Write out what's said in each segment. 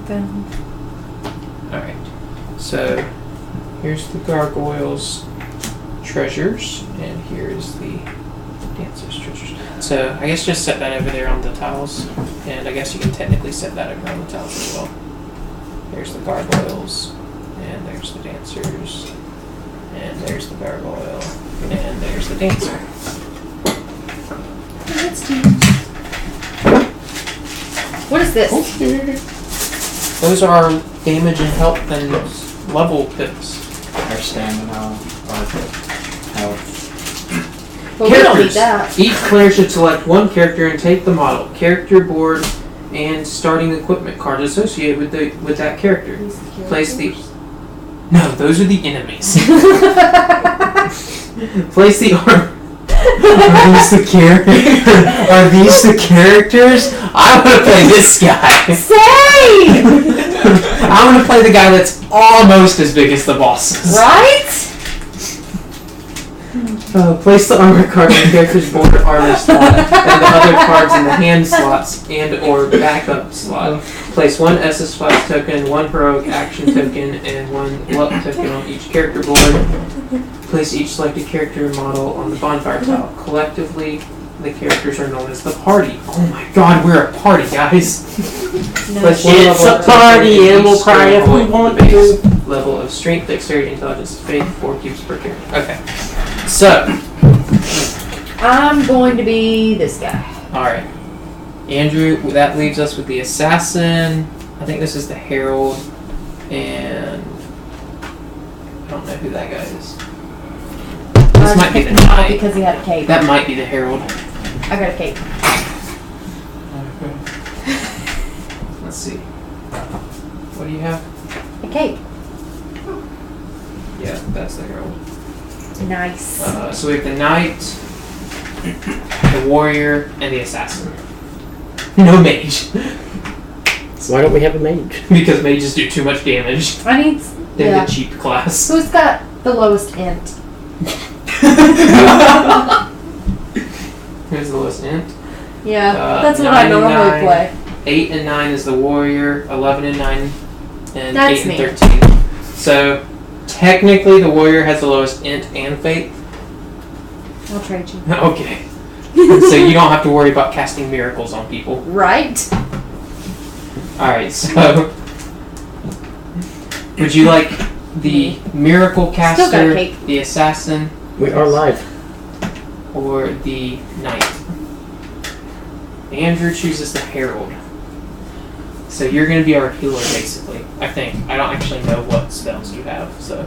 found. Alright. So, here's the gargoyles' treasures, and here's the dancer's treasures. So, I guess just set that over there on the tiles, and I guess you can technically set that over on the tiles as well. There's the gargoyles, and there's the dancers, and there's the gargoyle, and there's the dancer. What is this? Those are damage and health and level pips. Our stamina, our health. Well, we don't need that. Each player should select one character and take the model, character board, and starting equipment cards associated with that character. Place the... No, those are the enemies. Place the arm... Are these the characters? I want to play this guy. Same! I want to play the guy that's almost as big as the bosses. Right? Place the armor card on the character's board armor slot, and the other cards in the hand slots and or backup slot. Place one SS5 token, one heroic action token, and one luck token on each character board. Place each selected character model on the bonfire tile. Collectively, the characters are known as the party. Oh my god, we're a party, guys! It's a party, and we'll cry if we want to. Level of strength, dexterity, intelligence, faith, 4 cubes per character. Okay. So. I'm going to be this guy. Alright. Andrew, that leaves us with the assassin. I think this is the herald. And I don't know who that guy is. This might be the knight. Because he had a cape. That might be the herald. I got a cape. Let's see. What do you have? A cape. Yeah, that's the herald. Nice. So we have the knight, the warrior, and the assassin. No mage. So why don't we have a mage? Because mages do too much damage. I need... They're the cheap class. Who's got the lowest int? Here's the lowest int. Yeah, that's what I normally play. 8 and 9 is the warrior, 11 and 9, and That's 8 me. and 13. So, technically the warrior has the lowest int and faith. I'll trade you. Okay. So you don't have to worry about casting miracles on people. Right? Alright, so... Would you like the miracle Still got a caster, cape. the assassin, We are live. or the knight? Andrew chooses the herald. So you're going to be our healer, basically. I think. I don't actually know what spells you have, so...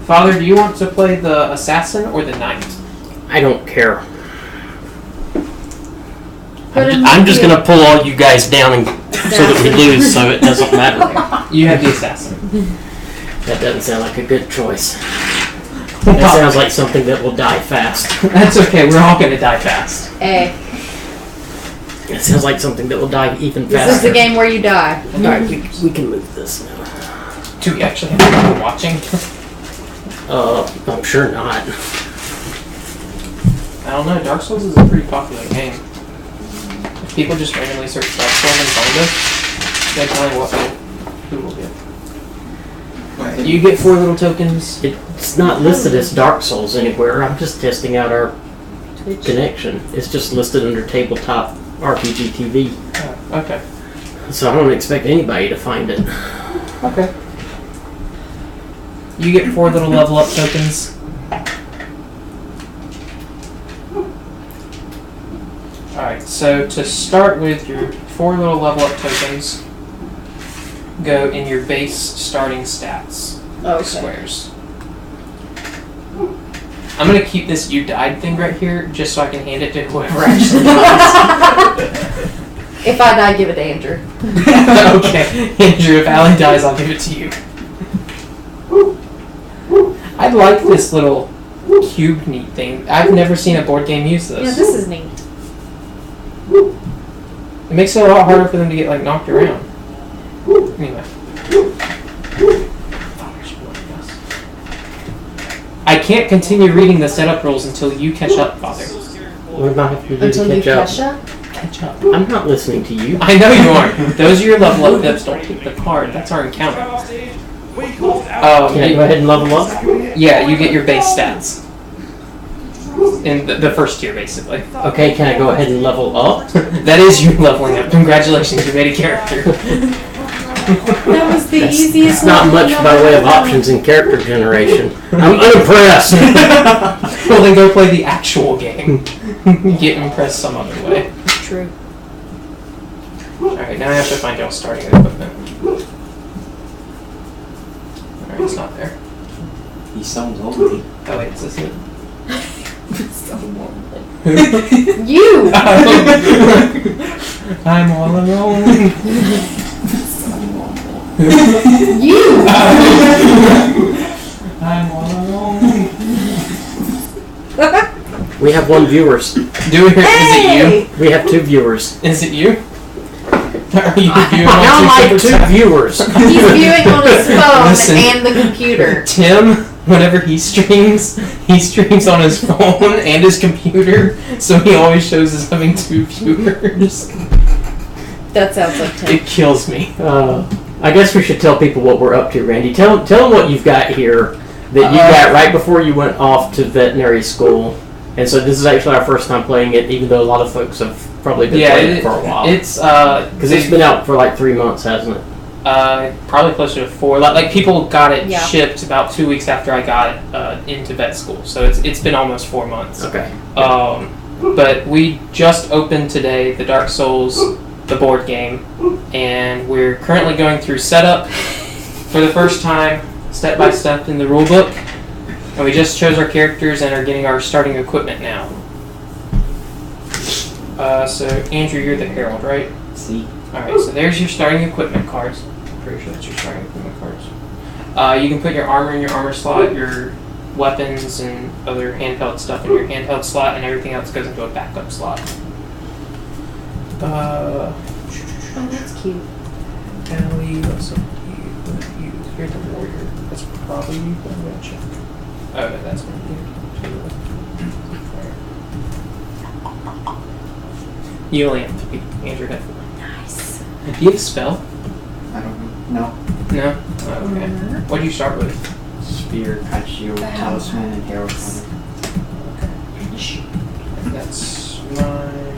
Father, do you want to play the assassin or the knight? I don't care. Put him I'm just here. gonna pull all you guys down and so that we lose, so it doesn't matter. You have the assassin. That doesn't sound like a good choice. That sounds like something that will die fast. That's okay, we're all going to die fast. Hey, It sounds like something that will die even this faster. is the game where you die. Alright, we can move this now. Do we actually have people watching? I'm sure not. I don't know, Dark Souls is a pretty popular game. If people just randomly search Dark Souls and find us, they tell you who will get. You get 4 little tokens. It's not listed as Dark Souls anywhere. I'm just testing out our connection. It's just listed under tabletop RPG TV. Oh, okay. So I don't expect anybody to find it. Okay. You get 4 little level up tokens. Alright, so to start with, your 4 little level up tokens go in your base starting stats. Okay. Squares. I'm gonna keep this you died thing right here just so I can hand it to whoever actually dies. If I die, give it to Andrew. Okay, Andrew, if Allie dies, I'll give it to you. I like this little cube neat thing. I've never seen a board game use this. Yeah, this is neat. It makes it a lot harder for them to get like knocked around. Anyway. I can't continue reading the setup rules until you catch up, Father. We might have to do Until to you catch up. catch up. catch up. I'm not listening to you. I know you aren't. Those are your level up dips. Don't take the card. That's our encounter. Can I go ahead and level up? Yeah, you get your base stats. In the first tier, basically. Okay, can I go ahead and level up? That is you leveling up. Congratulations, you made a character. That was the easiest. It's not much by way of options in character generation. I'm unimpressed. Well, then go play the actual game. Get impressed some other way. True. Alright, now I have to find y'all starting equipment. Alright, it's not there. He sounds old. Oh wait, is this it? You. I'm all alone. You. I'm all alone. We have one viewers. Do it. Is it We have two viewers. you? Is it you? Are you viewing How am I on two two viewers? He's viewing on his phone Listen. and the computer. Tim, whenever he streams on his phone and his computer, so he always shows as having two viewers. That sounds like Tim. It kills me. I guess we should tell people what we're up to, Randy. Tell them what you've got here that you got right before you went off to veterinary school. And so this is actually our first time playing it, even though a lot of folks have probably been playing it for a while. It's Because it's been out for like 3 months, hasn't it? probably closer to 4. Like people got it Yeah. shipped about 2 weeks after I got it into vet school, so it's been almost 4 months. Okay. But we just opened today the Dark Souls, the board game, and we're currently going through setup for the first time, step by step in the rulebook. And we just chose our characters and are getting our starting equipment now. So Andrew, you're the Herald, right? See? Alright, so there's your starting equipment cards. Pretty sure that's your starting equipment cards. You can put your armor in your armor slot, your weapons and other handheld stuff in your handheld slot, and everything else goes into a backup slot. Oh, that's cute. Ellie, what's up with you? You're the warrior. That's probably you, but I'm gonna check. Oh, no, that's not you. You only have 3. Andrew had 4. Nice. Do you have a spell? I don't know. No? Oh, okay. What do you start with? Spear, Patch Shield, Talisman, and Herald Hunter. That's mine.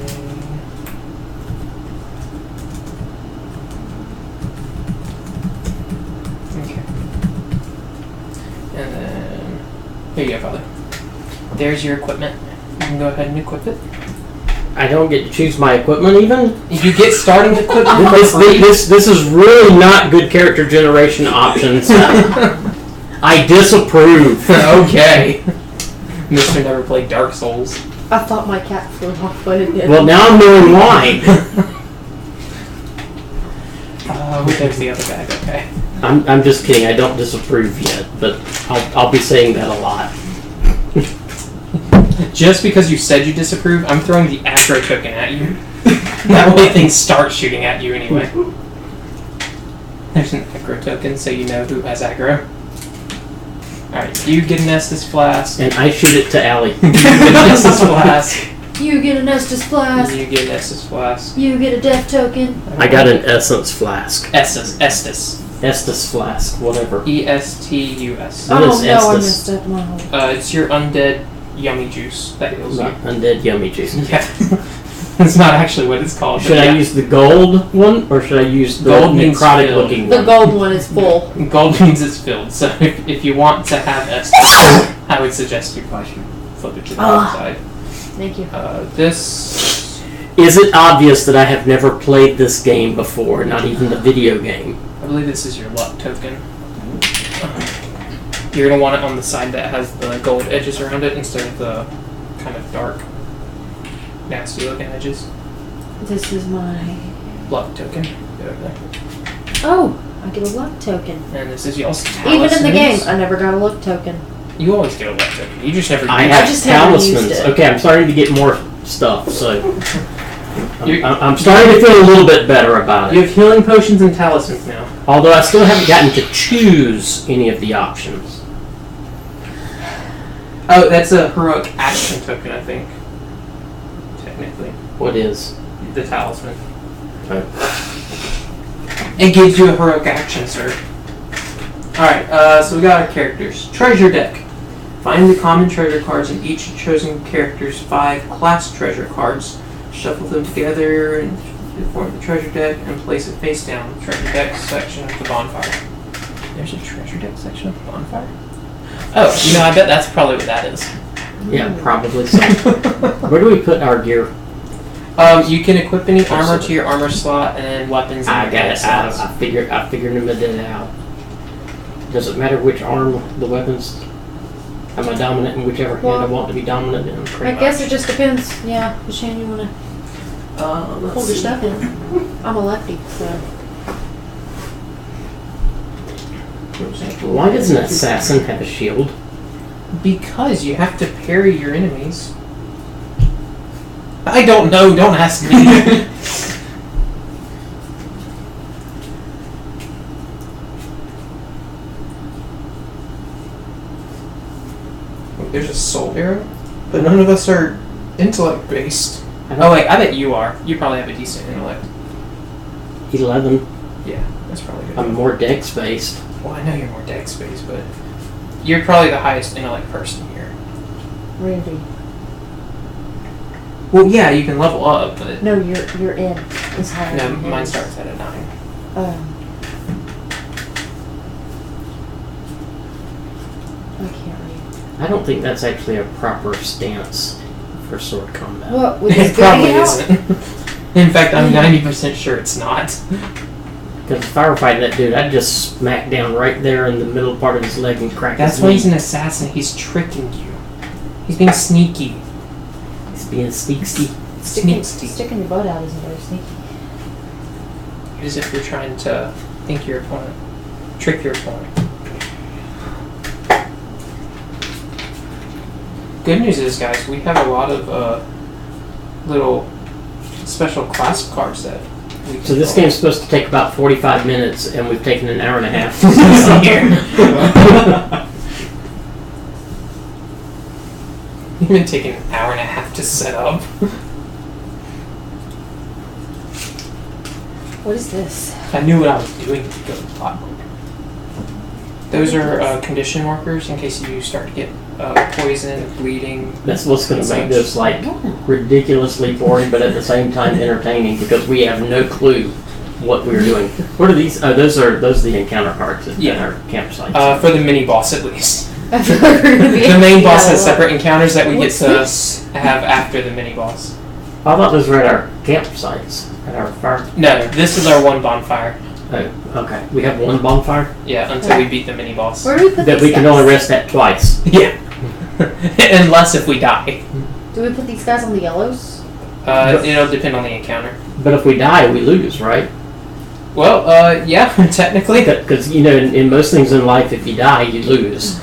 Okay. And then, here you go, Father. There's your equipment. You can go ahead and equip it. I don't get to choose my equipment even? You get starting equipment. This is really not good character generation options. I disapprove. Okay. Mr. Never played Dark Souls. I thought my cat flew off, but it didn't. Well, now I'm knowing why. There's the other bag, okay. I'm just kidding. I don't disapprove yet, but I'll be saying that a lot. Just because you said you disapprove, I'm throwing the aggro token at you. That way things start shooting at you anyway. There's an aggro token, so you know who has aggro. Alright, you get an Estus Flask. And I shoot it to Allie. You get an Estus Flask. You get an Estus Flask. You get an Estus Flask. You get a death token. I got an Essence Flask. Estus. Estus Flask, whatever. E-S-T-U-S. What Oh is no, I Estus? messed up my whole. It's your undead yummy juice that heals you. Undead Yummy Juice. Yeah. It's not actually what it's called. Should I use the gold one, or should I use the Gold means necrotic filled. looking The one? gold one is full. Gold means it's filled, so if you want to have Estus, I would suggest you flip it to the other side. Thank you. This... Is it obvious that I have never played this game before, not even the video game? I believe this is your luck token. You're going to want it on the side that has the gold edges around it instead of the kind of dark, nasty looking edges. This is my. Luck token. Get over there. Oh, I get a luck token. And this is y'all's Even in the game, talismans. I never got a luck token. You always get a luck token. You just never I use have just haven't used talismans. it. Okay, I'm starting to get more stuff, so You- I'm starting to feel a little bit better about You it. have healing potions and talismans now. Although I still haven't gotten to choose any of the options. Oh, that's a heroic action token, I think. Technically. What is? the talisman. Okay. It gives you a heroic action, sir. Alright, so we got our characters. Treasure deck. Find the common treasure cards in each chosen character's 5 class treasure cards. Shuffle them together and form the treasure deck and place it face down. Treasure deck section of the bonfire. There's a treasure deck section of the bonfire? Oh, I bet that's probably what that is. Yeah, probably so. Where do we put our gear? You can equip any armor to your armor slot and weapons in I your got hand it. slots. I figured it out. Does it matter which arm the weapons? Am I dominant in whichever hand I want to be dominant in? I guess it just depends. Yeah, which hand you want to Let's hold your see. stuff in. I'm a lefty, so. Why does an assassin have a shield? Because you have to parry your enemies. I don't know, don't ask me. There's a soul arrow, but none of us are intellect based. Oh wait, I bet you are. You probably have a decent intellect. 11. Yeah, that's probably good. I'm more dex based. Well, I know you're more dex based, but you're probably the highest intellect person here. Randy. Well, yeah, you can level up, but No, your in is higher. no, than mine his. starts at a 9. I can't read. I don't think that's actually a proper stance for sword combat. What? With It his probably booty out? isn't. In fact, I'm 90% sure it's not. Because if I were fighting that dude, I'd just smack down right there in the middle part of his leg and crack That's his why knee. he's an assassin. He's tricking you. He's being sneaky. He's being sneaky. Sticking your butt out isn't very sneaky. As if you're trying to think your opponent. Trick your opponent. Good news is, guys, we have a lot of little special class cards that we can So this roll. game's supposed to take about 45 minutes, and we've taken an hour and a half. You've been taking an hour and a half to set up. What is this? I knew what I was doing to go to the plot. Those are condition markers in case you start to get poison, bleeding. That's what's going to make this like ridiculously boring, but at the same time entertaining because we have no clue what we're doing. What are these? Those are the encounter cards at Yeah. our campsites. For the mini boss, at least. I feel like we're gonna be. The main boss Yeah, has well, separate encounters that we what's get to this? have after the mini boss. I thought those were at our campsites, at our fire. No, this is our one bonfire. Oh, okay. We have one bonfire Yeah, until we beat the mini boss. Where do we put that these we can guys? only rest at twice. Yeah. Unless if we die. Do we put these guys on the yellows? It'll depend on the encounter. But if we die, we lose, right? Well, yeah, technically. Because in most things in life, if you die, you lose.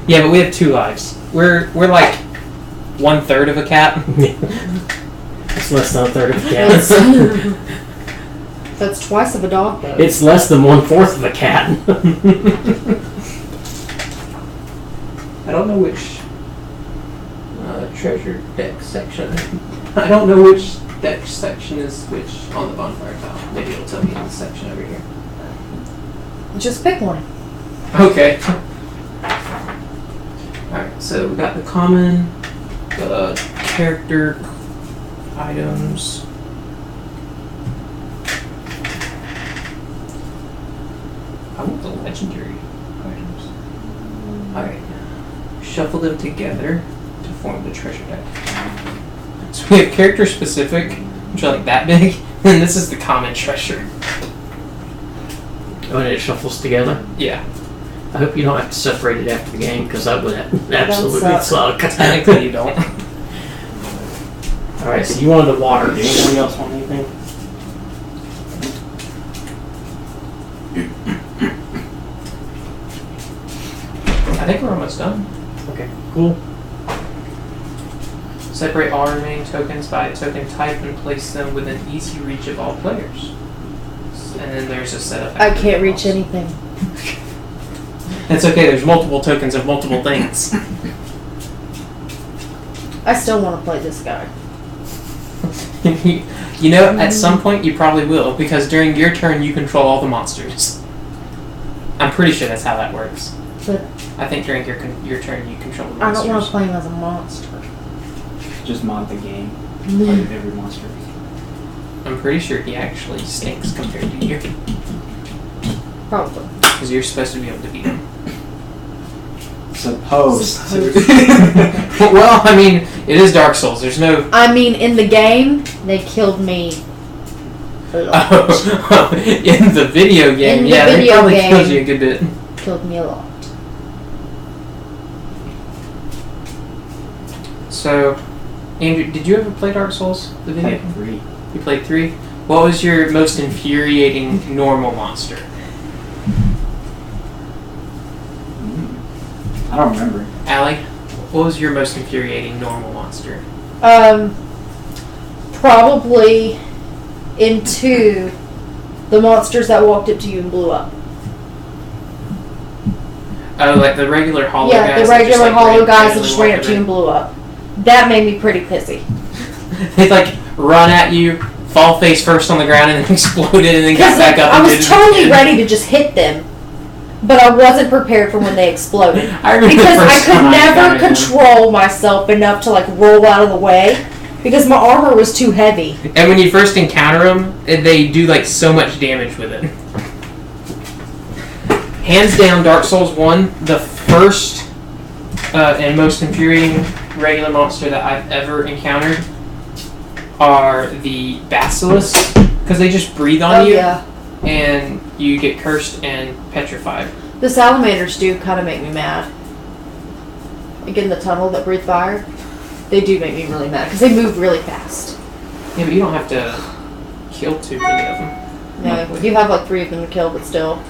Yeah, but we have 2 lives. We're like 1/3 of a cat. It's less than a third of a That's, cat. that's twice of a dog, though. It's less than 1/4 of a cat. I don't know which treasure deck section. I don't know which deck section is which on the bonfire tile. Maybe it'll tell me in the section over here. Just pick one. Okay. Alright, so we got the common, the character items. I want the legendary items. Alright. Shuffle them together to form the treasure deck. So we have character specific, which are like that big, and this is the common treasure. When it shuffles together. Yeah. I hope you don't have to separate it after the game because that would absolutely suck. Technically you don't. All right, so you wanted the water. Did anyone else want anything? I think we're almost done. Okay, cool. Separate all remaining tokens by token type and place them within easy reach of all players. And then there's a set of... I can't reach anything. That's okay, there's multiple tokens of multiple things. I still want to play this guy. You know, at some point you probably will, because during your turn you control all the monsters. I'm pretty sure that's how that works. But I think during your turn you control the I monsters. don't want to play him as a monster. Just mod the game. Play with every monster. I'm pretty sure he actually stinks compared to you, Probably. because you're supposed to be able to beat him. Supposed to. Well, I mean, it is Dark Souls. There's no. I mean, in the game, they killed me a lot. Oh, in the video game, In the yeah, they video probably game. killed you a good bit. Killed me a lot. So, Andrew, did you ever play Dark Souls? The video game? 3. You played 3? What was your most infuriating normal monster? I don't remember. Allie, what was your most infuriating normal monster? Probably in 2, the monsters that walked up to you and blew up. Oh, like the regular hollow guys? Yeah, the that just, regular like, hollow guys that randomly just ran walk up to you and in? blew up. That made me pretty pissy. They'd like run at you, fall face first on the ground, and then exploded, and then got Because back up. I and was did it totally again. ready to just hit them, but I wasn't prepared for when they exploded. I remember Because the I first could time never encountered them. control myself enough to like roll out of the way because my armor was too heavy. And when you first encounter them, they do like so much damage with it. Hands down, Dark Souls 1, the first and most infuriating regular monster that I've ever encountered are the basilisks, because they just breathe on you, Yeah. and you get cursed and petrified. The salamanders do kind of make me mad. Like in the tunnel that breathe fire, they do make me really mad because they move really fast. Yeah, but you don't have to kill too many of them. Yeah, you have like 3 of them to kill, but still.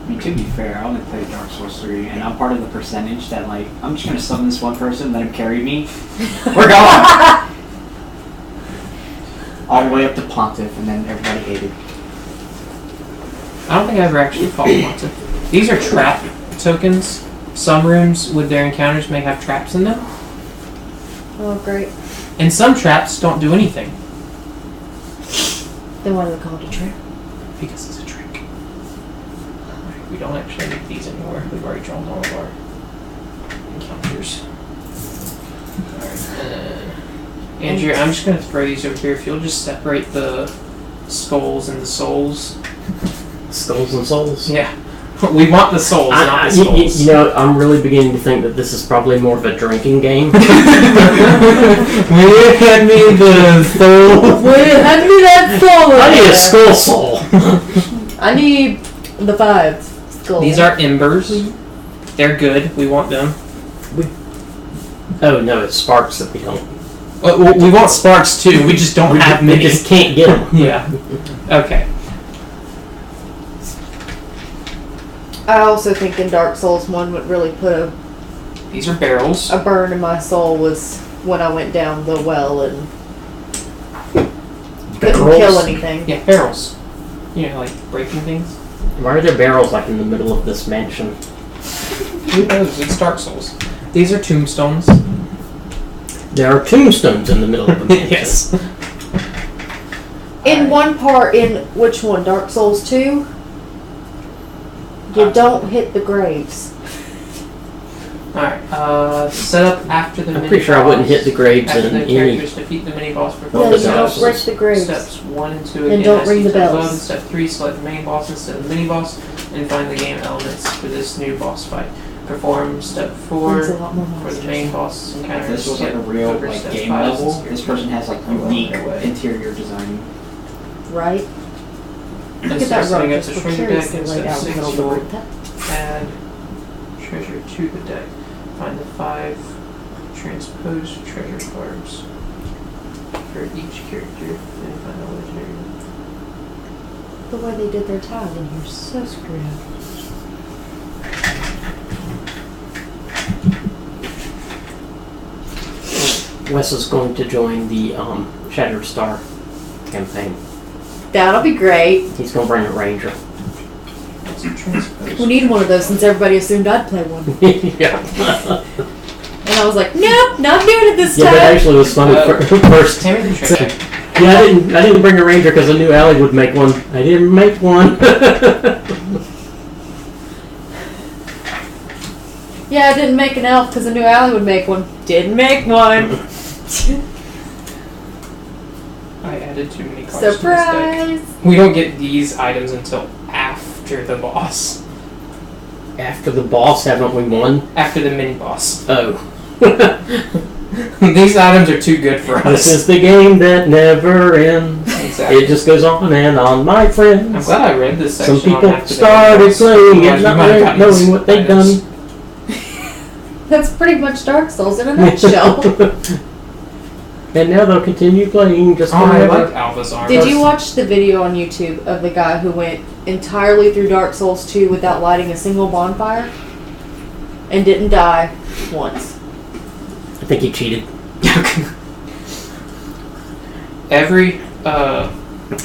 I mean, to be fair, I only played Dark Souls 3, and I'm part of the percentage that, like, I'm just gonna summon this one person, let him carry me. We're going! All the way up to Pontiff, and then everybody hated. I don't think I ever actually fought Pontiff. These are trap tokens. Some rooms with their encounters may have traps in them, Oh, great. and some traps don't do anything Then why do they call it a trick? because it's a trick. Alright, we don't actually need these anymore. We've already drawn all of our encounters. Alright, Andrew, I'm just going to throw these over here. If you'll just separate the skulls and the souls. Skulls and souls. Yeah. We want the souls, not the skulls. You know, I'm really beginning to think that this is probably more of a drinking game. Will you hand me the soul? Hand me that soul. I need a skull soul. I need the 5 skull. These are embers. They're good. We want them. Oh no, it's sparks that we don't. Well, we want sparks too. We just don't have We many. just can't get them. Yeah. Okay. I also think in Dark Souls 1 what really put These are barrels. a burn in my soul was when I went down the well and couldn't Barrels? kill anything. Yeah, barrels. You know, like breaking things. Why are there barrels like in the middle of this mansion? Who knows? It's Dark Souls. These are tombstones. There are tombstones in the middle of the mansion. Yes. In one part, in which one? Dark Souls 2? You don't hit the graves. Alright, set up after the I'm mini pretty sure I wouldn't hit the graves After in the any. characters defeat the mini boss Yeah, before you the don't houses. break the graves. Steps 1 and 2 And again. don't as ring the detailed bells. above. Step 3, select the main boss instead of the mini boss and find the game elements for this new boss fight. Perform step 4 There's a lot more for the monsters. main boss If encounter. this was like a real Over like step game 5 level, since this person has like you're well unique underway. interior design. Right? And Look at so that setting rug up just the treasure deck precariously in laid step out in the 6, middle of the you'll room. add treasure to the deck. Find the 5 transposed treasure cards for each character and find the legendary. The way they did their tile in here is so screwed up. Wes is going to join the Shattered Star campaign. That'll be great. He's going to bring a ranger. What's a transposed? We need one of those since everybody assumed I'd play one. Yeah. And I was like, nope, not doing it this Yeah, that time. actually was funny. First, Hand me the treasure deck. I didn't bring a ranger because I knew Allie would make one. I didn't make one. Yeah, I didn't make an elf because I knew Allie would make one. Didn't make one. I added too many cards to this deck. Surprise! We don't get these items until after the boss. After the boss, haven't we won? After the mini boss. Oh. These items are too good for This us. is the game that never ends. Exactly. It just goes on and on, my I'm friends. glad I read this section. Some on people after the started mini boss. playing Otherwise and we might have not gotten knowing these what they've items. done. That's pretty much Dark Souls in a nutshell. And now they'll continue playing just Oh, I forever. like Alva's armor. Did you watch the video on YouTube of the guy who went entirely through Dark Souls 2 without lighting a single bonfire? And didn't die once. I think he cheated. Every I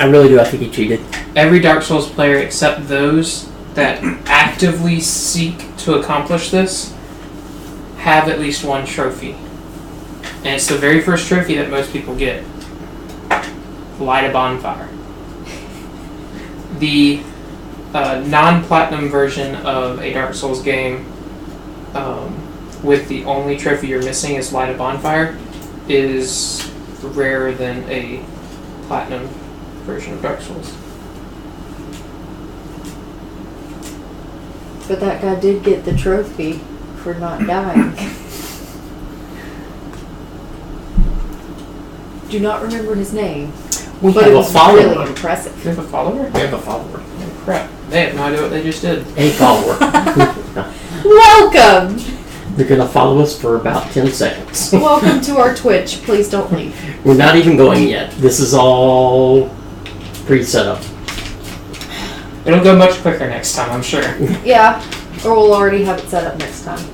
really do. I think he cheated. every Dark Souls player except those that actively seek to accomplish this have at least one trophy. And it's the very first trophy that most people get. Light a bonfire. The non-platinum version of a Dark Souls game with the only trophy you're missing is light a bonfire is rarer than a platinum version of Dark Souls. But that guy did get the trophy for not dying. Do not remember his name. We But have it a was follower. really impressive. You have a follower? We have a follower. Oh, crap. They have no idea what they just did. A follower. Welcome! They're gonna follow us for about 10 seconds. Welcome to our Twitch. Please don't leave. We're not even going yet. This is all pre-set up. It'll go much quicker next time, I'm sure. Yeah, or we'll already have it set up next time.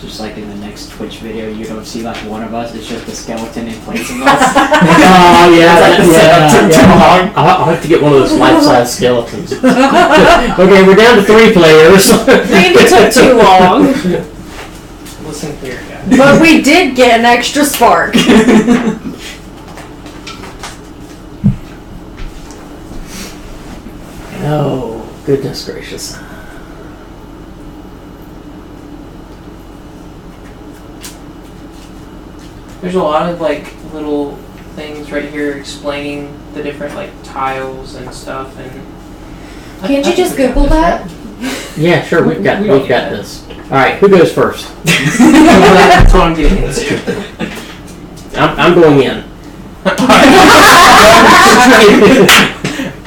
Just like in the next Twitch video, you don't see like one of us, it's just a skeleton in place of us. Oh yeah, It's like the setup took too long. I'll have to get one of those life-size skeletons. Okay, we're down to 3 players. Maybe took too long, Listen here, guys. but we did get an extra spark. Oh, goodness gracious. There's a lot of like little things right here explaining the different like tiles and stuff and Can't you just Google that? Yeah, sure, we've got We don't need this. Alright, who goes first? That's what I'm getting into. I'm going in.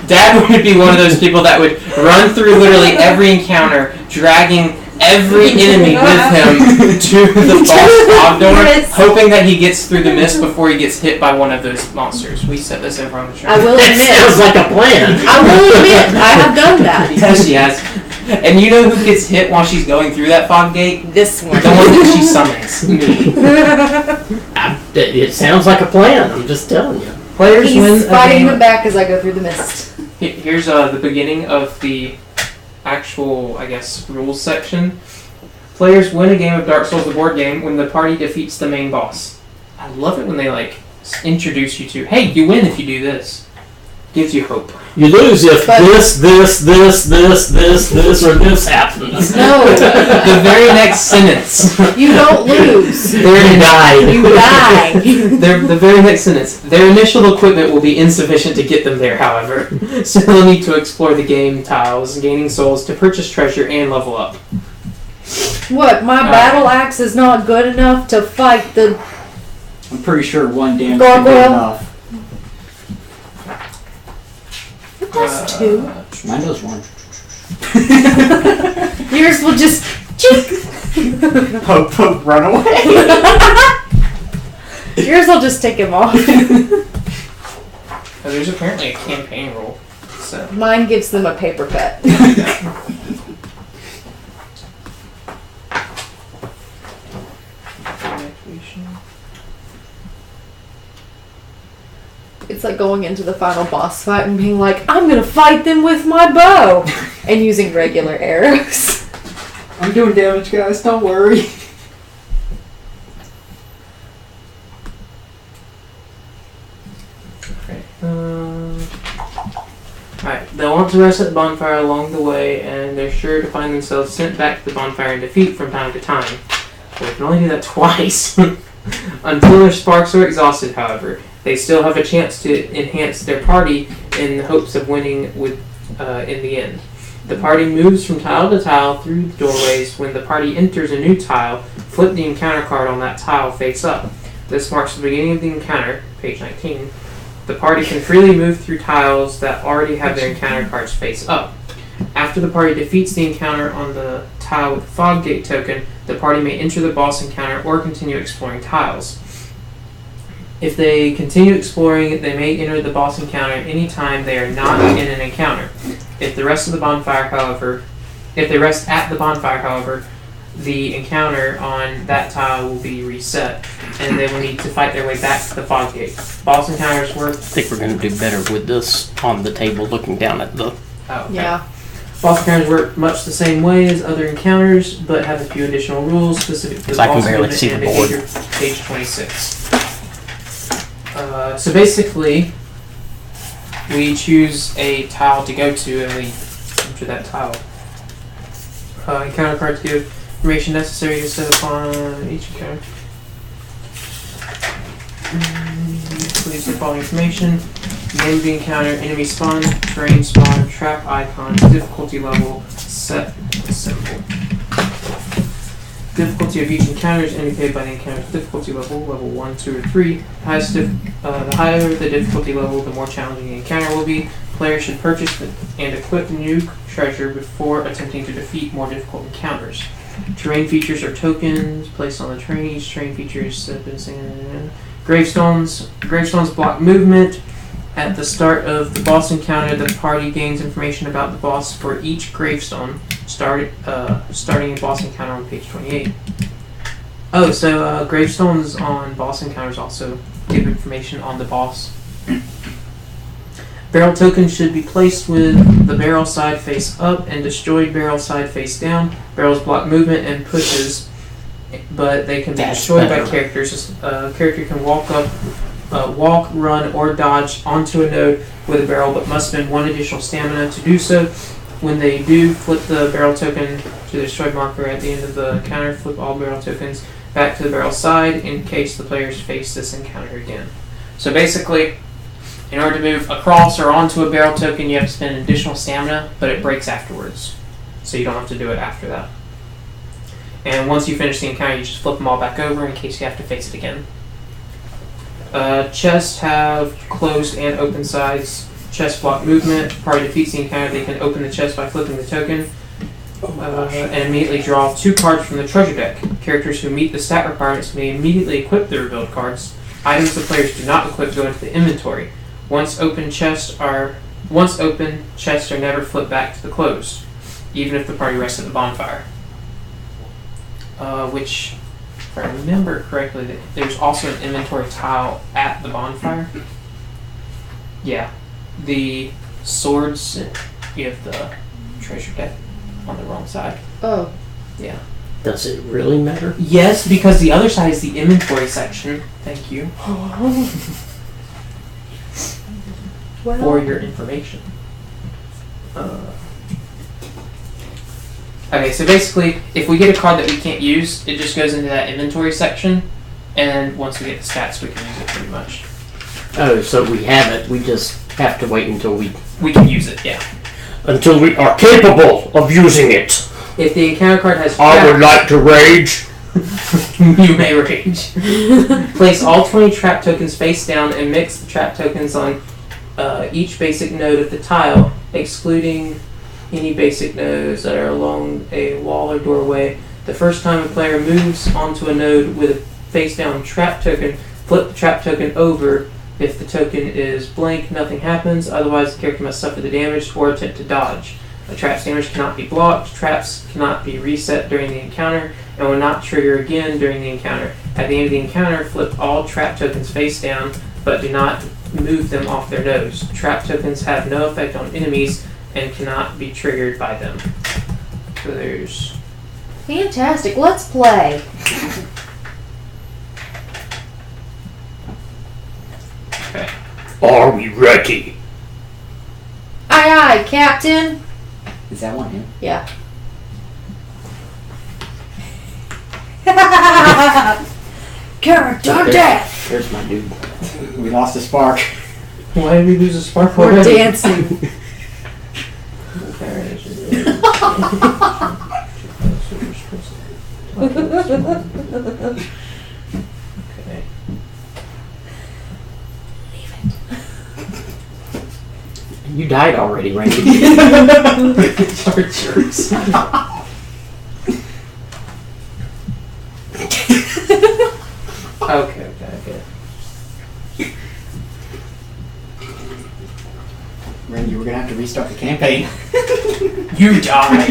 Dad would be one of those people that would run through literally every encounter, dragging every enemy with him to the boss fob door, Yes. hoping that he gets through the mist before he gets hit by one of those monsters. We set this over on the show. I will That sounds admit. like a plan. I will admit, I have done that. Yes, she has. And you know who gets hit while she's going through that fog gate? This one. The one that she summons. Me. It sounds like a plan, I'm just telling you. Players win He's a fighting game. them back as I go through the mist. Here's the beginning of the actual, I guess, rules section. Players win a game of Dark Souls, the board game, when the party defeats the main boss. I love it when they like introduce you to, hey, you win if you do this. Gives you hope. You lose if But- this, or this happens. No, The very next sentence. you don't lose. You die. You die. The very next sentence. Their initial equipment will be insufficient to get them there, however. So they'll need to explore the game tiles, gaining souls to purchase treasure and level up. What, my battle axe is not good enough to fight the... I'm pretty sure one damage should be Gargoyle. enough. It does two. Mine does one. Yours will just... Poke, run away. Yours will just take him off. Oh, there's apparently a campaign rule. So Mine gives them a paper cut. It's like going into the final boss fight and being like, I'm gonna fight them with my bow! And using regular arrows. I'm doing damage, guys. Don't worry. Alright, they'll want to rest at the bonfire along the way, and they're sure to find themselves sent back to the bonfire in defeat from time to time. They can only do that twice. Until their sparks are exhausted, however, they still have a chance to enhance their party in the hopes of winning in the end. The party moves from tile to tile through the doorways. When the party enters a new tile, flip the encounter card on that tile face up. This marks the beginning of the encounter, page 19. The party can freely move through tiles that already have their encounter cards face up. After the party defeats the encounter on the tile with the Fog Gate token, the party may enter the boss encounter or continue exploring tiles. If they continue exploring, they may enter the boss encounter anytime they are not in an encounter. If they rest at the bonfire, however, the encounter on that tile will be reset, and they will need to fight their way back to the Fog Gate. Boss encounters work. I think we're going to do better with this on the table, looking down at the. Oh, okay. Yeah. Boss encounters work much the same way as other encounters, but have a few additional rules specific to the I can boss barely movement see the and board. behavior. Page 26. So basically, we choose a tile to go to, and we enter that tile. Encounter cards give information necessary to set upon each encounter. Please the following information: name of the encounter, enemy spawn, terrain spawn, trap icons, difficulty level, set symbol. Difficulty of each encounter is indicated by the encounter's difficulty level 1, 2, or 3. The higher the difficulty level, the more challenging the encounter will be. Players should purchase and equip new treasure before attempting to defeat more difficult encounters. Terrain features are tokens placed on the terrain. Each terrain feature is set in gravestones. Gravestones block movement. At the start of the boss encounter, the party gains information about the boss for each gravestone, starting a boss encounter on page 28. Oh, so gravestones on boss encounters also give information on the boss. Barrel tokens should be placed with the barrel side face up and destroyed barrel side face down. Barrels block movement and pushes, but they can be That's destroyed by better. characters. A character can walk, run, or dodge onto a node with a barrel, but must spend 1 additional stamina to do so. When they do, flip the barrel token to the destroyed marker at the end of the encounter. Flip all barrel tokens back to the barrel side in case the players face this encounter again. So basically, in order to move across or onto a barrel token, you have to spend additional stamina, but it breaks afterwards. So you don't have to do it after that. And once you finish the encounter, you just flip them all back over in case you have to face it again. Chests have closed and open sides. Chest block movement. Party defeats the encounter. They can open the chest by flipping the token and immediately draw 2 cards from the treasure deck. Characters who meet the stat requirements may immediately equip the revealed cards. Items the players do not equip go into the inventory. Once open, chests are never flipped back to the closed, even if the party rests at the bonfire. Which, if I remember correctly, there's also an inventory tile at the bonfire. Yeah, the swords. You have the treasure deck on the wrong side. Oh. Yeah. Does it really matter? Yes, because the other side is the inventory section. Thank you Well, for your information. Okay, so basically, if we get a card that we can't use, it just goes into that inventory section, and once we get the stats, we can use it pretty much. Oh, so we have it. We just have to wait until we can use it, yeah. Until we are capable of using it. If the encounter card has I would like to rage. you may rage. Place all 20 trap tokens face down and mix the trap tokens on each basic node of the tile, excluding any basic nodes that are along a wall or doorway. The first time a player moves onto a node with a face down trap token, flip the trap token over. If the token is blank, nothing happens. Otherwise, the character must suffer the damage or attempt to dodge. A trap's damage cannot be blocked. Traps cannot be reset during the encounter and will not trigger again during the encounter. At the end of the encounter, flip all trap tokens face down, but do not move them off their nodes. Trap tokens have no effect on enemies and cannot be triggered by them. So there's... fantastic. Let's play. Okay. Are we ready? Aye, aye, Captain. Is that one him? Yeah. Character death. There's my dude. We lost a spark. Why did we lose a spark We're already? dancing. Okay. You died already, Randy. Chargers. Okay. Randy, we're gonna have to restart the campaign. You died.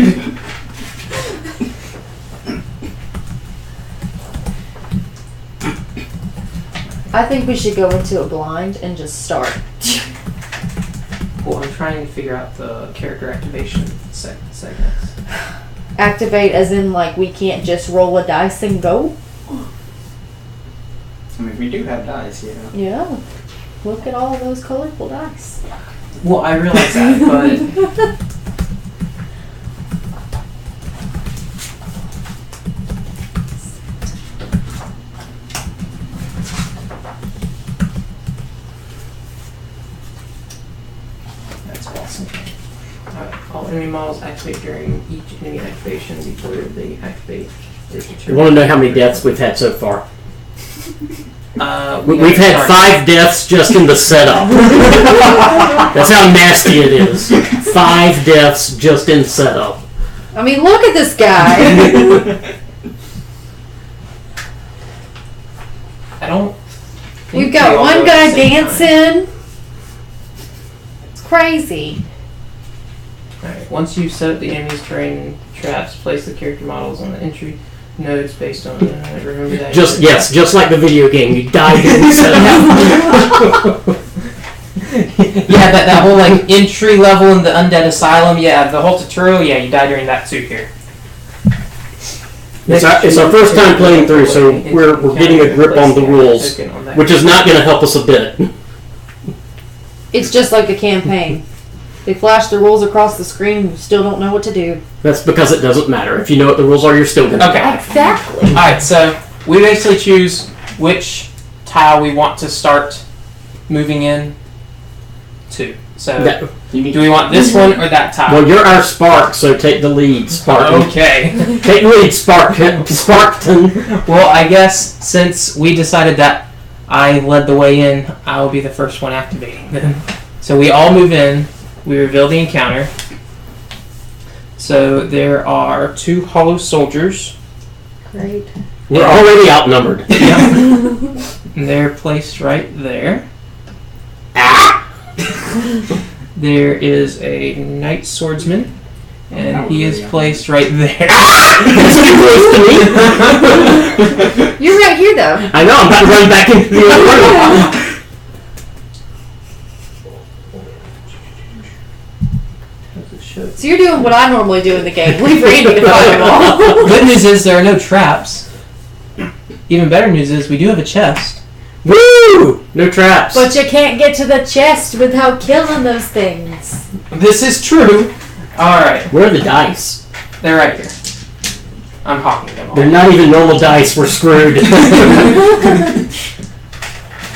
I think we should go into a blind and just start. Well, I'm trying to figure out the character activation segments. Activate as in like we can't just roll a dice and go. I mean, we do have dice, yeah. Yeah. Look at all those colorful dice. Well, I realize that, but that's awesome. Alright, all enemy models activate during each enemy activation before they activate. You want to know how many deaths we've had so far? We've had Sorry. 5 deaths just in the setup. That's how nasty it is. 5 deaths just in setup. I mean, look at this guy. I don't. think We've we got all one go at guy the same time. dancing. It's crazy. Alright, once you've set up the enemy's terrain traps, place the character models on the entry nodes based on. Remember that. Just like the video game. You die during setup. Yeah, that whole like entry level in the Undead Asylum. Yeah, the whole tutorial. Yeah, you die during that too here. It's our first time playing through, so we're getting a grip on the rules, which is not going to help us a bit. It's just like the campaign. They flash the rules across the screen and you still don't know what to do. That's because it doesn't matter. If you know what the rules are, you're still going to Okay. Exactly. Alright, so we basically choose which tile we want to start moving in to. So, do we want this one or that tile? Well, you're our Spark, so take the lead, Spartan. Okay. Take the lead, Sparkton. Well, I guess since we decided that I led the way in, I will be the first one activating then. So we all move in. We reveal the encounter. So there are 2 hollow soldiers. Great. We're already outnumbered. And they're placed right there. There is a knight swordsman, and he is placed right there. That's too close to me. You're right here, though. I know, I'm about to run back into the other room. So you're doing what I normally do in the game. Leave Randy to fight them all. Good news is there are no traps. Even better news is we do have a chest. Woo! No traps. But you can't get to the chest without killing those things. This is true. Alright, Where are the dice? they're right here. I'm hawking them all. They're not even normal dice. We're screwed.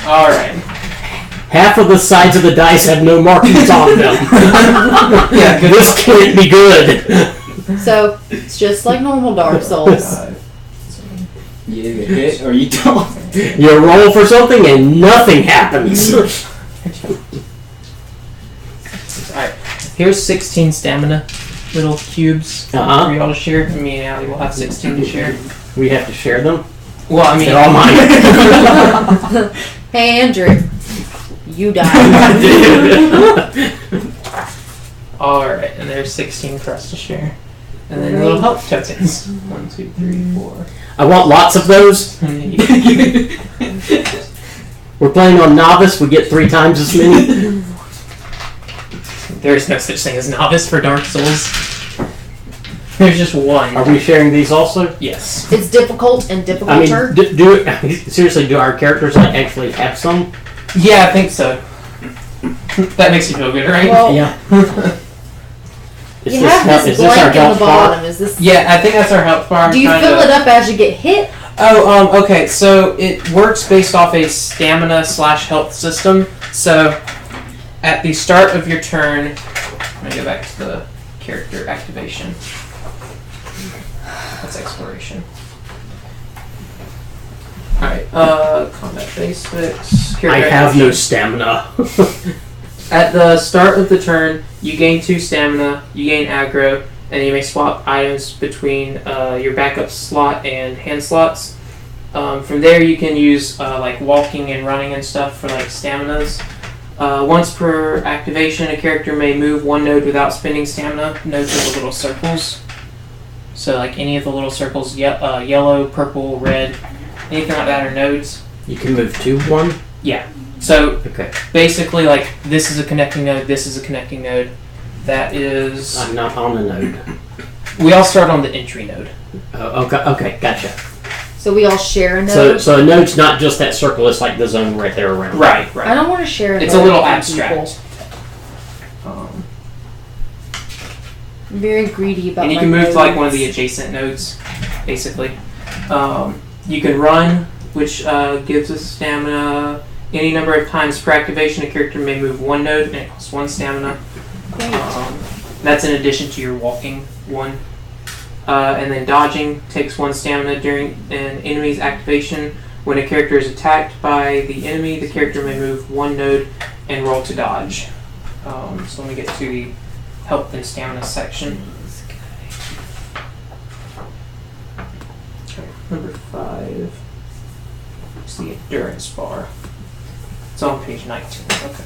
Alright. Half of the sides of the dice have no markings on them. Yeah, good. This can't be good. So it's just like normal Dark Souls. You either get hit or you don't. You roll for something and nothing happens. Alright, here's 16 stamina little cubes for y'all to share. Me and Allie will have 16 to share. We have to share them. Well, I mean, They're all mine. Hey, Andrew. You died. alright, and there's 16 for us to share. And then little health tokens. 1, 2, 3, 4. I want lots of those. We're playing on novice. We get 3 times as many. There is no such thing as novice for Dark Souls. There's just one. Are we sharing these also? Yes. It's difficult and I difficulter. mean, seriously, do our characters like actually have some? Yeah, I think so. That makes you feel good, right? Well, Yeah. Is you this have help- this is this our blank in health the bar? bottom. Is this? Yeah, I think that's our health bar. Do you fill it up as you get hit? Oh, okay. So it works based off a stamina/health system. So at the start of your turn, I'm gonna go back to the character activation. That's exploration. Alright, combat basics. I character have no activation. stamina. At the start of the turn, you gain 2 stamina, you gain aggro, and you may swap items between your backup slot and hand slots. From there, you can use like walking and running and stuff for like staminas. Once per activation, a character may move 1 node without spending stamina. Nodes are the little circles. So like any of the little circles, yellow, purple, red, anything like that are nodes. You can move to one? Yeah. So Okay. basically, like, this is a connecting node, this is a connecting node. That is... I'm not on a node. We all start on the entry node. Oh, okay, gotcha. So we all share a So, node. so a node's not just that circle, it's like the zone right there around. Right, I right. don't want to share a It's node a little with abstract. people. I'm very greedy about And you my can move to, like, one of nodes. the adjacent nodes, basically. You can run, which gives us stamina. Any number of times per activation, a character may move 1 node, and it costs 1 stamina. Great. That's in addition to your walking 1. And then dodging takes 1 stamina during an enemy's activation. When a character is attacked by the enemy, the character may move 1 node and roll to dodge. So let me get to the health and stamina section. Okay, number 5 is the endurance bar. It's on page 19. Okay.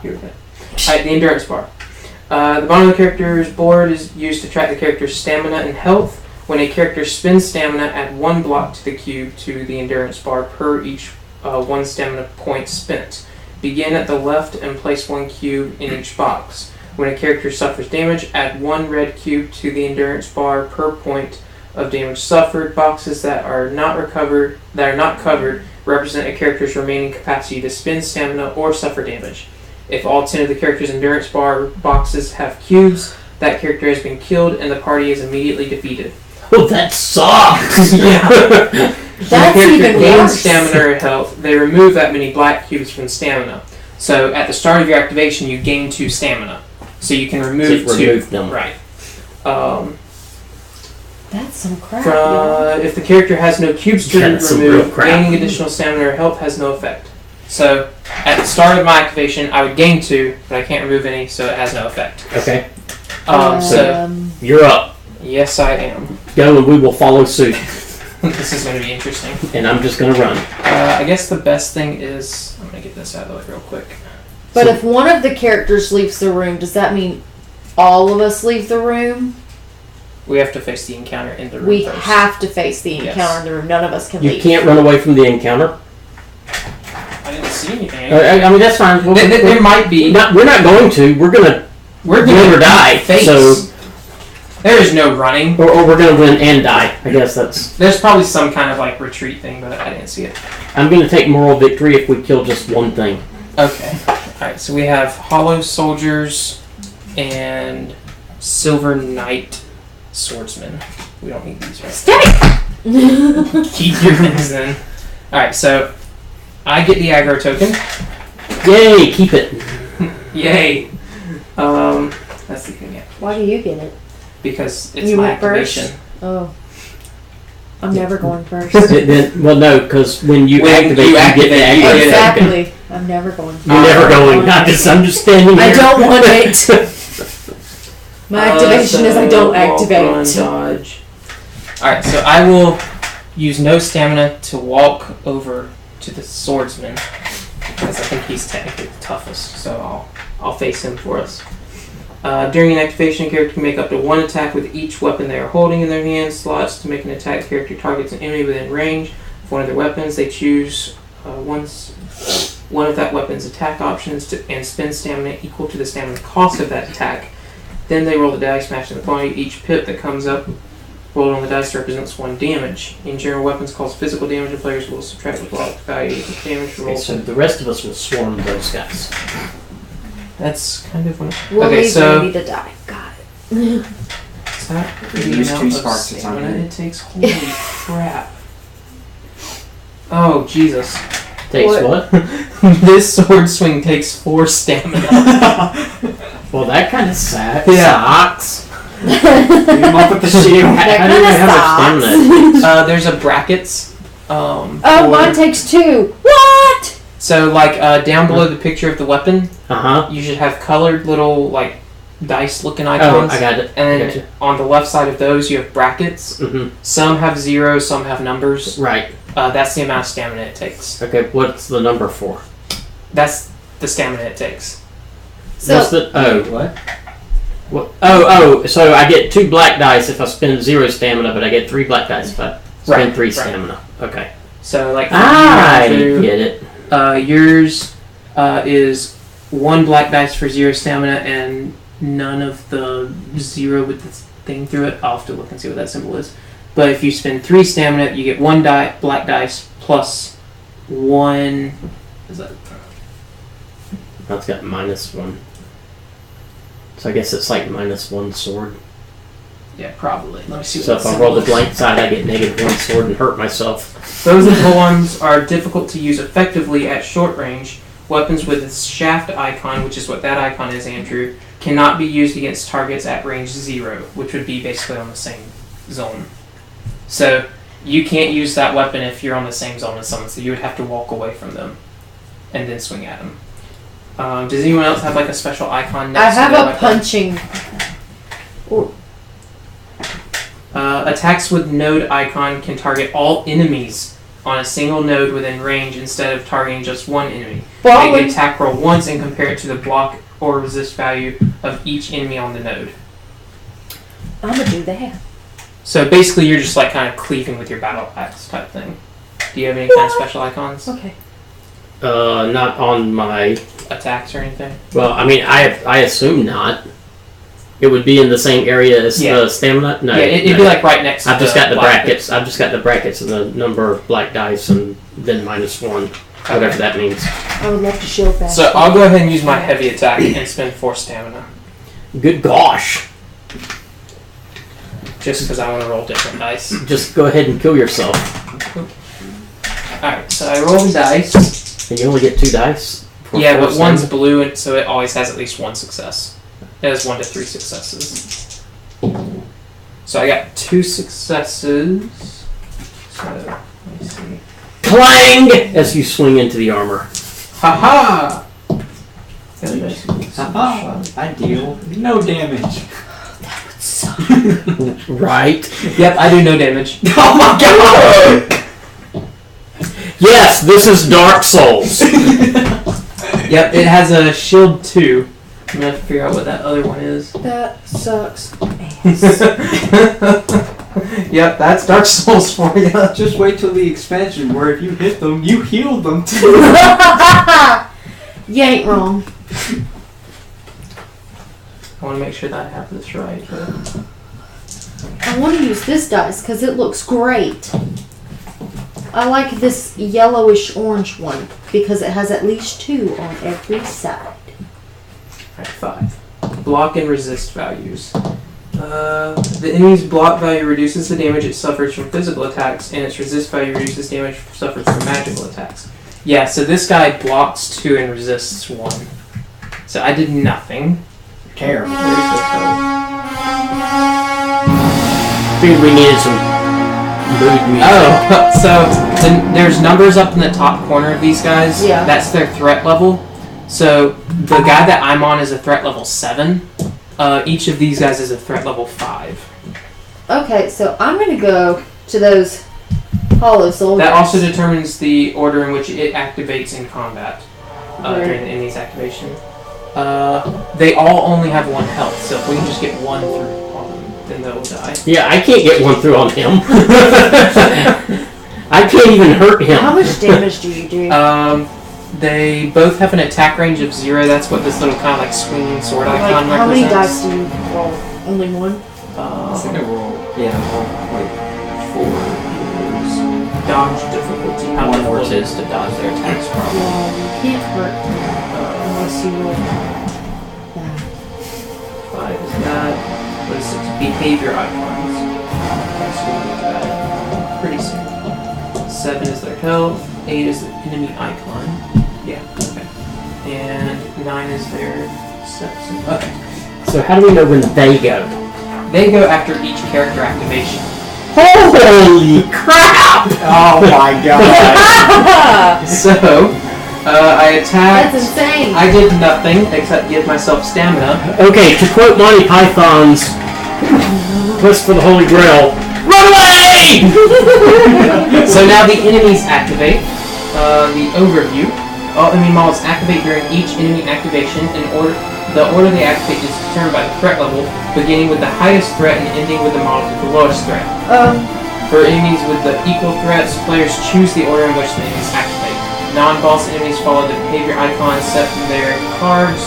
Here we go. Alright, the endurance bar. The bottom of the character's board is used to track the character's stamina and health. When a character spends stamina, add 1 block to the cube to the endurance bar per each 1 stamina point spent. Begin at the left and place 1 cube in each box. When a character suffers damage, add 1 red cube to the endurance bar per point of damage suffered. Boxes that are not covered represent a character's remaining capacity to spend stamina or suffer damage. If all 10 of the character's endurance bar boxes have cubes, that character has been killed and the party is immediately defeated. Oh, that sucks! Yeah. That's When a character even gains worse. stamina or health, they remove that many black cubes from stamina. So at the start of your activation, you gain 2 stamina. So you can remove So 2. remove them. Right. That's some crap. y'all. If the character has no cubes to That's some real remove, crap. gaining additional stamina or health has no effect. So at the start of my activation, I would gain 2, but I can't remove any, so it has no effect. Okay, So you're up. yes, I am. Go and we will follow suit. This is going to be interesting. And I'm just gonna run. I guess the best thing is I'm going to get this out of the way real quick. But if one of the characters leaves the room, does that mean all of us leave the room? We have to face the encounter in the room We first. have to face the encounter Yes. in the room. None of us can You leave. can't run away from the encounter. I didn't see anything. I mean, that's fine. There might be. We're not going to. We're gonna We're win going or to die. face. So, There is no running. or we're gonna win and die. I guess that's. There's probably some kind of like retreat thing, but I didn't see it. I'm gonna take moral victory if we kill just one thing. Okay. Alright, so we have Hollow Soldiers and Silver Knight Swordsman. We don't need these, right? Stay! Keep your things in. Alright, so I get the aggro token. Yay! Keep it. Yay. That's the thing, yeah. Why do you get it? Because it's You my went first? activation. Oh. I'm never going first. Well, no, because when you When activate, you you get the activate, you aggro get it. token. Exactly. I'm never going first. You're never going. I'm just standing here. I don't want it. My activation is I don't walk, run, activate. dodge. Alright, so I will use no stamina to walk over to the swordsman. Because I think he's technically the toughest, so I'll face him for us. During an activation, a character can make up to 1 attack with each weapon they are holding in their hand slots. To make an attack, the character targets an enemy within range of one of their weapons. They choose one of that weapon's attack options and spend stamina equal to the stamina cost of that attack. Then they roll the dice, matching the quantity. Each pip that comes up rolled on the dice represents 1 damage. In general, weapons cause physical damage, and players will subtract the block value of damage Okay, roll. so the rest of us will swarm those guys. That's kind of what. We'll Okay, leave so Randy to die. Got it. is that the Use amount 2 of sparks, it's stamina on you. it takes? Holy crap! Oh Jesus! Takes what? This sword swing takes 4 stamina. Well, that kind of sucks. Yeah. Sucks. Beat him up with the shield. How do you know how much stamina it takes? There's a brackets. Oh, for- mine takes 2. What? So like down below the picture of the weapon, Uh-huh. you should have colored little like dice looking Oh, icons. I got it. And Gotcha. on the left side of those, you have brackets. Mm-hmm. Some have 0, some have numbers. Right. That's the amount of stamina it takes. Okay, what's the number for? That's the stamina it takes. What's So, the... Oh. What? What? Oh, so I get 2 black dice if I spend 0 stamina, but I get 3 black dice if I spend Right, 3 right. stamina. Okay. So like for I you, Andrew, get it. yours is 1 black dice for 0 stamina and none of the 0 with the thing through it. I'll have to look and see what that symbol is. But if you spend 3 stamina, you get 1 black dice plus 1. Is that? That's got -1. So I guess it's like -1 sword. Yeah, probably. Let me see. So what if I that roll the symbol is. blank side, I get -1 sword and hurt myself. Those of the ones are difficult to use effectively at short range. Weapons with its shaft icon, which is what that icon is, Andrew, cannot be used against targets at range 0, which would be basically on the same zone. So you can't use that weapon if you're on the same zone as someone, so you would have to walk away from them and then swing at them. Does anyone else have like a special icon I next to have their a weapon? punching. Attacks with node icon can target all enemies on a single node within range instead of targeting just one enemy. Make the attack roll once and compare it to the block or resist value of each enemy on the node. I'm gonna do that. So basically you're just like kind of cleaving with your battle axe type thing. Do you have any kind of special icons? Okay. Not on my... Attacks or anything? Well, I mean, I assume not. It would be in the same area as Yeah. the stamina? No. Yeah, it'd no. be like right next to I've just got the black brackets. I've just got the brackets and the number of black dice and then -1. Whatever that means. I would love to shield back. So I'll go ahead and use my heavy attack and spend 4 stamina. Good gosh. Just because I want to roll different dice. Just go ahead and kill yourself. Alright, so I roll the dice. And you only get 2 dice? for Yeah, 4 but one's stamina? blue, and so it always has at least 1 success. It has 1 to 3 successes. So I got 2 successes. So let me see. Clang! As you swing into the armor. Haha! Haha, I deal no damage. Right? Yep, I do no damage. Oh my god! Yes, this is Dark Souls. Yep, it has a shield 2. I'm gonna have to figure out what that other one is. That sucks. Yep, that's Dark Souls for you. Just wait till the expansion where if you hit them, you heal them too. You ain't wrong. I want to make sure that I have this right. But... I want to use this dice because it looks great. I like this yellowish orange one because it has at least 2 on every side. Alright, 5. Block and resist values. The enemy's block value reduces the damage it suffers from physical attacks, and its resist value reduces damage suffered from magical attacks. Yeah, so this guy blocks 2 and resists 1. So I did nothing. Terrible. Where's the total? Figured we needed some mood music. Oh, so there's numbers up in the top corner of these guys. Yeah. That's their threat level. So the guy that I'm on is a threat level 7. Each of these guys is a threat level 5. Okay, so I'm going to go to those hollow soldiers. That also determines the order in which it activates in combat Right. during the enemy's activation. They all only have 1 health, so if we can just get 1 through on them, then they'll die. Yeah, I can't get 1 through on him. I can't even hurt him. How much damage do you do? They both have an attack range of 0. That's what this little kind of like swinging sword Like, icon how many represents. dice do you roll? Only 1? I think I roll. Yeah, well, like 4 is Dodge difficulty. How one difficult force it is to dodge their attacks probably. Well, you can't hurt him unless you roll that. 5 is that. What is 6? Behavior icons. Okay, so we'll get to that pretty soon. 7 is their health. 8 is the enemy icon. Yeah, okay. And 9 is their steps. Okay. So how do we know when they go? They go after each character activation. Holy crap! Oh my god. So, I attacked. That's insane. I did nothing except give myself stamina. Okay, to quote Monty Python's Quest for the Holy Grail, run away! So now the enemies activate. The overview. All enemy models activate during each enemy activation. The order they activate is determined by the threat level, beginning with the highest threat and ending with the models with the lowest threat. For enemies with the equal threats, players choose the order in which the enemies activate. Non-boss enemies follow the behavior icons set from their cards.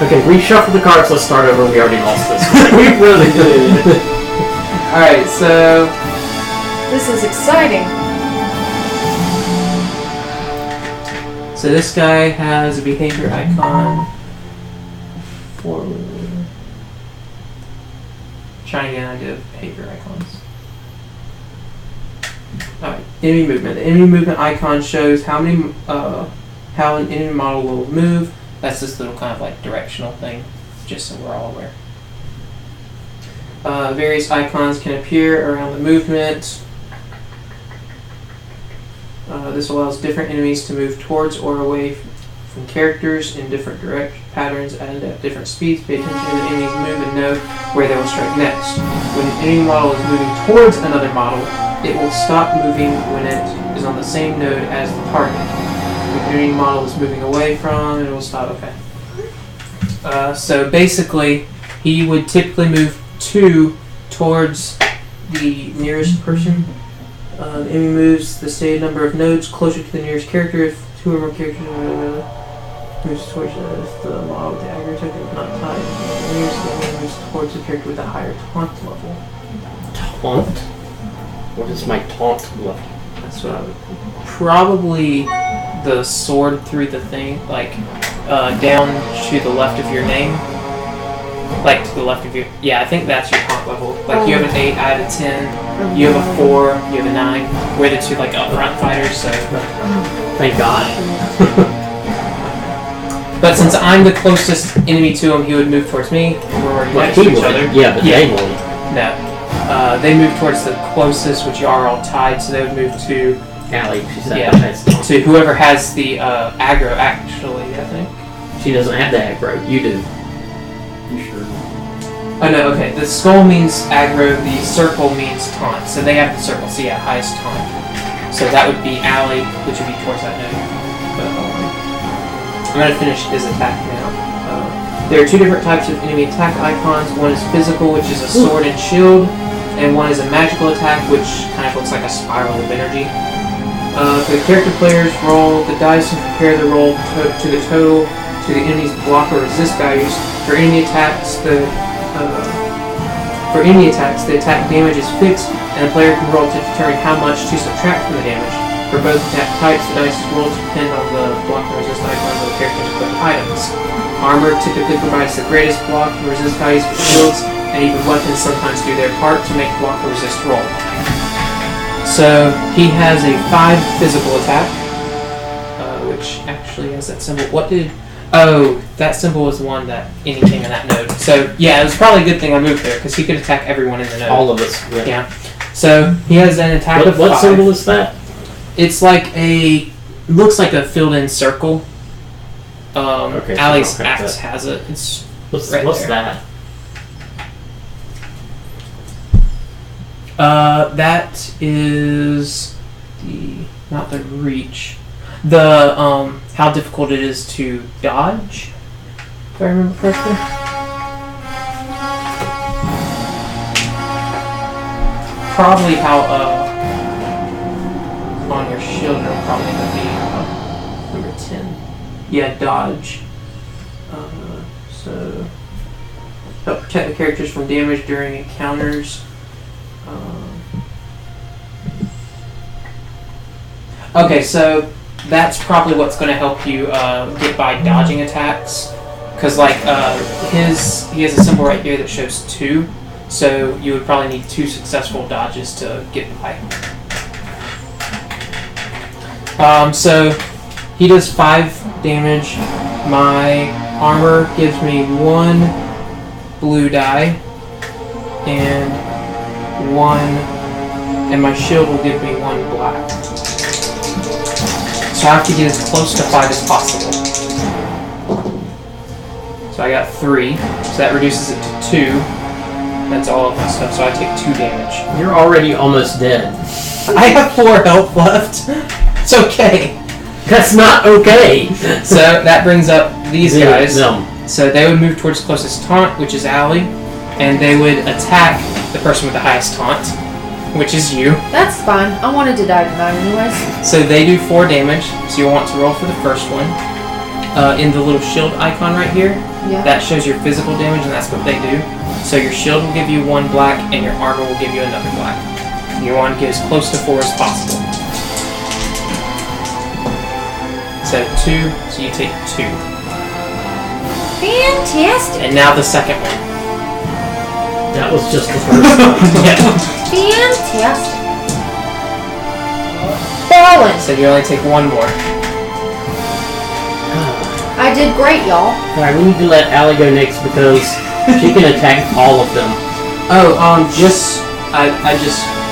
Okay, reshuffle the cards, let's start over, we already lost this. We really did. Alright, so This is exciting. So this guy has a behavior icon. Forward. Trying to get an idea of behavior icons. Alright, enemy movement. The enemy movement icon shows how an enemy model will move. That's this little kind of like directional thing, just so we're all aware. Various icons can appear around the movement. This allows different enemies to move towards or away from characters in different direct patterns and at different speeds. Pay attention to the enemy's move and know where they will strike next. When an enemy model is moving towards another model, it will stop moving when it is on the same node as the target. When an enemy model is moving away from, it will stop. Okay. So basically, he would typically move 2 towards the nearest person. The enemy moves the stated number of nodes closer to the nearest character. If 2 or more characters moves towards the model with the aggro token is not tied. The nearest enemy moves towards the character with a higher taunt level. Taunt? What is my taunt level? That's what I would. Probably the sword through the thing, like down to the left of your name. Like to the left of your. Yeah, I think that's your taunt level. Like you have an 8 out of 10. You have a 4, you have a 9. We're the 2 like upfront fighters, so. Thank God. But since I'm the closest enemy to him, he would move towards me. We're already Well, next to he each would. other. Yeah, but they won't. No. They move towards the closest, which are all tied, so they would move to Allie, she said Yeah. that's taunt. to whoever has the aggro. Actually, I think. She doesn't have the aggro, you do. You sure? Oh no. Okay. The skull means aggro. The circle means taunt. So they have the circle. So yeah, highest taunt. So that would be Allie, which would be towards that node. But, I'm gonna finish his attack now. There are 2 different types of enemy attack icons. One is physical, which is a sword and shield, and one is a magical attack, which kind of looks like a spiral of energy. For the character players, roll the dice and compare the roll to the total to the enemy's block or resist values. For enemy attacks, the attack damage is fixed, and the player can roll to determine how much to subtract from the damage. For both attack types, the dice roll depend on the block and resist icons of the character's equipped items. Armor typically provides the greatest block and resist values for shields, and even weapons sometimes do their part to make block or resist roll. So he has a 5 physical attack, which actually has that symbol. What did? Oh, that symbol was the one that anything in that node. So yeah, it was probably a good thing I moved there because he could attack everyone in the node. All of us. Yeah. Yeah. So he has an attack of 5. What symbol is that? It's like looks like a filled-in circle. Okay, so Allie's I don't have axe that. has it. It's What's right there. that? That is not the reach. The how difficult it is to dodge. If I remember correctly. Probably how on your shield it'll probably end up being number 10. Yeah, dodge. So help protect the characters from damage during encounters. Okay, so that's probably what's going to help you get by dodging attacks. Because, like, he has a symbol right here that shows 2. So you would probably need 2 successful dodges to get by. So he does 5 damage. My armor gives me 1 blue die and 1, and my shield will give me 1 black. So I have to get as close to 5 as possible. So I got 3, so that reduces it to 2. That's all of my stuff, so I take 2 damage. You're already almost dead. I have 4 health left. It's okay. That's not okay. So that brings up these guys. Them. So they would move towards closest taunt, which is Allie, and they would attack the person with the highest taunt, which is you. That's fine. I wanted to die tonight anyways. So they do 4 damage, so you'll want to roll for the first one. In the little shield icon right here, Yeah. that shows your physical damage, and that's what they do. So your shield will give you 1 black, and your armor will give you another black. You want to get as close to 4 as possible. So 2, so you take 2. Fantastic. And now the second one. That was just the first one. Yeah. Fantastic. Fallen. So you only take 1 more. I did great, y'all. Alright, we need to let Allie go next because she can attack all of them. Oh, I just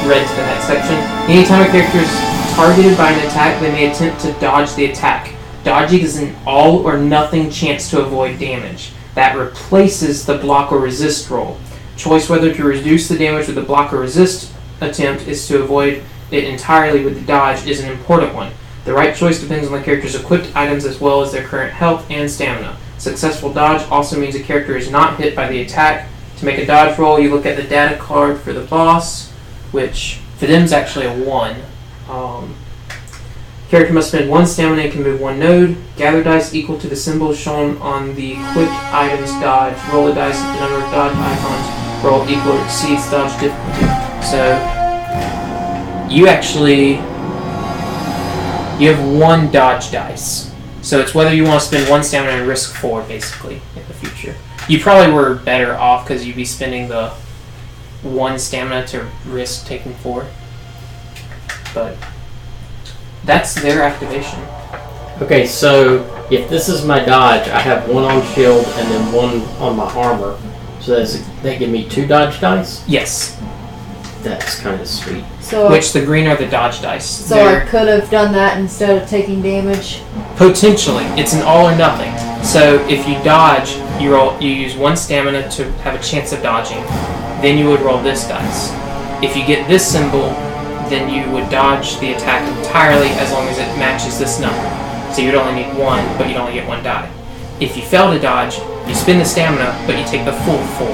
read to the next section. Anytime a character is targeted by an attack, they may attempt to dodge the attack. Dodging is an all or nothing chance to avoid damage. That replaces the block or resist roll. Choice whether to reduce the damage with the block or resist attempt is to avoid it entirely with the dodge is an important one. The right choice depends on the character's equipped items as well as their current health and stamina. Successful dodge also means a character is not hit by the attack. To make a dodge roll, you look at the data card for the boss, which for them is actually a 1. Character must spend 1 stamina and can move 1 node. Gather dice equal to the symbol shown on the equipped items dodge. Roll a dice if the number of dodge icons roll equal or exceeds dodge difficulty. So you have 1 dodge dice. So it's whether you want to spend 1 stamina and risk 4 basically in the future. You probably were better off because you'd be spending the 1 stamina to risk taking 4. But that's their activation. Okay, so if this is my dodge, I have 1 on shield and then 1 on my armor. So they give me 2 dodge dice? Yes. That's kind of sweet. So, Which the green are the dodge dice. so I could have done that instead of taking damage. Potentially, it's an all or nothing. So if you dodge, you use 1 stamina to have a chance of dodging. Then you would roll this dice. If you get this symbol, then you would dodge the attack entirely as long as it matches this number. So you'd only need 1, but you'd only get 1 die. If you fail to dodge, you spend the stamina, but you take the full 4.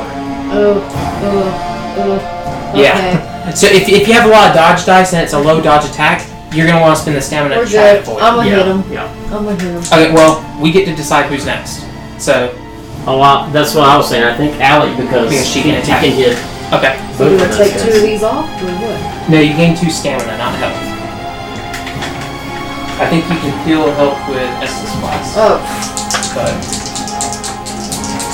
Yeah. Okay. So if you have a lot of dodge dice and it's a low dodge attack, you're going to want to spend the stamina We're to try to good. avoid. I'm gonna hit him. Yeah. I'm gonna hit him. Okay, well, we get to decide who's next. So, That's what I was saying. I think Allie because she can attack. hit. okay. So do both I of take those 2 of guys. these off or what? No, you gain 2 stamina, not health. I think you can heal health with Estus Blast. Oh, But,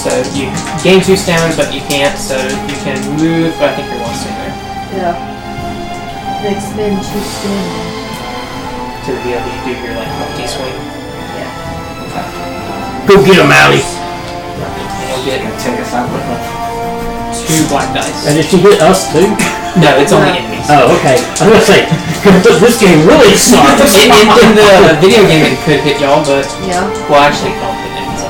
so you gain 2 stamina, but you can't, so you can move, but I think you're going to stay there. yeah. Next spin 2 stamina. To be able to do your, like, multi-swing. Yeah. Okay. Go get him, Allie! And you'll get Gonna take us out with them. 2 black dice. And did she hit us too? No, it's only No. enemies. Oh, okay. I was gonna say, this game really sucks. In the video game, it could hit y'all, but Yeah. well, actually, it don't hit enemies.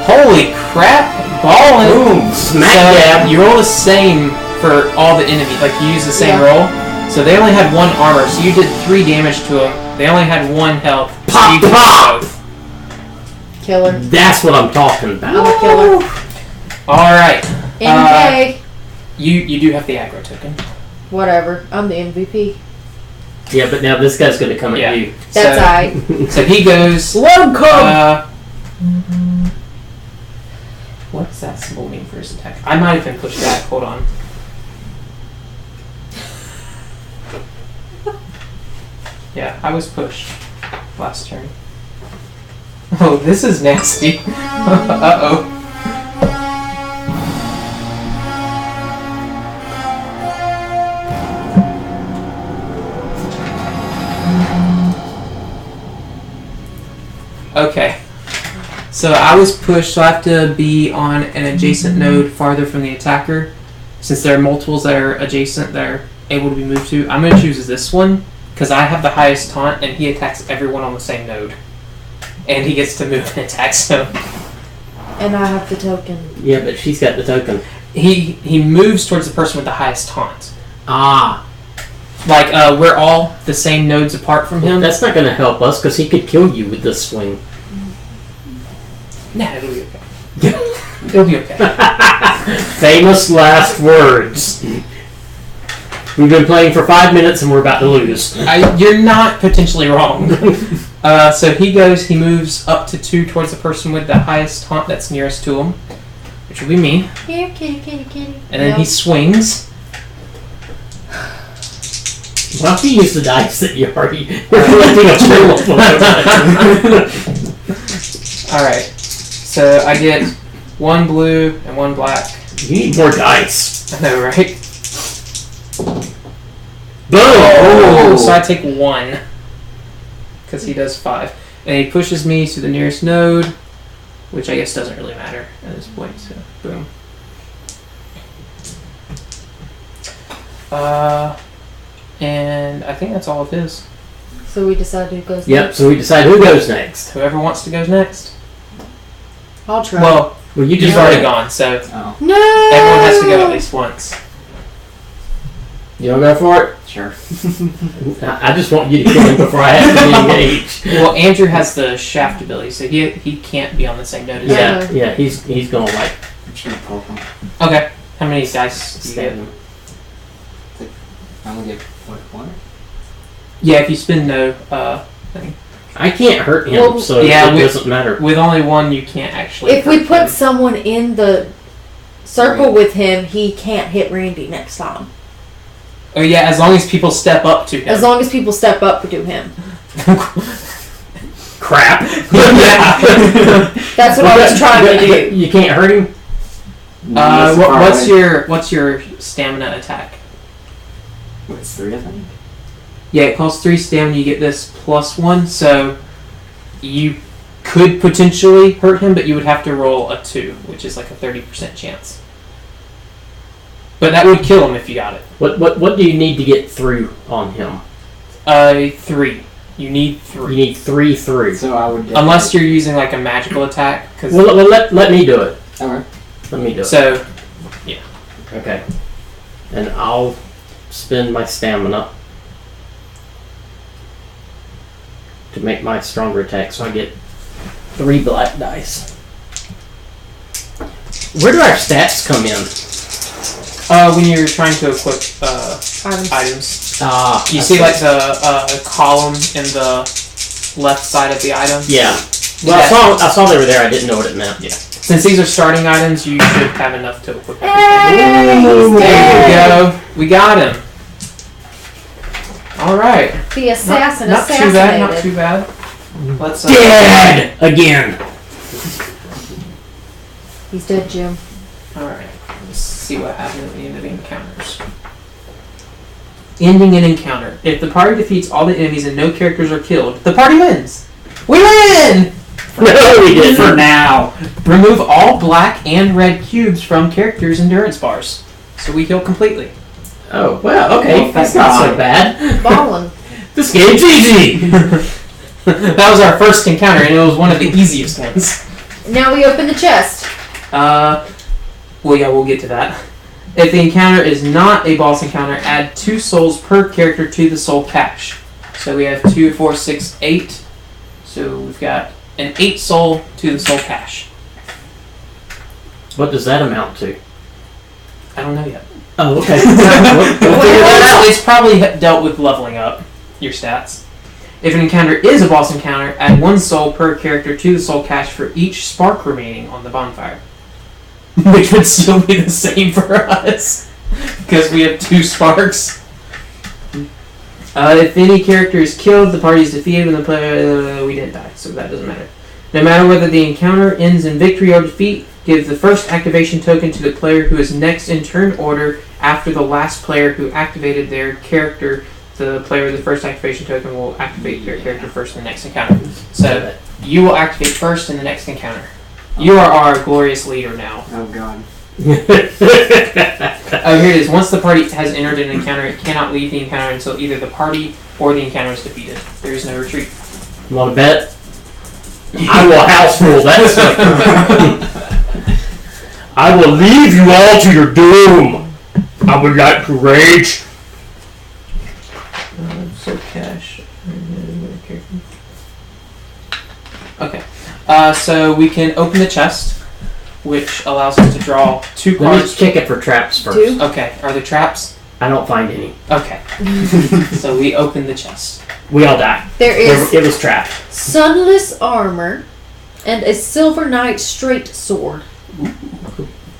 Holy crap! Ballin'! Boom! Smack So, dab! you roll the same for all the enemies. Like you use the same Yeah. roll. So they only had 1 armor, so you did 3 damage to them. They only had 1 health. So Pop, you did pop! both. Killer. That's what I'm talking I'm about. a killer. All right. MK. You do have the aggro token. Whatever. I'm the MVP. Yeah, but now this guy's gonna come Yeah. at you. That's So- aight. So he goes. Welcome! What does that symbol mean for his attack? I might have been pushed back. Hold on. Yeah, I was pushed last turn. Oh, this is nasty. Uh-oh. Okay. So I was pushed, so I have to be on an adjacent node farther from the attacker. Since there are multiples that are adjacent that are able to be moved to, I'm going to choose this one because I have the highest taunt and he attacks everyone on the same node. And he gets to move and attack, so And I have the token. Yeah, but she's got the token. he moves towards the person with the highest taunt. Ah. Like, we're all the same nodes apart from him. That's not going to help us because he could kill you with this swing. Nah, it'll be okay. It'll be okay. Famous last words. We've been playing for 5 minutes and we're about to lose. You're not potentially wrong. So he moves up to 2 towards the person with the highest taunt that's nearest to him, which will be me. Here, kitty, kitty, kitty. And then he swings. Why don't you use the dice that you already... You're collecting a trail of Alright. So I get 1 blue and 1 black. You need more dice. I know, right? Boom! Oh, so I take 1. Because he does 5. And he pushes me to the nearest node, which I guess doesn't really matter at this point, so boom. And I think that's all of his. So we decide who goes Yep, next. so we decide who goes next. Whoever wants to go next. I'll try. Well, Well, you you've just already gone, so Oh, no! everyone has to go at least once. You want to go for it? sure. I just want you to kill him before I have to engage. Well, Andrew has the shaft ability, so he can't be on the same node as Yeah, yeah, he's going to like I'm just gonna poke him. you. Okay. How many dice do you stab get? him. I'm gonna get one. Yeah, if you spend no thing. I can't hurt him, Well, so yeah, it doesn't matter. With only 1, you can't actually. If we hurt put him. someone in the circle with him, he can't hit Randy next time. Oh yeah, as long as people step up to him. As long as people step up to him. Crap. Yeah. That's what I was trying to do. You can't hurt him? What's your stamina attack? What's 3 of them? Yeah, it costs 3 stamina. You get this +1, so you could potentially hurt him, but you would have to roll a 2, which is like a 30% chance. But that would kill him if you got it. What do you need to get through on him? 3. You need 3. You need 3 through. So I would. Unless you're using like a magical attack. Cause Well, let me do it. Okay. Let me do it. so, Okay. And I'll spend my stamina to make my stronger attack, so I get 3 black dice. Where do our stats come in? when you're trying to equip items, you see like the column in the left side of the item. Yeah. Well, I saw they were there. I didn't know what it meant. Yeah. Since these are starting items, you should have enough to equip everything. Hey, he's There you dead. go. We got him. All right. The assassin Not too bad. Not too assassinated. bad. Let's. Dead again. He's dead, Jim. All right. Let's see what happens at the end of the encounters. Ending an encounter. If the party defeats all the enemies and no characters are killed, the party wins. We win. No, we didn't. For now. Remove all black and red cubes from characters' endurance bars, so we heal completely. Oh well, okay. Well, That's thank not so God. bad. Ballin'. This game's easy. That was our first encounter, and it was one of the easiest ones. Now we open the chest. Well, yeah, we'll get to that. If the encounter is not a boss encounter, add 2 souls per character to the soul cache. So we have 2, 4, 6, 8. So we've got an 8 soul to the soul cache. What does that amount to? I don't know yet. Oh, okay. We'll figure that It's probably dealt with leveling up your stats. If an encounter is a boss encounter, add 1 soul per character to the soul cache for each spark remaining on the bonfire. Which would still be the same for us. Because we have 2 sparks. If any character is killed, the party is defeated when the player... we didn't die, so that doesn't matter. No matter whether the encounter ends in victory or defeat, give the first activation token to the player who is next in turn order after the last player who activated their character. The player with the first activation token will activate their character first in the next encounter. So you will activate first in the next encounter. You are our glorious leader now. Oh god. Oh, here it is. Once the party has entered an encounter, it cannot leave the encounter until either the party or the encounter is defeated. There is no retreat. You want to bet? I will house rule that stuff. I will leave you all to your doom. I would like to rage. So cash. Okay. So we can open the chest, which allows us to draw 2 Let me cards. check it for traps first. 2? Okay. Are there traps? I don't find any. Okay. So we open the chest. We all die. There is It was trapped. sunless armor and a silver knight straight sword.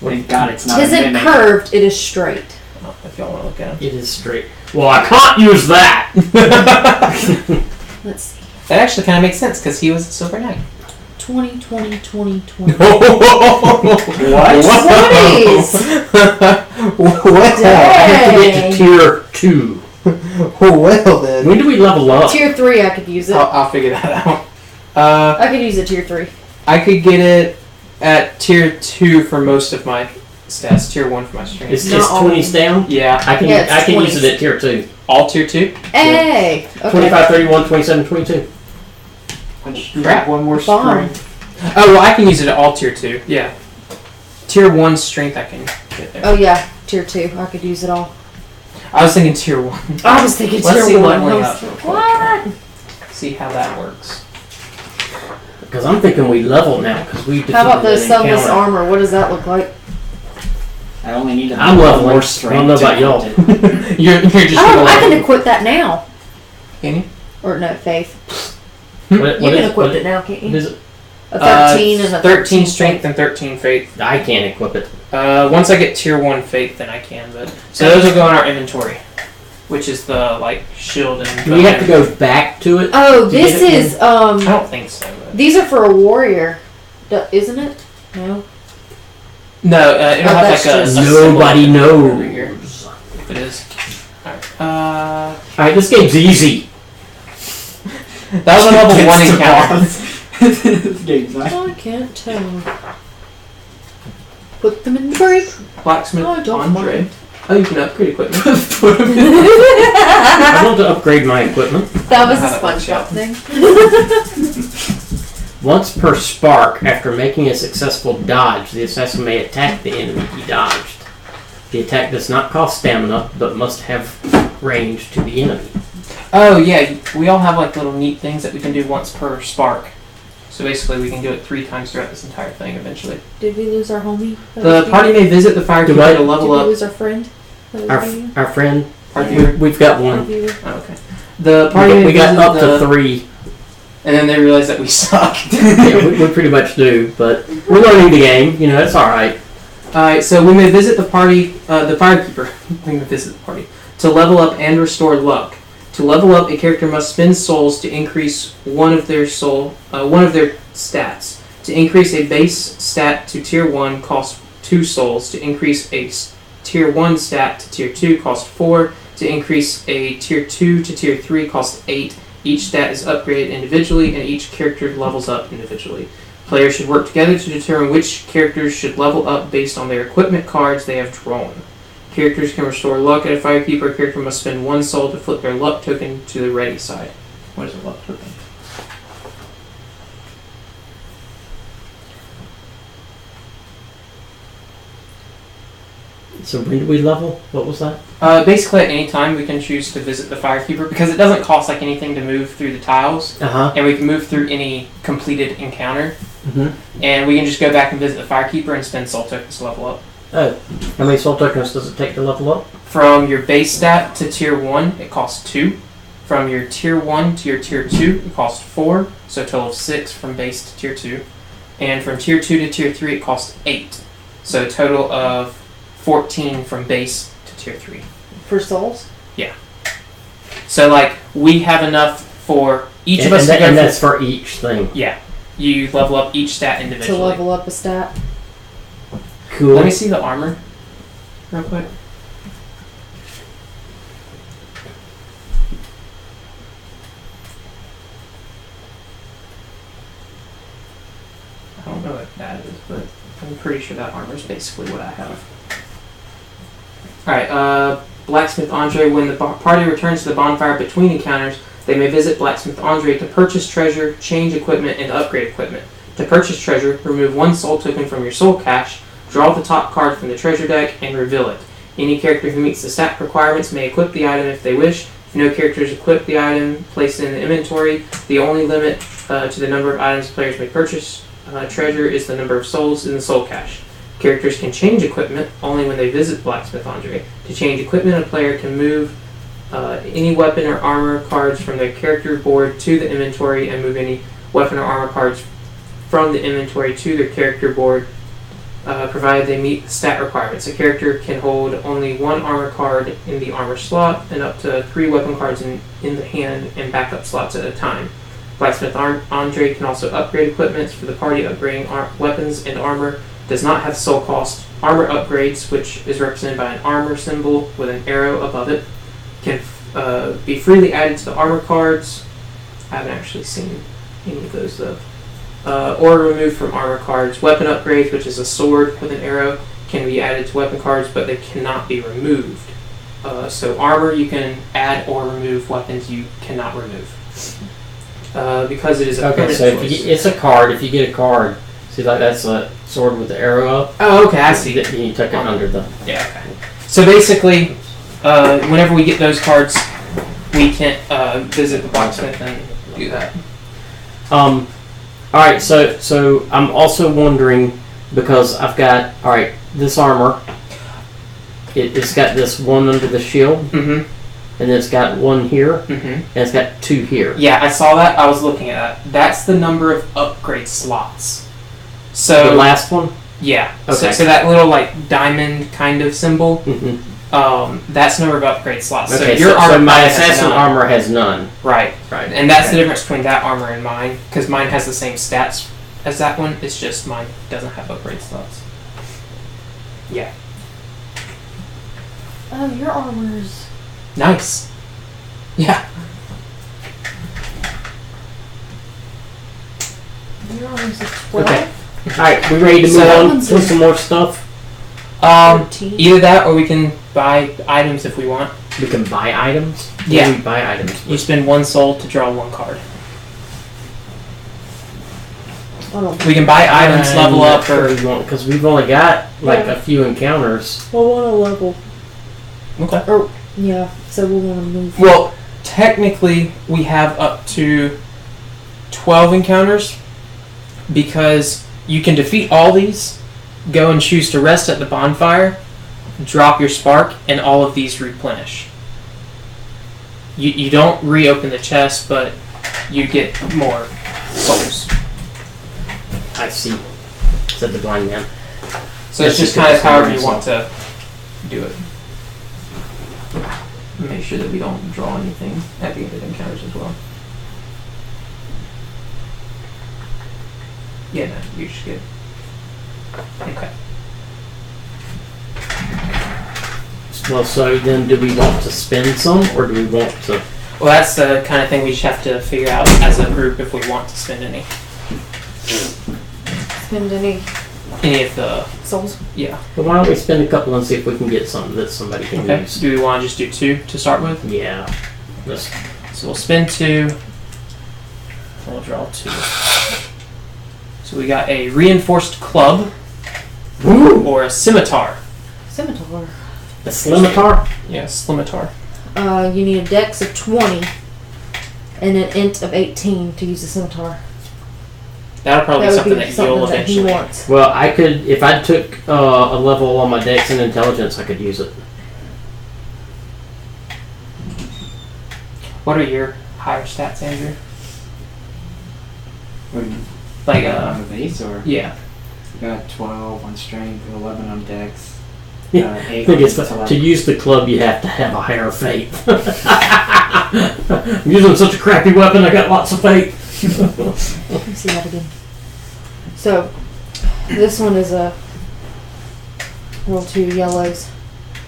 Thank god it's not It a isn't mimic. curved, it is straight. Oh, if y'all want to look at It is straight. Well, I can't use that. them. Let's see. That actually kind of makes sense because he was a silver knight. 20, 20, 20, 20. What? 20s! I have to get Dang. to tier 2. Well then. When do we level up? Tier 3 I could use it. I'll figure that out. I could use it tier 3. I could get it at tier 2 for most of my stats. Tier 1 for my strength. It's Not just all. 20s down? Yeah. I can Yeah, it's I can use 20s. it at tier 2. All tier 2? Hey! Okay. 25, 31, 27, 22. Crap. One more Fine. strength. Oh, well, I can use it at all tier 2. Yeah. Tier 1 strength I can get there. Oh yeah, tier 2. I could use it all. I was thinking tier 1. I was thinking Let's see tier what 1. that I works was out like, real quick. what? See how that works. Because I'm thinking we level now because we defeated How about the an sunless encounter. armor? What does that look like? I only need to I'm level one more strength. I don't know to about y'all. equip it. You're just Oh, I gonna can equip that now. Can you? Or no, Faith. What You can is- equip what it now, can't what you? is it? A 13 and a 13 strength and 13 faith. I can't equip it. Once I get tier 1 faith, then I can. But so those will go in our inventory, which is the like shield and. Do we have to go back to it? Oh, To this get it is I don't think so. But. These are for a warrior, isn't it? No. No, it'll Oh, have that's like a. just- Nobody over here. knows. If it is. Alright. Alright, this game's easy. That was a level 1 Gets to encounter. boss. This game's not. I can't tell. Put them in the break. Blacksmith Oh, I don't Andre. mind. Oh, you can upgrade equipment. I want to upgrade my equipment. That was a How that works SpongeBob out. thing. Once per spark, after making a successful dodge, the assassin may attack the enemy he dodged. The attack does not cost stamina, but must have range to the enemy. Oh yeah, we all have like little neat things that we can do once per spark. So basically, we can do it 3 times throughout this entire thing. Eventually, Did we lose our homie? the party may visit the firekeeper what? to level Did we up. lose our friend? That was radio? Our friend, Our Yeah. viewer. we've got Our one. viewer. Oh, okay. The party may We got visit up to 3. and then they realize that we suck. Yeah, we pretty much do, but we're learning the game. You know, it's alright. Alright, so we may visit the party, the firekeeper. We may visit the party to level up and restore luck. To level up, a character must spend souls to increase one of their stats. To increase a base stat to tier 1 costs 2 souls. To increase a tier 1 stat to tier 2 costs 4. To increase a tier 2 to tier 3 costs 8. Each stat is upgraded individually and each character levels up individually. Players should work together to determine which characters should level up based on their equipment cards they have drawn. Characters can restore luck at a firekeeper. A character must spend 1 soul to flip their luck token to the ready side. What is a luck token? So when did we level? What was that? Basically, at any time we can choose to visit the firekeeper because it doesn't cost like anything to move through the tiles, Uh-huh. and we can move through any completed encounter, Mm-hmm. and we can just go back and visit the firekeeper and spend soul tokens to level up. Oh, how many soul tokens does it take to level up? From your base stat to tier 1, it costs 2. From your tier 1 to your tier 2, it costs 4, so a total of 6 from base to tier 2. And from tier 2 to tier 3, it costs 8, so a total of 14 from base to tier 3. For souls? Yeah. So like we have enough for each of us to go and for- that's for each thing. Yeah. You level up each stat To individually. level up a stat. Cool. Let me see the armor real quick. I don't know what that is, but I'm pretty sure that armor is basically what I have. Alright, Blacksmith Andre. When the party returns to the bonfire between encounters, they may visit Blacksmith Andre to purchase treasure, change equipment, and upgrade equipment. To purchase treasure, remove one soul token from your soul cache, draw the top card from the treasure deck, and reveal it. Any character who meets the stat requirements may equip the item if they wish. If no characters equip the item, place it in the inventory. The only limit to the number of items players may purchase treasure is the number of souls in the soul cache. Characters can change equipment only when they visit Blacksmith Andre. To change equipment, a player can move any weapon or armor cards from their character board to the inventory and move any weapon or armor cards from the inventory to their character board, provided they meet the stat requirements. A character can hold only one armor card in the armor slot and up to 3 weapon cards in the hand and backup slots at a time. Blacksmith Andre can also upgrade equipment for the party. Upgrading weapons and armor does not have soul cost. Armor upgrades, which is represented by an armor symbol with an arrow above it, can be freely added to the armor cards. I haven't actually seen any of those though. Or removed from armor cards. Weapon upgrades, which is a sword with an arrow, can be added to weapon cards, but they cannot be removed. So armor you can add or remove. Weapons you cannot remove. Because it is a Okay, permanent so if choice. it's a card. If you get a card, see, like that's a sword with the arrow up. Oh, okay, I see. Then you tuck it under the. Yeah, okay. So basically, whenever we get those cards, we can visit the blacksmith and do that. All right, so I'm also wondering because I've got this armor. It's got this one under the shield, Mm-hmm. and it's got one here, Mm-hmm. and it's got 2 here. Yeah, I saw that. I was looking at that. That's the number of upgrade slots. So The last one. yeah. Okay. So that little like diamond kind of symbol. Mm-hmm. That's the number of upgrade slots. Okay, so your armor so my probably has assassin none. armor has none. Right. Right. And that's the Okay. difference between that armor and mine, because mine has the same stats as that one. It's just mine doesn't have upgrade slots. Yeah. Oh, your armor's. Nice. Yeah. Your armor's a 12. Okay. All right, we ready to move So- on to some more stuff? 13. Either that, or we can buy items if we want. We can buy items. What do Yeah. we buy items. You spend 1 soul to draw 1 card. I don't We can buy items, level up, or because we've only got like Yeah. a few encounters. We'll want to level. okay. Yeah, so we'll want to move. Well, technically, we have up to 12 encounters because you can defeat all these, go and choose to rest at the bonfire, drop your spark, and all of these replenish. You don't reopen the chest, but you get more souls. I see. Said the blind man. So Yes, it's just you kind can of however you just want to do it. Make sure that we don't draw anything at the end of the encounters as well. Yeah, no, you're just good. Okay. Well, so then, do we want to spend some, or do we want to? Well, that's the kind of thing we just have to figure out as a group if we want to spend any. Spend any Any of the, souls. yeah. Well, why don't we spend a couple and see if we can get something that somebody can Okay. use? Do we want to just do 2 to start with? Yeah. Let's, So we'll spend 2. We'll draw 2. So we got a reinforced club Woo! or a scimitar. Scimitar. A scimitar? Yeah, scimitar. You need a dex of 20 and an int of 18 to use a scimitar. That'll probably That be would something be that something you'll that he eventually. wants. Well, I could, if I took a level on my dex and intelligence, I could use it. What are your higher stats, Andrew? What do you mean? Like, On the base, or yeah. I got 12 on strength, 11 on dex. Yeah, 8 I think on it's to intellect. use the club, you have to have a higher faith. I'm using such a crappy weapon, I got lots of faith. Let me see that again. So, this one is a roll 2 yellows.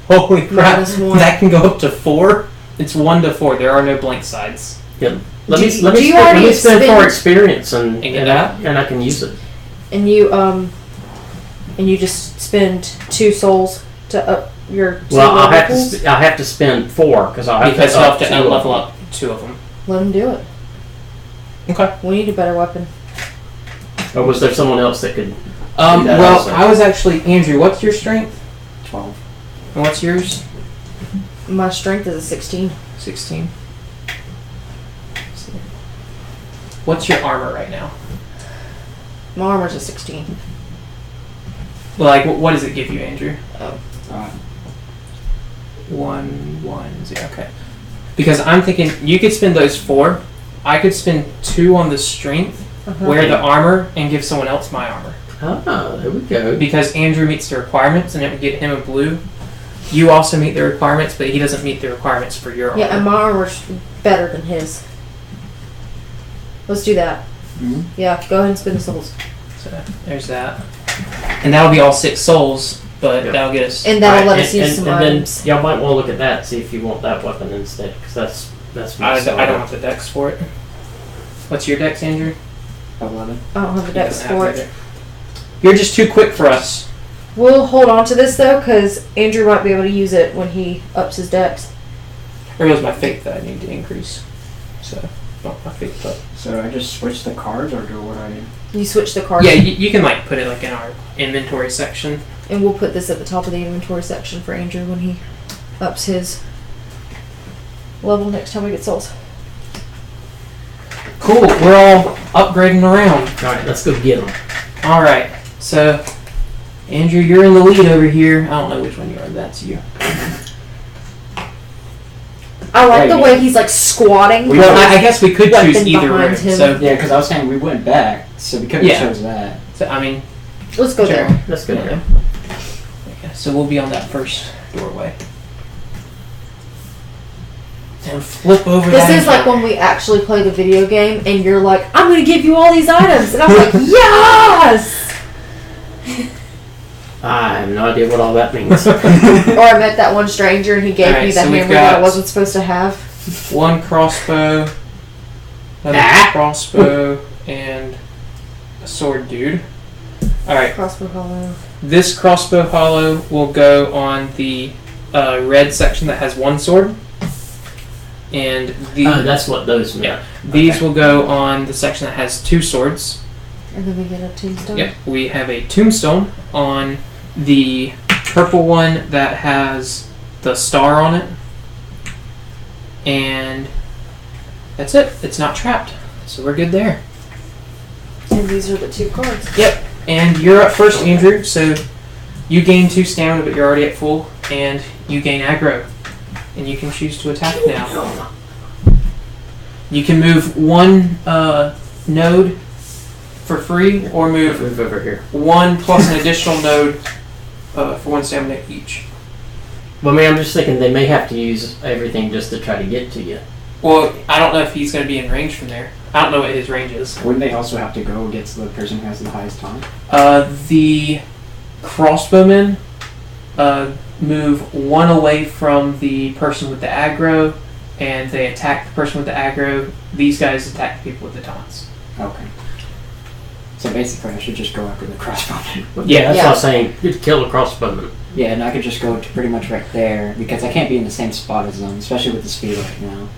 Holy crap! -1. That can go up to 4. It's 1 to 4. There are no blank sides. Let Do me you spend already for spend- experience and get that? and I can use it. And you just spend 2 souls to up your 2 Well, levels? I have to spend 4 because I have Because to you have up to 2 of level them. up 2 of them. Let him do it. Okay. We need a better weapon. Or was there someone else that could? Well, that also. I was actually Andrew. What's your strength? 12. And what's yours? My strength is a 16. 16. What's your armor right now? My armor's a 16. Well, like, what does it give you, Andrew? Uh, 1, 1, 0. Okay. Because I'm thinking you could spend those 4. I could spend 2 on the strength, wear the armor, and give someone else my armor. Ah, there we go. Because Andrew meets the requirements, and it would get him a blue. You also meet the requirements, but he doesn't meet the requirements for your armor. Yeah, and my armor's better than his. Let's do that. mhm. Yeah, go ahead and spend the souls. So there's that. And that'll be all 6 souls, but Yeah. that'll get us. And that'll Right, let us use some and items. then y'all might want to look at that, see if you want that weapon instead, because that's I my don't have the dex for it. What's your dex, Andrew? 11. I don't have the You dex don't have for the it. dex. You're just too quick for us. We'll hold on to this though, because Andrew might be able to use it when he ups his dex. Or it was my faith that I need to increase. So, bump my faith up. So I just switch the cards, or do what I do? You switch the cards. Yeah, you can like put it like in our inventory section. And we'll put this at the top of the inventory section for Andrew when he ups his level next time we get souls. Cool, we're all upgrading around. All right, let's go get them. All right, so Andrew, you're in the lead over here. I don't know which one you are. That's you. I like the Right. way he's like squatting. Well, I guess we could Weapon choose either behind room. him. So, Yeah, because I was saying we went back, so we could have Yeah. chose that. I mean, Let's go Sure. there. Let's go there. okay, so we'll be on that first doorway. And flip over. This that is like entry. when we actually play the video game and you're like, I'm gonna give you all these items. And I was like, yes! I have no idea what all that means. Or I met that one stranger and he gave Alright, me the so we've hammer that I got- wasn't supposed to have. one crossbow, another Ah! crossbow, and a sword dude. Alright, Crossbow hollow. this crossbow hollow will go on the red section that has one sword. And That's what those mean. Yeah. These Okay. will go on the section that has 2 swords. And then we get a tombstone. Yep. We have a tombstone on the purple one that has the star on it. And that's it. It's not trapped. So we're good there. And these are the 2 cards. Yep. And you're up first, Andrew. So you gain 2 stamina, but you're already at full. And you gain aggro. And you can choose to attack now. You can move 1 node for free, or move Move over here. 1 plus an additional node for 1 stamina each. Well, I mean, I'm just thinking they may have to use everything just to try to get to you. Well, I don't know if he's going to be in range from there. I don't know what his range is. Wouldn't they also have to go against the person who has the highest time? The crossbowmen move 1 away from the person with the aggro, and they attack the person with the aggro. These guys attack the people with the taunts. Okay. So basically, I should just go after the crossbowman. Yeah, That's Yeah. what I was saying. You'd kill a crossbowman. Yeah, and I could just go to pretty much right there, because I can't be in the same spot as them, especially with the speed right now.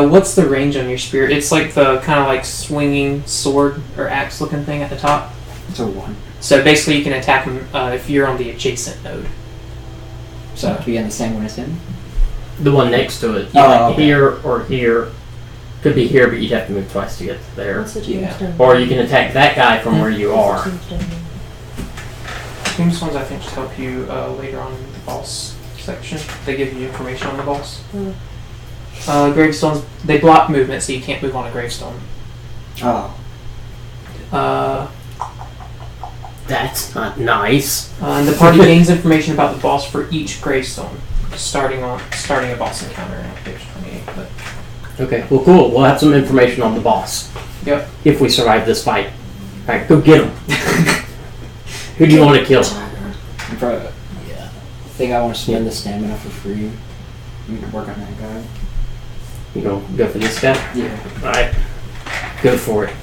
What's the range on your spear? It's like the kind of like swinging sword or axe looking thing at the top. It's a 1. So basically, you can attack them if you're on the adjacent node. So I have to be in the same one as him? The one next to it. Oh, okay. Here or here. Could be here, but you'd have to move twice to get to there. What's the Yeah. tombstone? Or you can attack that guy from where you What's are. the tombstone? Tombstones, I think, just help you later on in the boss section. They give you information on the boss. Gravestones, they block movement, so you can't move on a gravestone. Oh. That's not nice. And the party gains information about the boss for each gravestone. starting a boss encounter on page 28. But Okay, well, cool. We'll have some information on the boss. Yep. If we survive this fight. Alright, go get him. Who do you want to kill? I think I want to spend the stamina for free. We can work on that guy. You gonna go for this guy? Yeah. Alright. Go for it.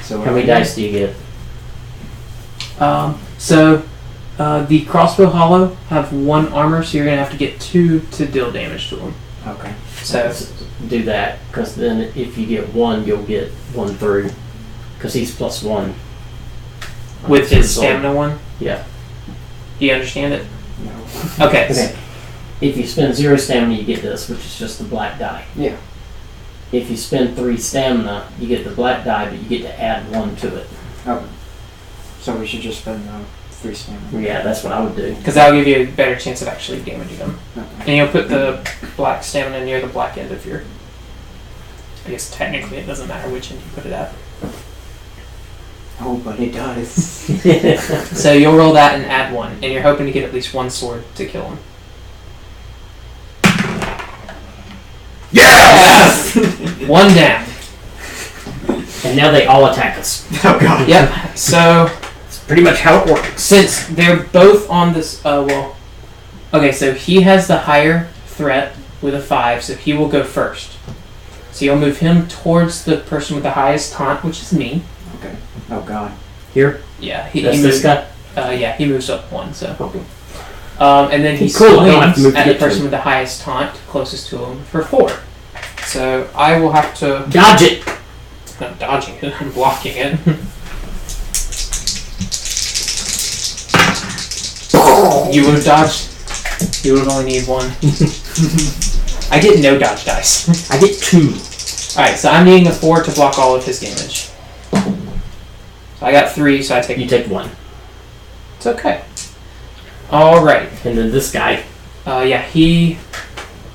So How many dice do you get? The crossbow hollow have 1 armor, so you're gonna have to get 2 to deal damage to him. Okay. So Do that, because then if you get 1, you'll get 1 through. Because he's +1. with his stamina 1, Yeah. do you understand it? No. Okay. Okay. If you spend 0 stamina, you get this, which is just the black die. Yeah. If you spend 3 stamina, you get the black die, but you get to add 1 to it. Okay. So we should just spend 3 stamina. Yeah, that's what I would do. Because that'll give you a better chance of actually damaging him. Okay. And you'll put the black stamina near the black end of your... I guess technically it doesn't matter which end you put it at. Oh, but it does. So you'll roll that and add 1, and you're hoping to get at least 1 sword to kill him. Yes! 1 down. And now they all attack us. Oh god. Yep. So It's pretty much how it works. since they're both on this, okay, so he has the higher threat with a 5, so he will go first. So you'll move him towards the person with the highest taunt, which is me. Okay. Oh god. Here? Yeah, he That's moves. this guy? Yeah, he moves up 1. So, Okay. and then he Cool, I don't have to swings move to at the get to person him. with the highest taunt closest to him for 4. So I will have to Dodge it! not dodging it, I'm blocking it. You would have dodged. You would have only needed 1. I get no dodge dice. I get 2. Alright, so I'm needing a 4 to block all of his damage. So I got 3, so I take You take 1. It's okay. Alright. And then this guy. Yeah, he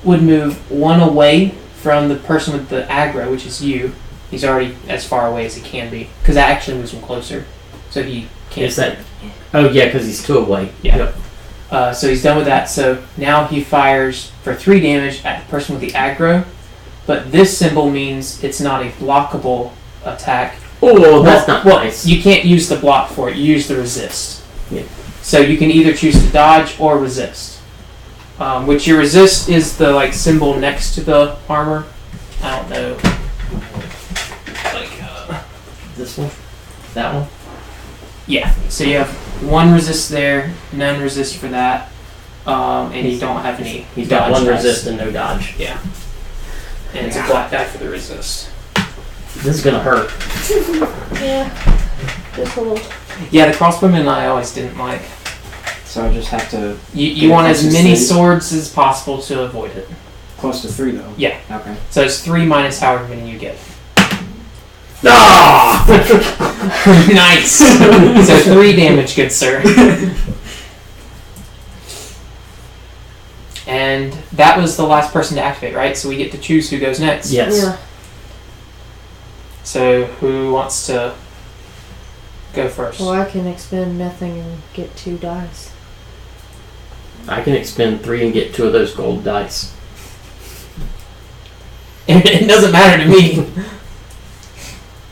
would move 1 away from the person with the aggro, which is you. He's already as far away as he can be. Because that actually moves him closer. So he can't. Is that? Oh yeah, because he's 2 away. Yeah. So he's done with that. So now he fires for 3 damage at the person with the aggro. But this symbol means it's not a blockable attack. Oh, that's not nice. You can't use the block for it. You use the resist. Yeah. So you can either choose to dodge or resist. Which your resist is the symbol next to the armor. I don't know. This one? That one? Yeah. So you have 1 resist there, none resist for that, and you don't have any. He's got dodge 1 dice. resist and no dodge. Yeah. And it's a black die for the resist. This is gonna hurt. Yeah. Just a little. Yeah, the crossbowman I always didn't like. So I just have to You want as many swords as possible to avoid it. close to 3 though. Yeah. Okay. So it's 3 minus however many you get. Ah! Nice! So 3 damage, good sir. And that was the last person to activate, right? So we get to choose who goes next. Yes. Yeah. So who wants to go first? Well, I can expend nothing and get 2 dice. I can expend 3 and get 2 of those gold dice. It doesn't matter to me.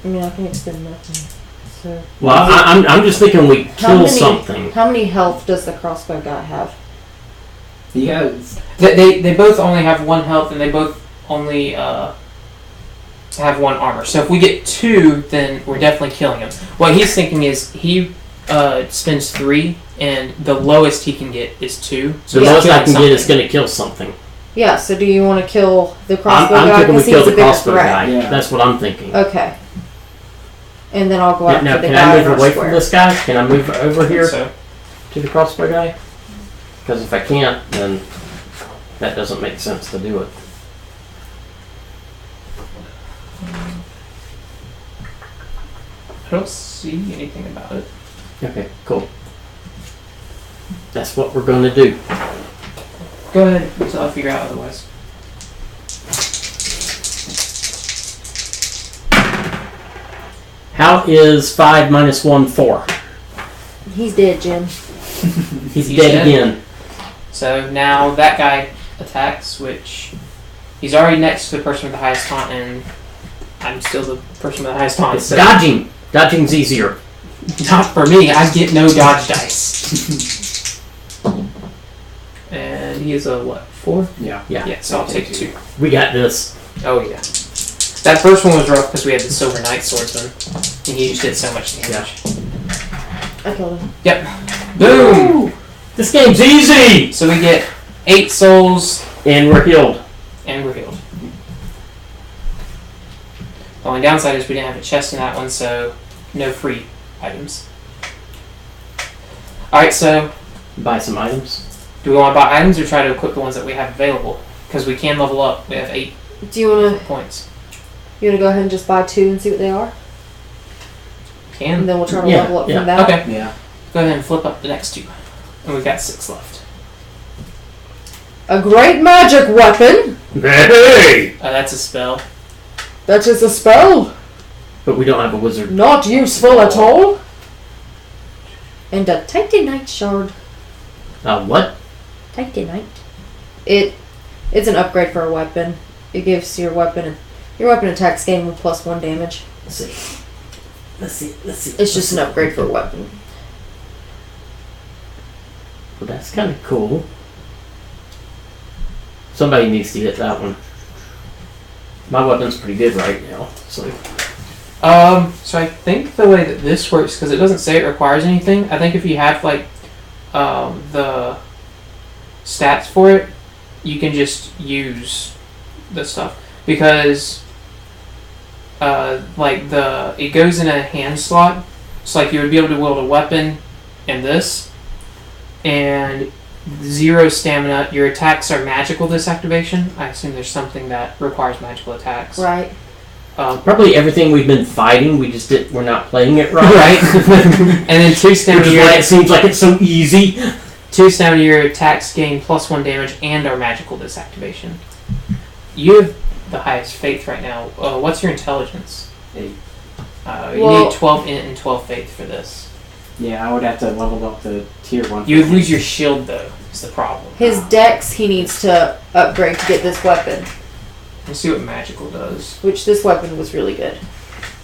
I mean, I can expend nothing. So. Well, I'm just thinking we kill something. How many health does the crossbow guy have? You guys. They both only have 1 health, and they both only have 1 armor. So if we get 2, then we're definitely killing him. What he's thinking is he spends 3, and the lowest he can get is 2. So he's the lowest I killing can get is something. going to kill something. Yeah. So do you want to kill the crossbow I'm guy? thinking we 'Cause kill he's the a bigger crossbow threat. guy. Yeah. That's what I'm thinking. Okay. And then I'll go after Now, the can guy I in move our away square. from this guy? Can I move over here So to the crossbow guy? Because if I can't, then that doesn't make sense to do it. I don't see anything about it. Okay, cool. That's what we're going to do. Go ahead, so I'll figure out otherwise. How is 5 minus 1, 4? He's dead, Jim. He's He's dead dead? again. So now that guy attacks, which he's already next to the person with the highest taunt, and I'm still the person with the highest taunt. It's So dodging. Dodging's easier. not for me. I get no dodge dice. And he is a what? 4? Yeah. Yeah. So I'll take 2. We got this. Oh yeah. That first one was rough because we had the Silver Knight swordsman, and he just did so much damage. I killed him. Yep. Boom. This game's easy! So we get 8 souls, And we're healed. and we're healed. The only downside is we didn't have a chest in that one, so no free items. Alright, so Buy some items. do we want to buy items or try to equip the ones that we have available? Because we can level up. We have 8 Do you wanna points. go ahead and just buy 2 and see what they are, and Can. then we'll try to Yeah, level up yeah. from that. Okay, Yeah. go ahead and flip up the next 2. And we've got 6 left. A great magic weapon. Hey! That's a spell. That is a spell. But we don't have a wizard. Not useful at all. And a titanite shard. What? Titanite. It's an upgrade for a weapon. It gives your weapon attacks gain with +1 damage. Let's see. Let's see. Let's see. It's just an upgrade for a weapon. Well, that's kind of cool. Somebody needs to get that one. My weapon's pretty good right now, so. So I think the way that this works, because it doesn't say it requires anything, I think if you have, like, the stats for it, you can just use the stuff. Because, it goes in a hand slot, so, like, you would be able to wield a weapon in this, and 0 stamina, your attacks are magical this activation. I assume there's something that requires magical attacks. Right. Probably everything we've been fighting, we're not playing it right. Right. And then 2 Which stamina, is why it seems like it's so easy. 2 stamina, your attacks gain +1 damage and are magical this activation. You have the highest faith right now. What's your intelligence? 8. You Well- need 12 int and 12 faith for this. Yeah, I would have to level up the tier 1. You would lose your shield though, is the problem. His dex he needs to upgrade to get this weapon, Let's see what magical does. which this weapon was really good.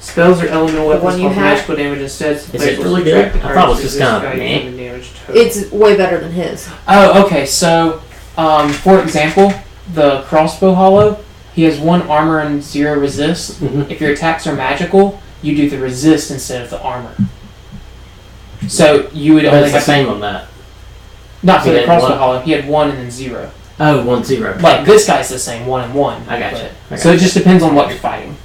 Spells or elemental one weapons you cause have? magical damage instead. Is it really good? I thought it was just kind of meh. It's way better than his. Oh, okay. So, for example, the crossbow hollow, he has 1 armor and 0 resist. Mhm. If your attacks are magical, you do the resist instead of the armor. So you would But only it's the have same on that. not for He the had crossbow one. hollow. He had 1 and then 0. Oh, 1-0. Like this guy's the same, 1 and 1. I gotcha. but- So it just depends on what you're fighting.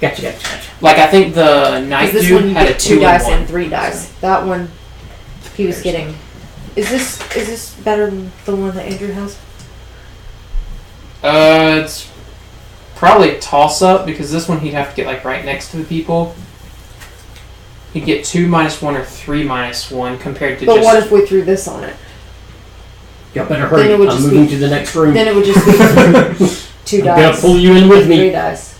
Gotcha. Like I think the knight Because this one dude you had a get 2 2 dice and 1. and 3 dice. That one he was getting. Is this better than the one that Andrew has? It's probably a toss up because this one he'd have to get like right next to the people. He'd get 2 -1 or 3 -1 compared to But just. what if we threw this on it? Y'all better Then hurry. it would I'm just moving be- to the next room. Then it would just be 2 I'm dice. gonna pull you in with and 3 me. dice.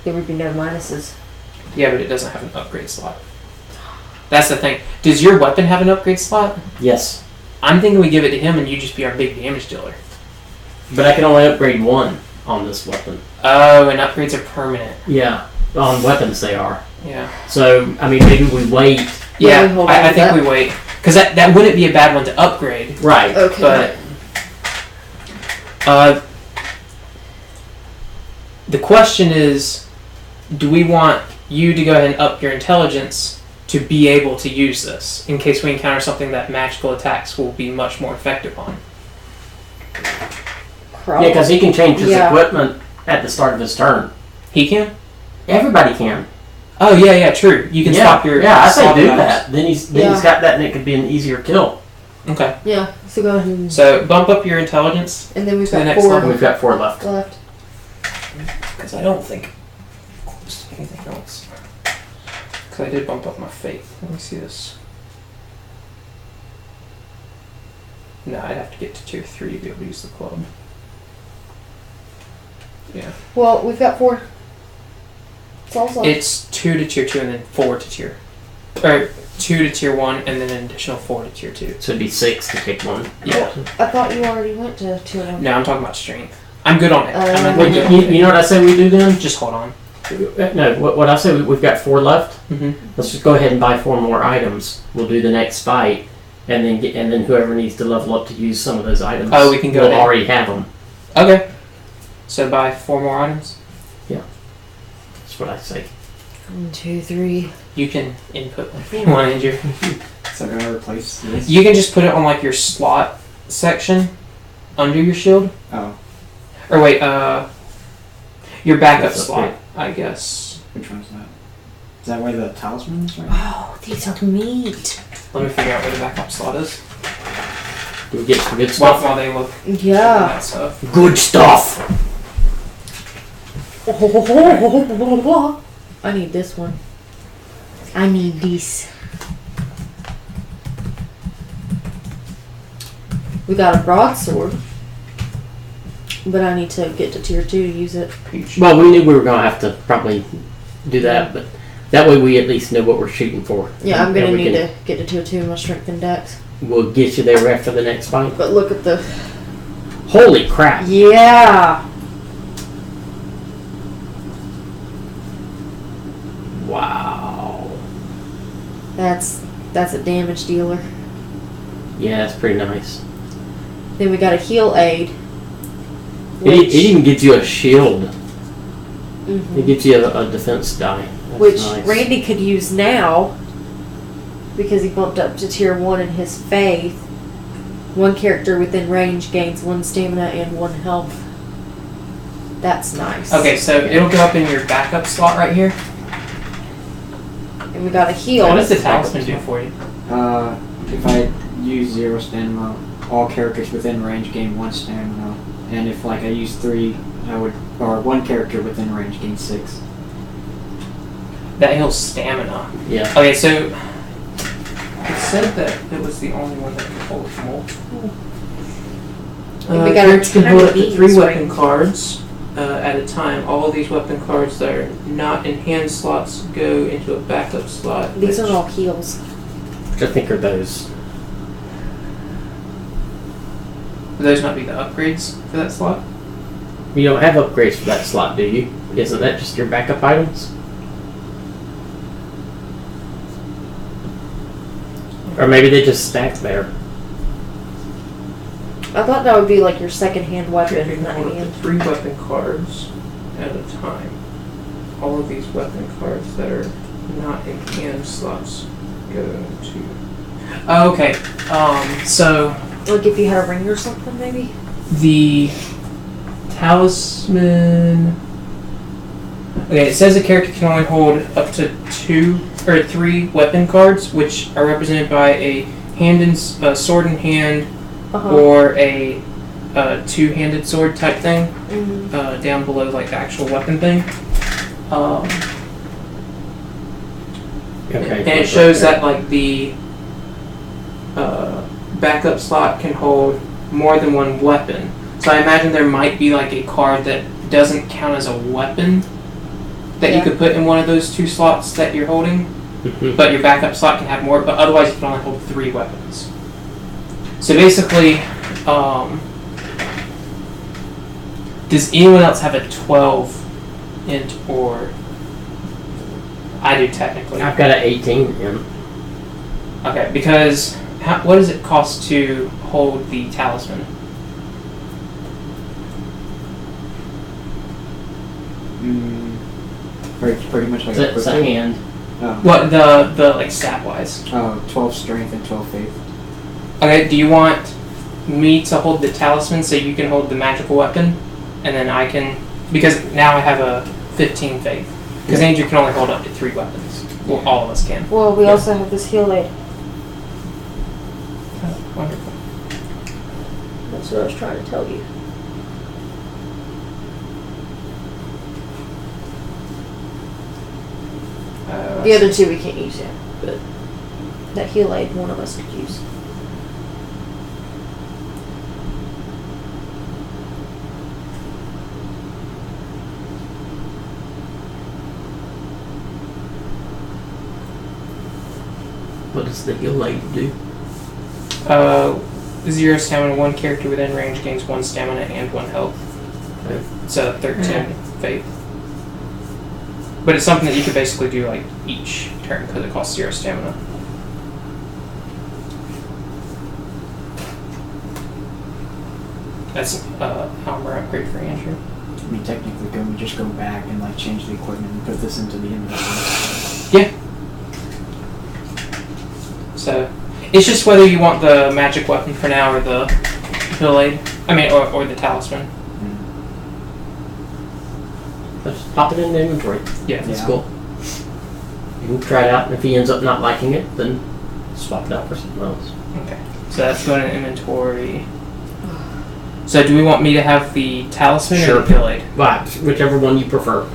There would be no minuses. Yeah, but it doesn't have an upgrade slot. That's the thing. Does your weapon have an upgrade slot? Yes, I'm thinking we give it to him and you just be our big damage dealer. but I can only upgrade 1 on this weapon. Oh, and upgrades are permanent. Yeah, on weapons they are. Yeah. So I mean, maybe we wait. Yeah, Yeah, we hold on I to think that. we wait. Because that wouldn't be a bad one to upgrade. Right. Okay. But the question is, do we want you to go ahead and up your intelligence to be able to use this in case we encounter something that magical attacks will be much more effective on? Yeah, because he can change his Yeah. equipment at the start of his turn. He can? Everybody can. Oh yeah, true. You can stop your Yeah, I say slot do battles. that. Then he's Yeah. got that, and it could be an easier kill. Okay. Yeah, so go ahead and, So bump up your intelligence and then we've to the got next 4 level. We've got 4 left. left. because I don't think close to anything else. Because I did bump up my faith. Let me see this. No, I'd have to get to tier 3 to be able to use the club. Yeah. Well, we've got 4. It's all left. It's 2 to tier 2 and then 4 to tier. Or 2 to tier 1, and then an additional 4 to tier 2. So it'd be 6 to pick one. Yeah. I thought you already went to tier 1. No, I'm talking about strength. I'm good on it. I'm not Well, good. you know what I say we do then? Just hold on. No, what I say, we've got 4 left. Mm-hmm. Let's just go ahead and buy 4 more items. We'll do the next fight, and then whoever needs to level up to use some of those items. Oh, we can go We'll ahead. already have them. Okay. So buy 4 more items. That's what I say. 1, 2, 3. You can input whatever you want, Andrew. So I'm gonna replace this. You can just put it on like your slot section under your shield. Oh, Or wait, your backup That's up slot, here. I guess. which one's that? Is that where the talisman is right? Oh, these are meat. Let me figure out where the backup slot is. Do we get some good While, stuff? while they look at Yeah. that stuff. Good stuff! I need this one. I need this. We got a broadsword. But I need to get to tier 2 to use it. Peach. Well, we knew we were going to have to probably do that, but that way we at least know what we're shooting for. Yeah, I'm And gonna we need can- to get to tier 2 in my strength and dex. We'll get you there after the next fight. But look at the... Holy crap! Yeah! Wow. That's a damage dealer. Yeah, that's pretty nice. Then we got a heal aid. It even gives you a shield. Mhm. It gives you a defense die. That's Which nice. Randy could use now because he bumped up to tier 1 in his faith. One character within range gains 1 stamina and 1 health. That's nice. Okay, so it'll go up in your backup slot right here. And we got a heal. What does the talisman do for you? If I use 0 stamina, all characters within range gain 1 stamina, and if like I use 3, or 1 character within range gains 6. That heals stamina. Yeah. Okay, so it said that it was the only one that could hold multiple. And we got Characters can tiny hold up to beans 3 weapon range. cards at a time. All of these weapon cards that are not in hand slots go into a backup slot. These which- are all heals. Which I think are those. Would those not be the upgrades for that slot? You don't have upgrades for that slot, do you? Isn't that just your backup items? Or maybe they just stack there. I thought that would be like your second-hand weapon. You can not hold up to hand. 3 weapon cards at a time. All of these weapon cards that are not in hand slots go to. Oh, okay. So Like if you had a ring or something, maybe? the talisman. Okay, it says a character can only hold up to 2 or 3 weapon cards, which are represented by a sword in hand, Uh-huh. or a two-handed sword type thing. Mhm. Down below, like the actual weapon thing. Okay. And it shows that like the backup slot can hold more than 1 weapon. So I imagine there might be like a card that doesn't count as a weapon that you Yeah. could put in one of those 2 slots that you're holding, Mhm. but your backup slot can have more, but otherwise you can only hold 3 weapons. So basically, does anyone else have a 12 int or? I do technically. I've got an 18 in. Okay, because what does it cost to hold the talisman? Pretty much like It's a quick- hand. Oh. What the like stat wise? 12 strength and 12 faith. Okay, do you want me to hold the talisman so you can hold the magical weapon, and then I can, because now I have a 15 faith. Because Andrew can only hold up to 3 weapons. Well, all of us can. Well, we Yeah. also have this heal aid. Oh, wonderful. That's what I was trying to tell you. The other 2 we can't use yet, but that heal aid one of us could use. What does the heal aid do? 0 stamina, 1 character within range gains 1 stamina and 1 health. Okay. It's a 13 faith. But it's something that you could basically do like each turn because it costs 0 stamina. That's armor upgrade for Andrew. I mean, technically, can we just go back and like change the equipment and put this into the inventory? Yeah. So, it's just whether you want the magic weapon for now or the blade. I mean, or the talisman. Let's pop it in the inventory. Yeah. That's Yeah. cool. You can try it out, and if he ends up not liking it, then swap it out for something else. Okay. So that's going in inventory. So do we want me to have the talisman Sure. or the blade? But whichever one you prefer.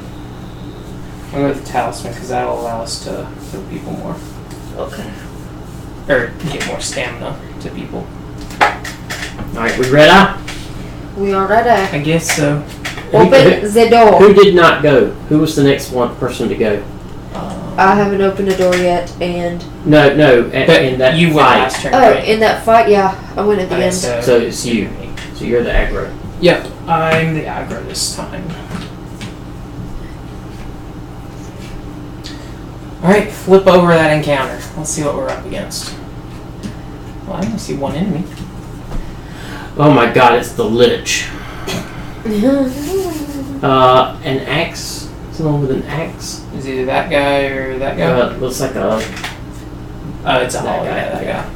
I'm going with the talisman because that'll allow us to heal people more. Okay. Or get more stamina to people. Alright, we ready? We are ready. I guess so. Open the door. Who did not go? Who was the next person to go? I haven't opened the door yet, and No, But in that you went fight. last turn, oh, right? in that fight, yeah, I went at the Okay, end. So it's you. So you're the aggro. Yep, I'm the aggro this time. Alright, flip over that encounter. Let's see what we're up against. Well, I only see one enemy. Oh my god, it's the Lich. An axe. Someone with an axe. Is either that guy or that guy? Looks like a. It's a that hollow guy, guy, that yeah.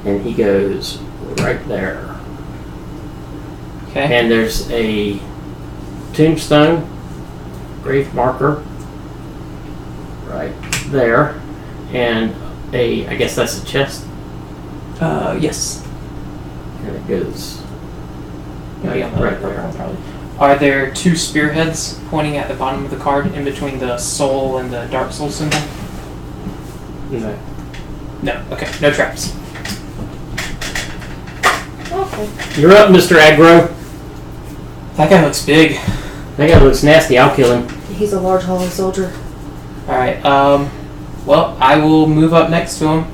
guy. And he goes right there. Okay. And there's a tombstone, grave marker, right there, and I guess that's a chest, Yes. and it goes Maybe on the right purple there. one, probably. Are there 2 spearheads pointing at the bottom of the card in between the soul and the dark soul symbol? No. No. Okay. No traps. Okay. You're up, Mr. Aggro. That guy looks big. That guy looks nasty. I'll kill him. He's a large hollow soldier. Alright, well, I will move up next to him.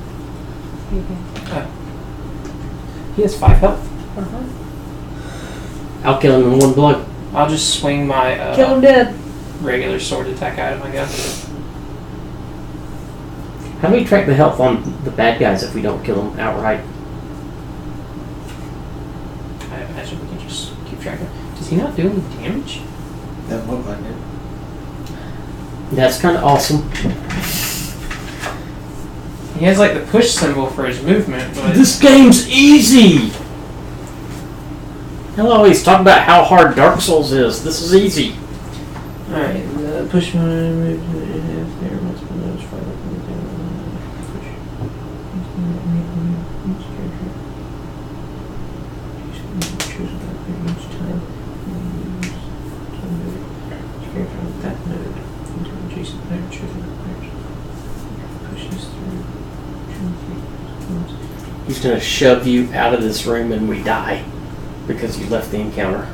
He has 5 health. Uh-huh. I'll kill him in one blow. I'll just swing my Kill him dead. regular sword attack at him, I guess. How do we track the health on the bad guys if we don't kill them outright? I imagine we can just keep track of. Does he not do any damage? Doesn't look like it. That's kind of awesome. He has like the push symbol for his movement, but This game's easy! He'll always talk about how hard Dark Souls is. This is easy. alright, push my He's gonna shove you out of this room and we die because you left the encounter.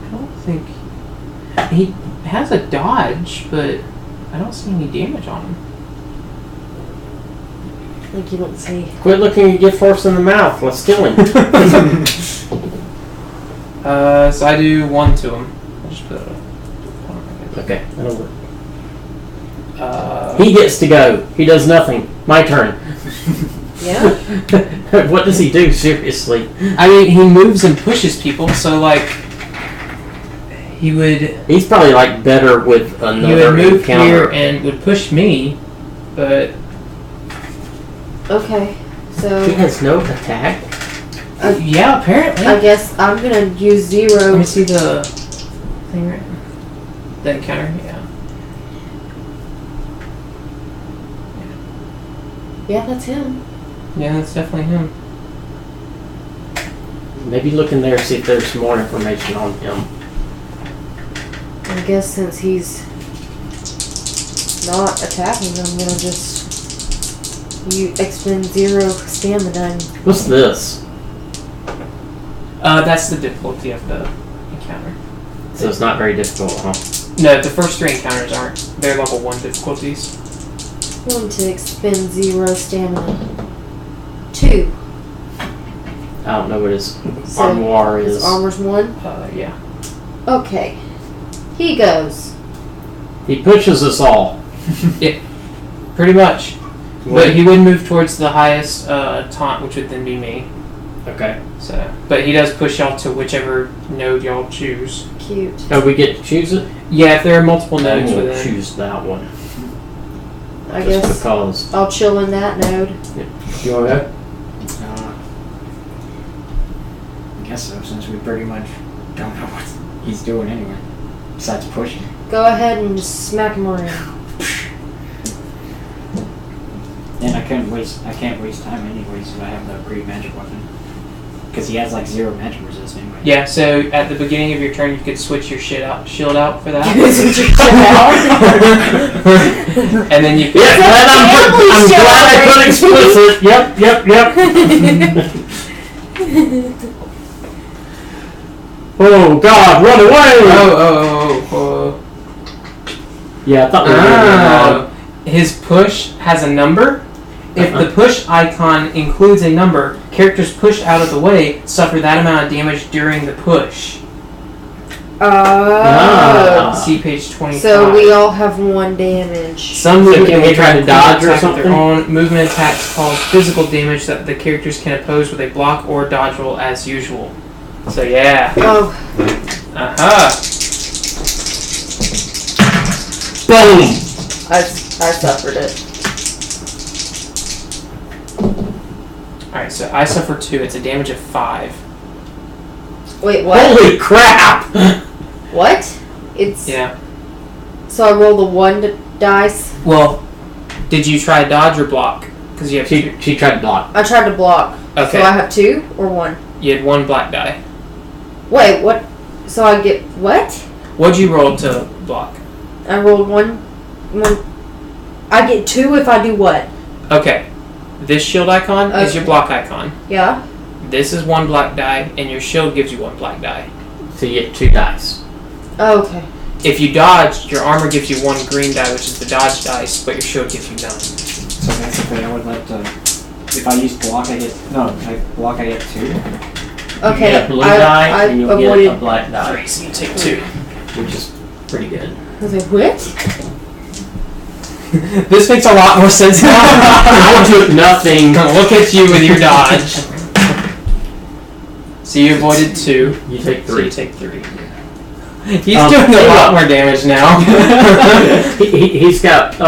I don't think he has a dodge, but I don't see any damage on him. Like you don't see. Quit looking at gift horse in the mouth. Let's kill him. So I do 1 to him. I just put a. Okay, that'll work. Uh, He gets to go. He does nothing. My turn. Yeah. What does he do? Seriously. I mean, he moves and pushes people, so like he would He's probably like better with he would another move encounter. here and would push me, but Okay. So He has no attack. yeah, apparently. I guess I'm gonna use Let 0. me see the thing right. The encounter, yeah. Yeah, that's him. Yeah, that's definitely him. Maybe look in there and see if there's more information on him. I guess since he's not attacking, I'm gonna just expend 0 stamina. What's this? That's the difficulty of the encounter. So it's not very difficult, huh? No, the first 3 encounters aren't. They're level 1 difficulties. 1 to expend 0 stamina. 2. I don't know what his So armoire his is. armor's 1. Yeah. Okay. He goes. He pushes us all. Pretty much. But he would move towards the highest taunt, which would then be me. Okay. So, but he does push y'all to whichever node y'all choose. Cute. Oh, we get to choose it? Yeah, if there are multiple I nodes will within. choose that one. I Just guess because. I'll chill in that node. You want to go? I guess so, since we pretty much don't know what he's doing anyway. Besides pushing. Go ahead and just smack him around. And I can't waste time anyways if I have the upgrade magic weapon. Because he has like 0 magic resist anyway. Yeah, so at the beginning of your turn, you could switch your shield out for that. Switch your shit out. And then you could... Yeah, I'm glad I put explicit. Yep. Oh God, run away! Oh. Yeah, I thought we were doing that. His push has a number. If the push icon includes a number, characters pushed out of the way suffer that amount of damage during the push. See page 25. So we all have 1 damage. Some So movement can we try to dodge or attack with something? their own movement attacks cause physical damage that the characters can oppose with a block or dodge roll as usual. So yeah. Oh, Boom! I suffered it. Alright, so I suffer 2. It's a damage of 5. Wait, what? Holy crap! What? It's Yeah. so I roll the 1 dice. Well, did you try dodge or block? Because you have 2. She tried to block. I tried to block. Okay. So I have 2 or 1. You had 1 black die. Wait, what? So I get what? What'd you roll to block? I rolled 1. I get 2 if I do what? Okay. This shield icon is Okay. your block icon. Yeah. This is 1 black die, and your shield gives you 1 black die. So you get 2 dice. Oh, okay. If you dodge, your armor gives you 1 green die, which is the dodge dice, but your shield gives you 9. So basically I would like to... If I use block I get... No, I get 2. Okay. You get a blue die I and you'll avoided. get a black die, 3, so you take 2. which is pretty good. I was like, what? This makes a lot more sense now. I took nothing. Look at you with your dodge. So you avoided 2. You take So 3. you take 3. He's doing a lot more damage now. He's got.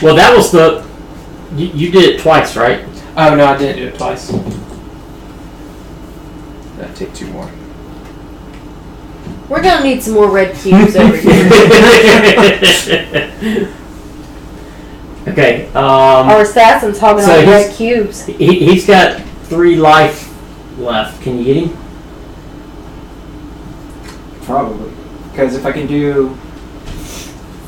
Well, that was the. You did it twice, right? Oh no, I didn't do it twice. I'll take 2 more. We're gonna need some more red cubes over here. Okay. Our assassin's hogging So all the he's- red cubes. He's got 3 life left. Can you get him? Probably. Because if I can do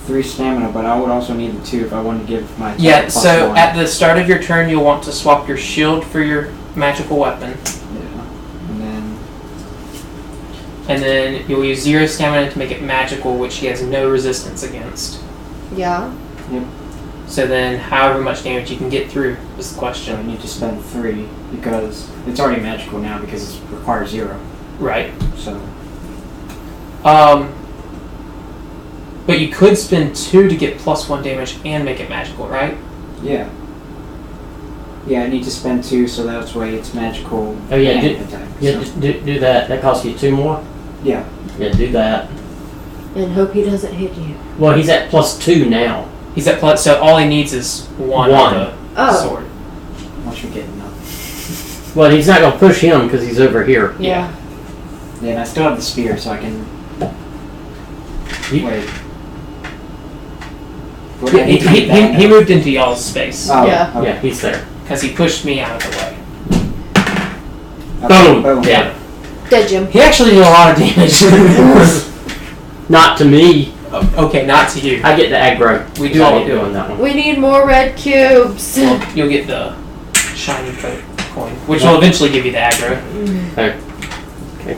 3 stamina, but I would also need the 2 if I wanted to give my attack Yeah, plus so 1. at the start of your turn, you'll want to swap your shield for your magical weapon. Yeah. And then you'll use 0 stamina to make it magical, which he has no resistance against. Yeah. So then, however much damage you can get through is the So I question. need to spend 3 because it's already magical now because it requires 0. Right. So But you could spend 2 to get +1 damage and make it magical, right? yeah. Yeah, I need to spend 2 so that's why it's magical. Oh, yeah, and did- attack. Yeah, So, just do that. That costs you 2 more. yeah. Yeah, do that. And hope he doesn't hit you. Well, he's at +2 now. He's at plus, so all he needs is 1 One. on the Oh. sword. Once you're getting up. Well, he's not gonna push him because he's over here. Yeah. Yeah, and I still have the spear so I can... You- Wait. Would I need to get back He up? moved into y'all's space Oh, Yeah. okay. Yeah, he's there. because he pushed me out of the way. Okay, Boom. Yeah. Dead Jim. He actually did a lot of damage. Not to me. Okay, not to you. I get the aggro. We do I all ain't do doing it. that one. We need more red cubes. Well, you'll get the shiny coin, which will eventually give you the aggro. Okay.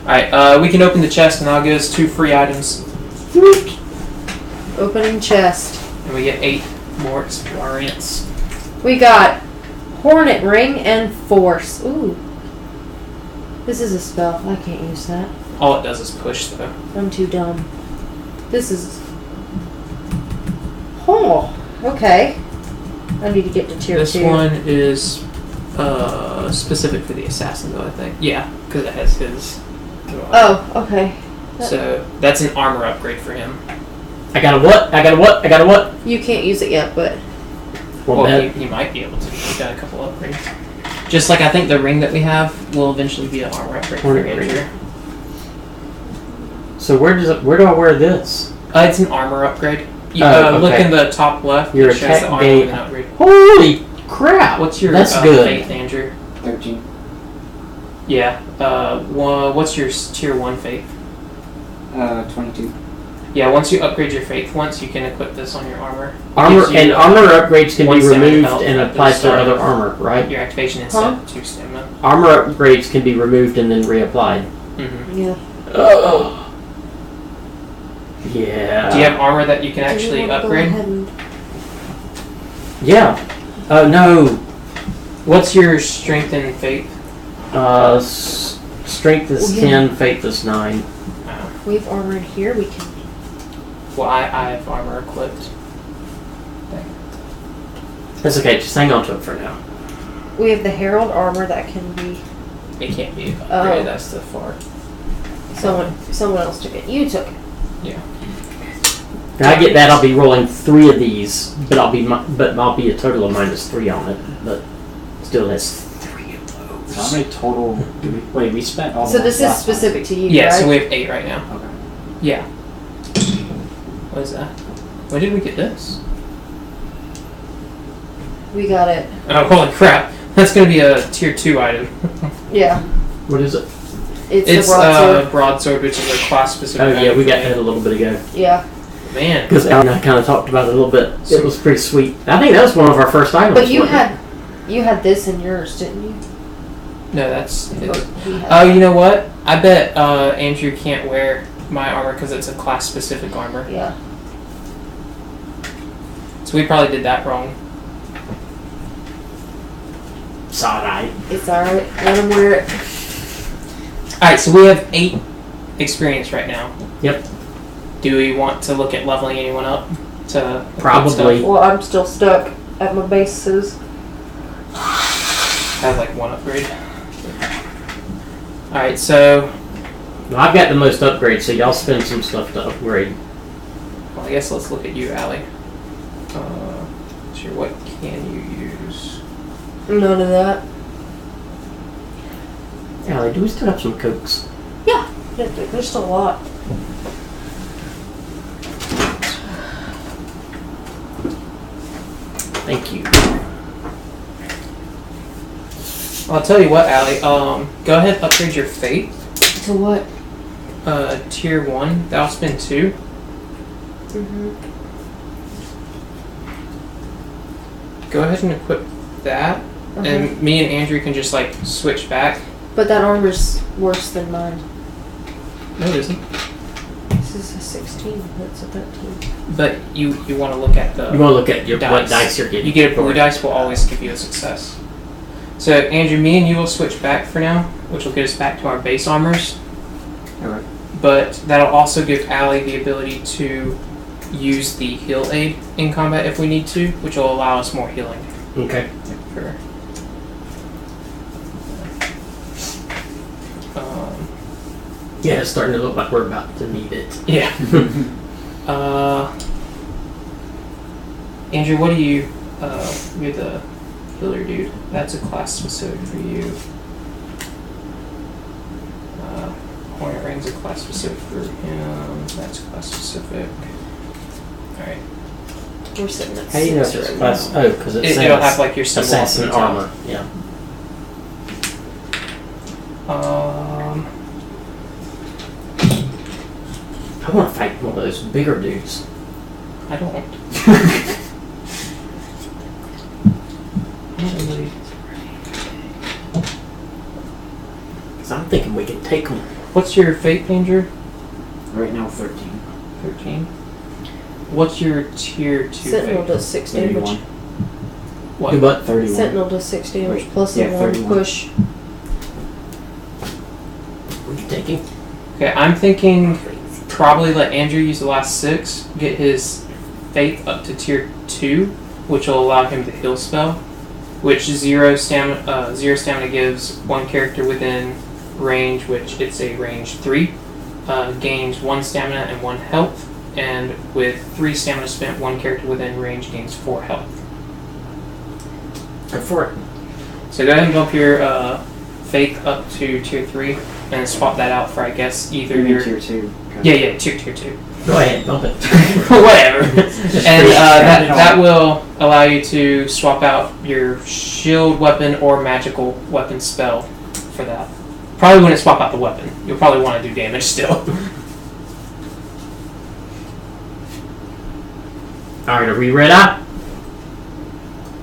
Alright, we can open the chest and I'll give us 2 free items. Opening chest. And we get 8 more experience. We got Hornet Ring and Force. Ooh. This is a spell. I can't use that. All it does is push, though. I'm too dumb. This is... Oh, okay. I need to get to tier 2. This one is specific for the assassin, though, I think. Yeah, because it has his... Oh, okay. So, that's an armor upgrade for him. I got a what? I got a what? I got a what? You can't use it yet, but... Well, He might be able to. He's got a couple upgrades. Just like I think the ring that we have will eventually be an armor upgrade for Hornet ring. Andrew. so where do I wear this? It's an armor upgrade. You Oh, look okay. in the top left. Your it shows attack the armor gain- with an upgrade. Holy crap! What's your That's good. faith, Andrew? 13. Yeah. What's your tier 1 faith? 22. Yeah, once you upgrade your faith once, you can equip this on your armor. It Armor gives you, and armor upgrades can be 170 removed health and at the applied to start other of armor, right? Your activation is Huh? set to stamina. Armor upgrades can be removed and then reapplied. Mm-hmm. Yeah. Oh. Yeah. Do you have armor that you can Do you actually wanna go upgrade? ahead and- Yeah. No. What's your strength and faith? Strength is Well, yeah. 10, faith is 9. We have armor in here. We can... Well, I have armor equipped. That's okay, just hang on to it for now. We have the Herald armor that can be... It can't be upgraded. Oh. That's the far. Someone else took it. You took it. When I get that, I'll be rolling 3 of these, but I'll be a total of -3 on it. But still, that's 3 of those. So how many total do we... Wait, we spent all So the this is last time. specific to you, Yeah, right? so we have 8 right now. Okay. Yeah. What is that? When did we get this? We got it. Oh, holy crap. That's going to be a tier 2 item. Yeah. What is it? It's the broadsword. Broadsword, which is a class specific. Oh yeah, we got that a little bit ago. Yeah. Man. Because Alan and I kind of talked about it a little bit. It was pretty sweet. I think that was one of our first items. But you wasn't had this in yours, didn't you? No, that's... Or he had Oh, that. you know what? I bet Andrew can't wear my armor because it's a class specific armor. Yeah. So we probably did that wrong. it? It's alright. It's alright. Let him wear it. Alright, so we have 8 experience right now. Yep. Do we want to look at leveling anyone up? To Probably. Well, I'm still stuck at my bases. have like 1 upgrade. Alright, so Well, I've got the most upgrades, so y'all spend some stuff to upgrade. well, I guess let's look at you, Allie. Sure, what can you use? None of that. Allie, do we still have some cokes? Yeah. There's still a lot. Thank you. I'll tell you what, Allie. Go ahead and upgrade your faith. To what? Tier 1. That'll spend 2. Mm-hmm. Go ahead and equip that. And me and Andrew can just like switch back. But that armor's worse than mine. No, it isn't. This is a 16. That's a 13. But you want to look at the... You want to look at what Dice. dice you're getting. You get a blue for it. dice will always give you a success. So Andrew, me and you will switch back for now, which will get us back to our base armors. Alright. But that'll also give Allie the ability to use the heal aid in combat if we need to, which will allow us more healing. Okay. For, Yeah, it's starting to look like we're about to need it. yeah. Andrew, what do you? You're the healer dude. That's a class specific for you. Hornet Ring's a class specific for him. That's class specific. Alright. We're sitting at How do you know if 6 it's right class? now. Oh, because it says It'll have like your symbol up assassin at the top. armor. Yeah. I want to fight one of those bigger dudes. I don't. Because I'm thinking we can take them. What's your fate, Danger? Right now, 13. 13. What's your tier 2 Sentinel fate? does 6 damage. 31. What? Good butt. 31. Sentinel does 6 damage Wait, plus yeah, a 1 31. push. What are you taking? Okay, I'm thinking probably let Andrew use the last 6, get his fate up to tier 2, which will allow him to heal spell, which 0 stamina gives one character within range, which it's a range 3, gains 1 stamina and 1 health, and with 3 stamina spent, one character within range gains 4 health. Go for it. So go ahead and bump your fate up to tier 3, and swap that out for, I guess, either You mean your... tier 2. Yeah, tier 2. Go ahead, bump it. Whatever. And that will allow you to swap out your shield weapon or magical weapon spell for that. Probably wouldn't swap out the weapon. You'll probably want to do damage still. Alright, are we ready?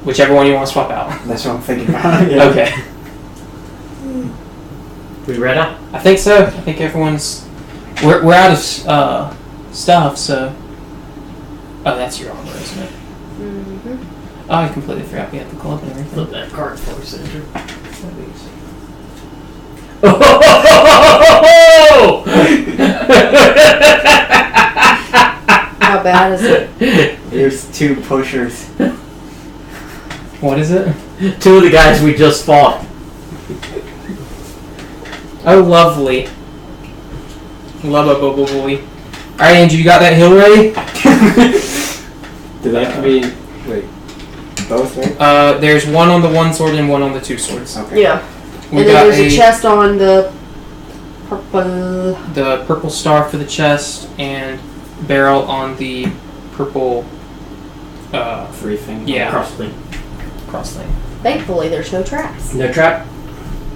Whichever one you want to swap out. That's what I'm thinking about. Yeah. Okay. We ready? I think so. I think everyone's... We're out of stuff, so... Oh, that's your armor, isn't it? Mm-hmm. Oh, I completely forgot we had the glove and everything. Flip that card for us, Andrew. How bad is it? There's 2 pushers. What is it? 2 of the guys we just fought. Oh, lovely. Lovely. Alright, Andrew, you got that heal ready? Do they have to be... Wait. Both, right? There's one on the 1 sword and one on the 2 swords. Okay. Yeah. We And got then there's a chest on the purple. the purple star for the chest and barrel on the purple 3 things. Yeah. Cross thing. cross thing. Thankfully, there's no traps. No trap?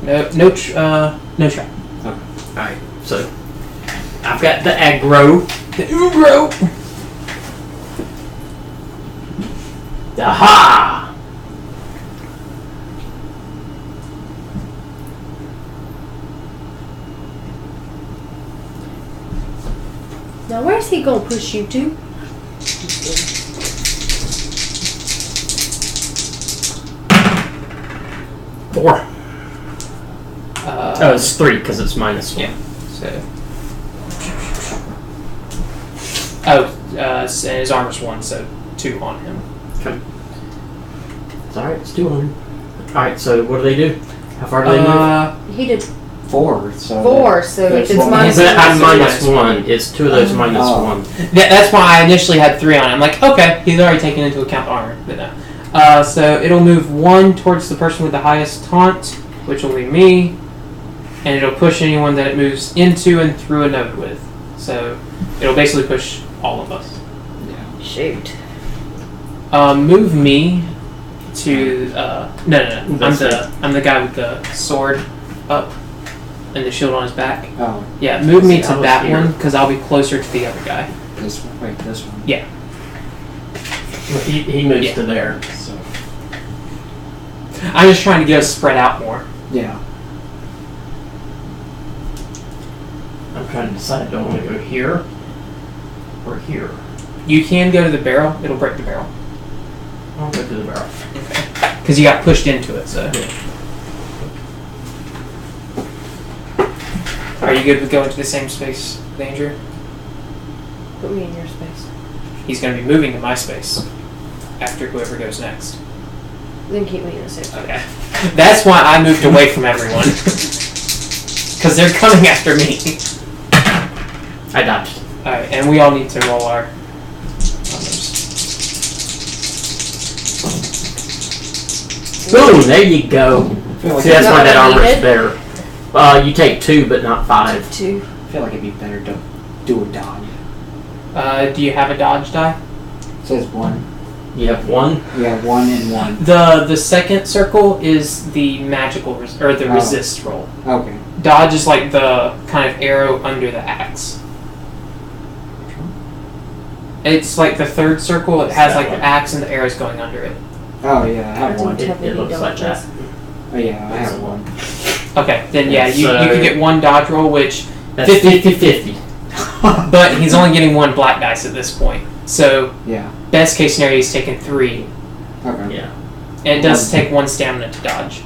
No trap. Alright, so I've got the aggro. The Ugro! Aha! Now, where's he gonna push you to? 4. Oh, it's 3 because it's -1. Yeah. So. Oh, and his armor's 1, so 2 on him. It's alright, it's 200. Alright, so what do they do? How far do they move? He did 4. So 4, so if it's one. minus But I'm one. -1. It's 2 of those -1. That's why I initially had 3 on. I'm like, okay, he's already taken into account armor. But no. So it'll move 1 towards the person with the highest taunt, which will be me, and it'll push anyone that it moves into and through a node with. So it'll basically push all of us. shoot. Move me to no. That's I'm the guy with the sword up and the shield on his back. Oh, Yeah, move me See, I to was that here. one because I'll be closer to the other guy. this one. Wait, this one. Yeah. He moves Yeah. to there. So I'm just trying to get us spread out more. yeah. I'm trying to decide, do I want to go here or here? You can go to the barrel. It'll break the barrel I'll go to the barrel. because you got pushed into it. So. Are you good with going to the same space, Danger? Put me in your space. He's going to be moving to my space after whoever goes next. Then keep me in the same space. Okay. That's why I moved away from everyone. Because they're coming after me. I dodged. Alright, and we all need to roll our numbers. Boom! There you go. I feel like See, that's Is why that that what you armor's did? better. You take 2, but not 5. 2. I feel like it'd be better to do a dodge. Do you have a dodge die? It says 1. You have 1. We have 1 and 1. The second circle is the magical or the Oh. resist roll. Okay. Dodge is like the kind of arrow under the axe. It's like the third circle. It has That like one. the axe and the arrows going under it. Oh yeah, I have I 1. didn't have It any looks like dodges. that. Oh yeah, I have 1. Okay, then yeah, you So- can get 1 dodge roll, which That's 50-50. But he's only getting 1 black dice at this point. So, Yeah. best case scenario, he's taking 3. Okay. Yeah. And it does take 1 stamina to dodge.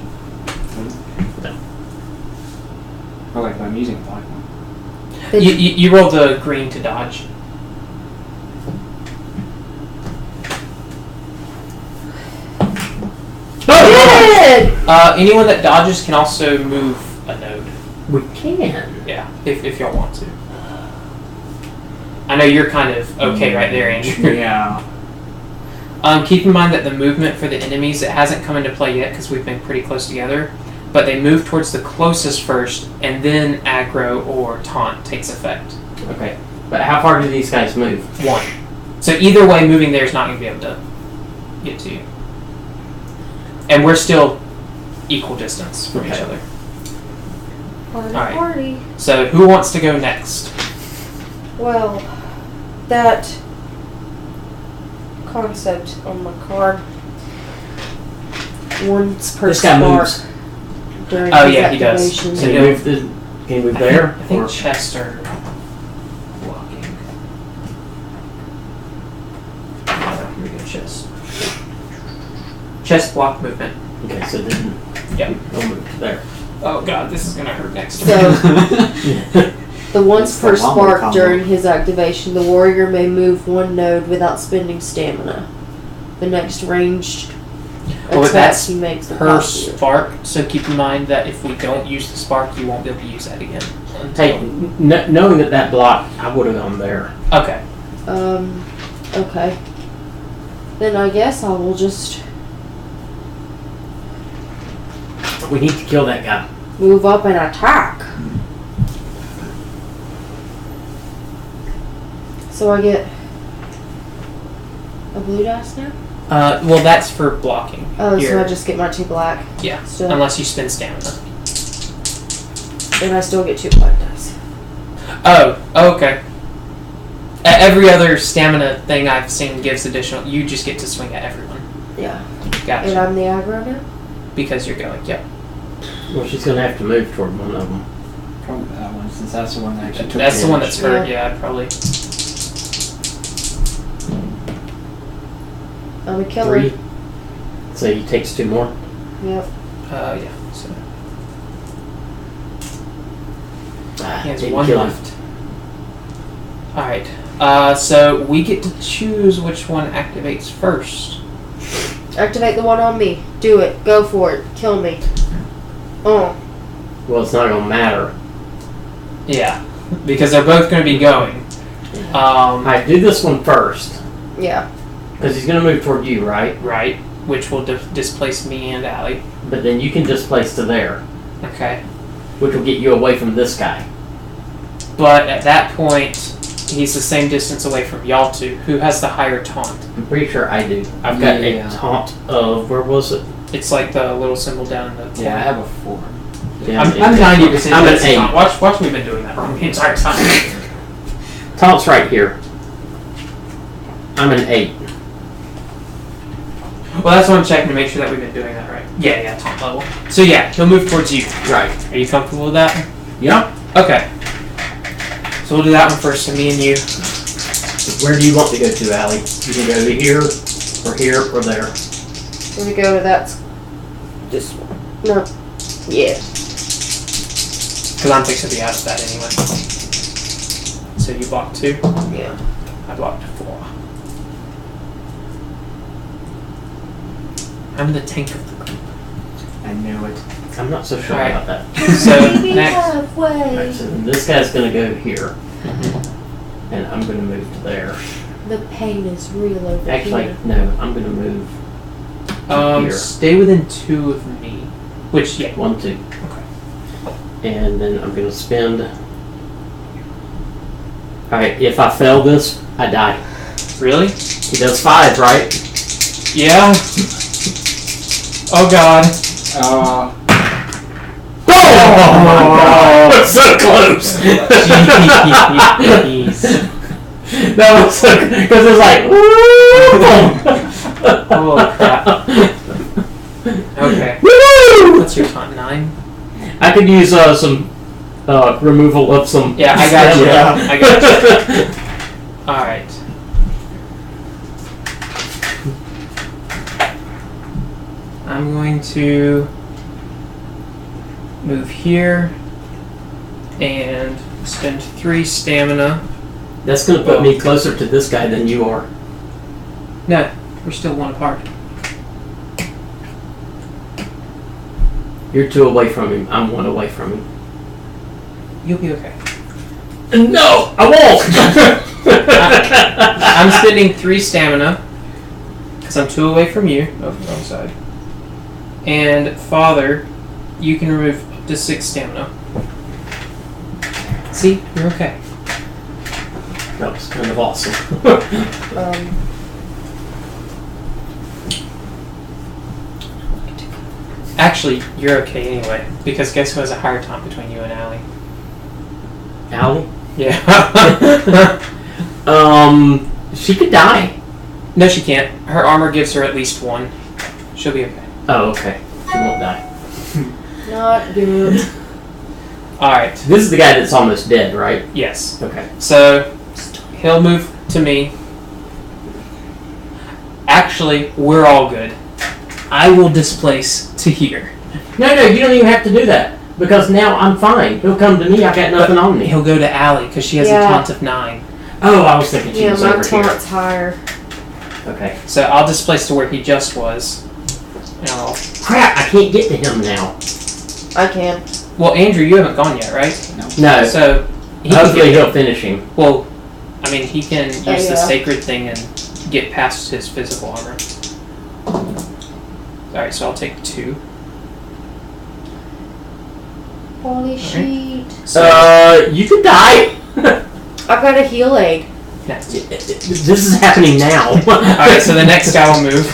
Oh wait, but I'm using a black one. You roll the green to dodge. Good! Anyone that dodges can also move a node. We can. Yeah, if y'all want to. I know you're kind of okay right there, Andrew. Yeah. Keep in mind that the movement for the enemies, it hasn't come into play yet because we've been pretty close together, but they move towards the closest first, and then aggro or taunt takes effect. Okay. But how far do these guys move? 1. So either way, moving there is not going to be able to get to you. And we're still equal distance from each Okay. other. Party, Alright. party. So who wants to go next? Well, that concept on my card. Once per This guy spark moves. during Oh, his yeah, he does. activation. So Can you he'll- move the? Can you move there? I think Or- Chester blocking. Here we go, chest. Chest block movement. Okay, so then Yep. we'll move to there. Oh god, this is gonna hurt next to So, me. the once per It's the combo spark combo. during his activation, the warrior may move 1 node without spending stamina. The next ranged Well, but attack that's he makes will Per cost you. spark, so keep in mind that if we don't use the spark, you won't be able to use that again. Hey, knowing that block, I would have gone there. Okay. Okay. Then I guess I will just We need to kill that guy. move up and attack. So I get a blue dice now? Well, that's for blocking. Oh, so Here. I just get my 2 black. Yeah, Still. unless you spend stamina. And I still get 2 black dice. Oh, okay. Every other stamina thing I've seen gives additional. You just get to swing at everyone. Yeah. Gotcha. And I'm the aggro now? Because you're going, yep. Well, she's gonna have to move toward one of them. Probably that one, since that's the one that actually took That's the one that's damage. hurt, yeah, probably. I'm a killer. 3. So he takes 2 more. Yep. Yeah, so. Ah, He has didn't 1 kill him. left. Alright. So we get to choose which one activates first. Activate the one on me. Do it. Go for it. Kill me. Oh. Well, it's not gonna matter. Yeah. Because they're both going to be going. Alright, do this one first. Yeah. Because he's gonna move toward you, right? Right. Which will displace me and Allie. But then you can displace to there, Okay. which will get you away from this guy. But at that point, he's the same distance away from y'all two. Who has the higher taunt? I'm pretty sure I do. I've got Yeah. a taunt of, where was it? It's like the little symbol down in the corner. Yeah, I have a 4. Yeah, I'm 90% I'm an that's 8. taunt. Watch me been doing that wrong the entire time. Taunt's right here. I'm an 8. Well, that's what I'm checking to make sure that we've been doing that right. Yeah, taunt level. So yeah, he'll move towards you. Right. Are you comfortable with that? Yep. Okay. So we'll do that one first, so me and you. Where do you want to go to, Allie? You can go to here, or there. We're gonna go to that. This one. No. Yeah. Because I'm fixing to be out of that anyway. So you blocked 2. Yeah. I blocked 4. I'm the tank of the group. I knew it. I'm not so sure Alright. about that. So Meet next. halfway. Alright, so this guy's gonna go here, and I'm gonna move to there. The pain is real over Actually, here. no, I'm gonna move here. Stay within 2 of me. Which, yeah. 1, 2. Okay. And then I'm gonna spend. Alright, if I fail this, I die. Really? He does 5, right? Yeah. Oh god. Oh my god! So close! Jeez. That was so because it's like Oh crap. Okay. Woo! What's your taunt? 9? I could use some removal of some. Yeah, I got you. Yeah. I got you. Alright. I'm going to move here and spend 3 stamina. That's going to put me closer to this guy than you are. No, we're still 1 apart. You're 2 away from him. I'm 1 away from him. You'll be okay. No, I won't. I'm spending 3 stamina because I'm 2 away from you. Oh, wrong side. And Father, you can remove up to 6 stamina. See, you're okay. That was kind of awesome. Actually, you're okay anyway, because guess who has a higher taunt between you and Allie? Allie? Yeah. She could die. No, she can't. Her armor gives her at least 1. She'll be okay. Oh, okay. She won't die. Not good. Alright. This is the guy that's almost dead, right? Yes. Okay. So, he'll move to me. Actually, we're all good. I will displace to here. No, you don't even have to do that. Because now I'm fine. He'll come to me, I got nothing on me. He'll go to Allie, because she has a taunt of 9. Oh, I was thinking she was my over taunt's higher. here. Okay. So I'll displace to where he just was. And I'll... Crap, I can't get to him now. I can. Well, Andrew, you haven't gone yet, right? No. So, Hopefully he'll finish him. Well, I mean, he can use the yeah. sacred thing and get past his physical armor. Alright, so I'll take 2. Holy shit. So, You could die. I've got a heal aid. next. This is happening now. Alright, so the next guy will move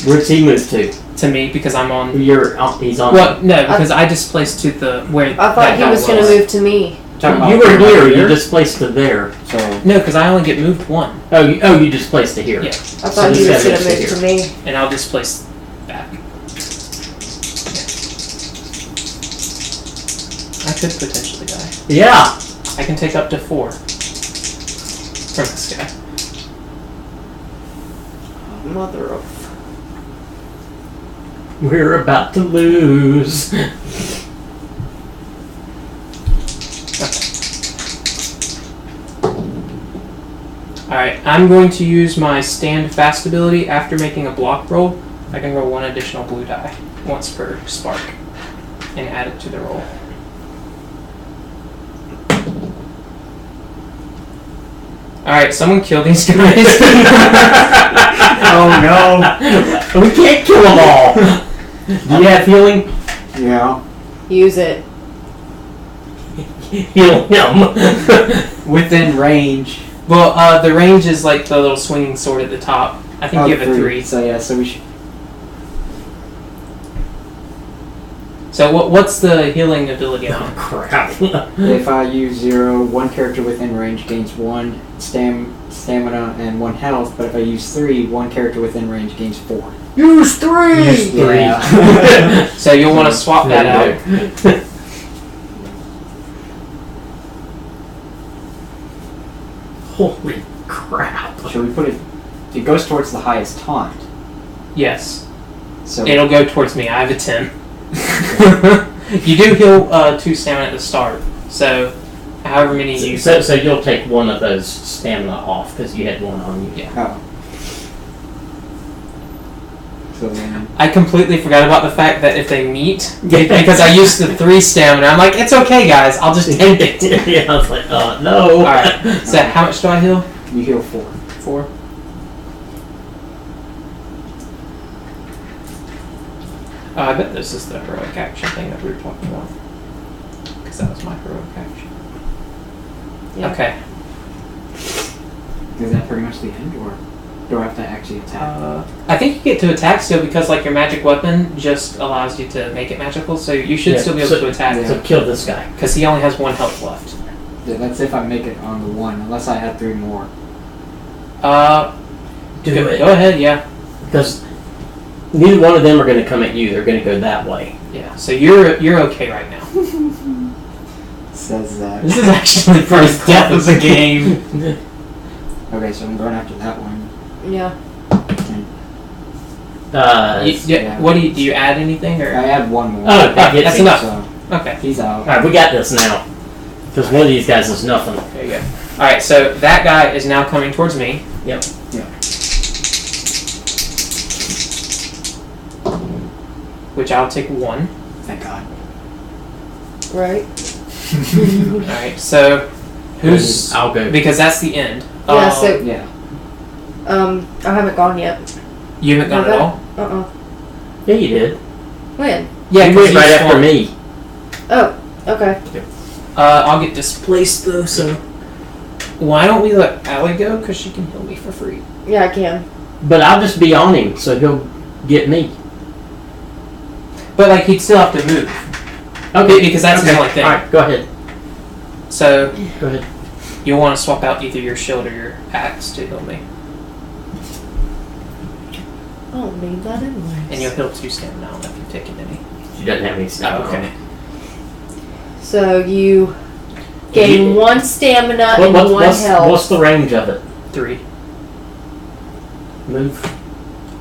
Where's he moved to? to me because I'm on... He's on. Well, no, because I displaced to the... where I thought that he guy was going to move to me. You were here, you displaced to there. So No, because I only get moved 1. Oh, you displaced to here. Yeah. I So thought this he guy was going moves to to move to me. And I'll displace back. I could potentially die. Yeah. I can take up to 4 from this guy. Mother of... We're about to lose. Alright, I'm going to use my stand fast ability after making a block roll. I can roll 1 additional blue die, once per spark, and add it to the roll. Alright, someone kill these guys. Oh no. We can't kill them all. Do you have healing? yeah, Use it. Heal him. within range. Well, the range is like the little swinging sword at the top. I think you have a 3. So yeah, so we should. So what's the healing ability Oh on? crap. If I use 0, 1 character within range gains 1 stamina and 1 health. But if I use 3, 1 character within range gains 4. Use 3! Use 3. Yeah. So you'll want to swap that out. Holy crap. Should we put it? It goes towards the highest taunt. Yes. So It'll go towards me. I have a 10. You do heal 2 stamina at the start. So, however many you... So you'll take one of those stamina off because you had one on you. Yeah. Oh. So then. I completely forgot about the fact that if they meet, Yeah. because I used the 3 stamina, I'm like, it's okay, guys. I'll just take it. Yeah, I was like, no. Alright. So, how much do I heal? You heal 4. 4. Oh, I bet this is the heroic action thing that we were talking about. Because that was my heroic action. Yeah. Okay. Is that pretty much the end, or do I have to actually attack? I think you get to attack still because like your magic weapon just allows you to make it magical, so you should Yeah, still be able so- to attack So kill this guy. because he only has 1 health left. Yeah, that's if I make it on the 1, unless I add 3 more. Do Go it. ahead, yeah. Because neither one of them are going to come at you. They're going to go that way. Yeah, so you're okay right now. says that. This is actually pretty First death of the close. game. Okay, so I'm going after that one. Yeah. Yeah. What do you add anything or? I add one more. Oh, that gets That's me. enough. So Okay, he's out. Alright, we got this now. Because one of these guys is nothing. there you go. All right, so that guy is now coming towards me. Yep. Yeah. Which I'll take 1. Thank God. Right. All right, so who's I'll go. because that's the end. Yeah, so Yeah. I haven't gone yet. You haven't gone at all. Yeah, you did. When? Yeah, you 'cause went right you after swung. me. Oh, okay. I'll get displaced though, so why don't we let Allie go? Because she can heal me for free. Yeah, I can. But I'll just be on him, so he'll get me. But like he'd still have to move. Okay, Because that's his only thing. Alright, go ahead. So Go ahead. you'll want to swap out either your shield or your axe to heal me, I don't need that anyway. and you'll heal 2 stamina. I don't know if you've taken any. She doesn't have any stuff. Oh, okay. So you gain You- 1 stamina and 1 health. What's the range of it? 3. Move.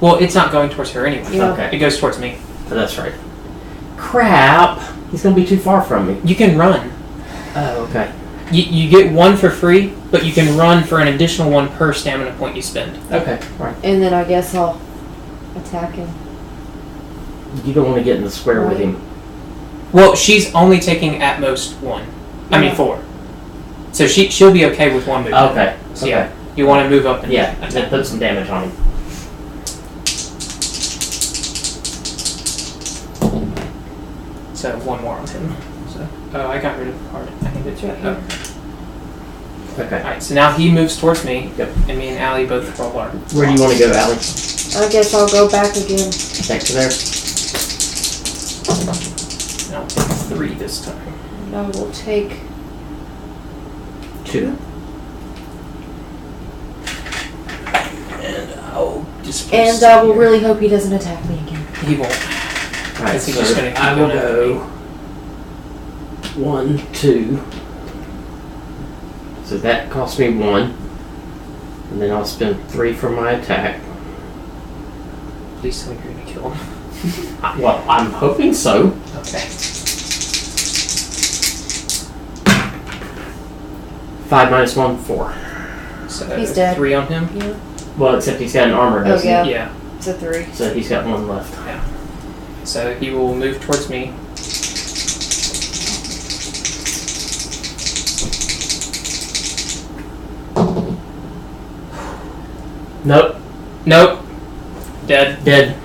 Well, it's not going towards her anyway. Yeah. Okay. It goes towards me. Oh, that's right. Crap. He's gonna be too far from me. You can run. Oh, okay. You get 1 for free, but you can run for an additional 1 per stamina point you spend. Okay. Right. And then I guess I'll attack him. You don't want to get in the square with Right. him. Well, she's only taking at most 1. I mean Yeah. 4. So she'll be okay with 1 movement. Okay. So Okay. yeah, you want to move up and Yeah. attack. Then put some damage on him. So 1 more on him. So I got rid of the card. I can get to it. Yeah. Okay. Alright, so now he moves towards me. Yep. And me and Allie both roll our. Where do you want to go, Allie? I guess I'll go back again. Back to there. And I'll take 3 this time. And I will take 2. And I'll just. and I will really hope he doesn't attack me again. He won't. Alright, Is he so just gonna keep I will going after go 1, 2. So that cost me 1. And then I'll spend 3 for my attack. Please tell me you're gonna kill him. Well, I'm hoping so. Okay. 5 minus 1, 4. So He's dead. 3 on him. Yeah. Well, except he's got an armor, doesn't yeah. Yeah. It's a 3. he? So he's got 1 left. So he will move towards me. Nope. Nope. Dead. Dead.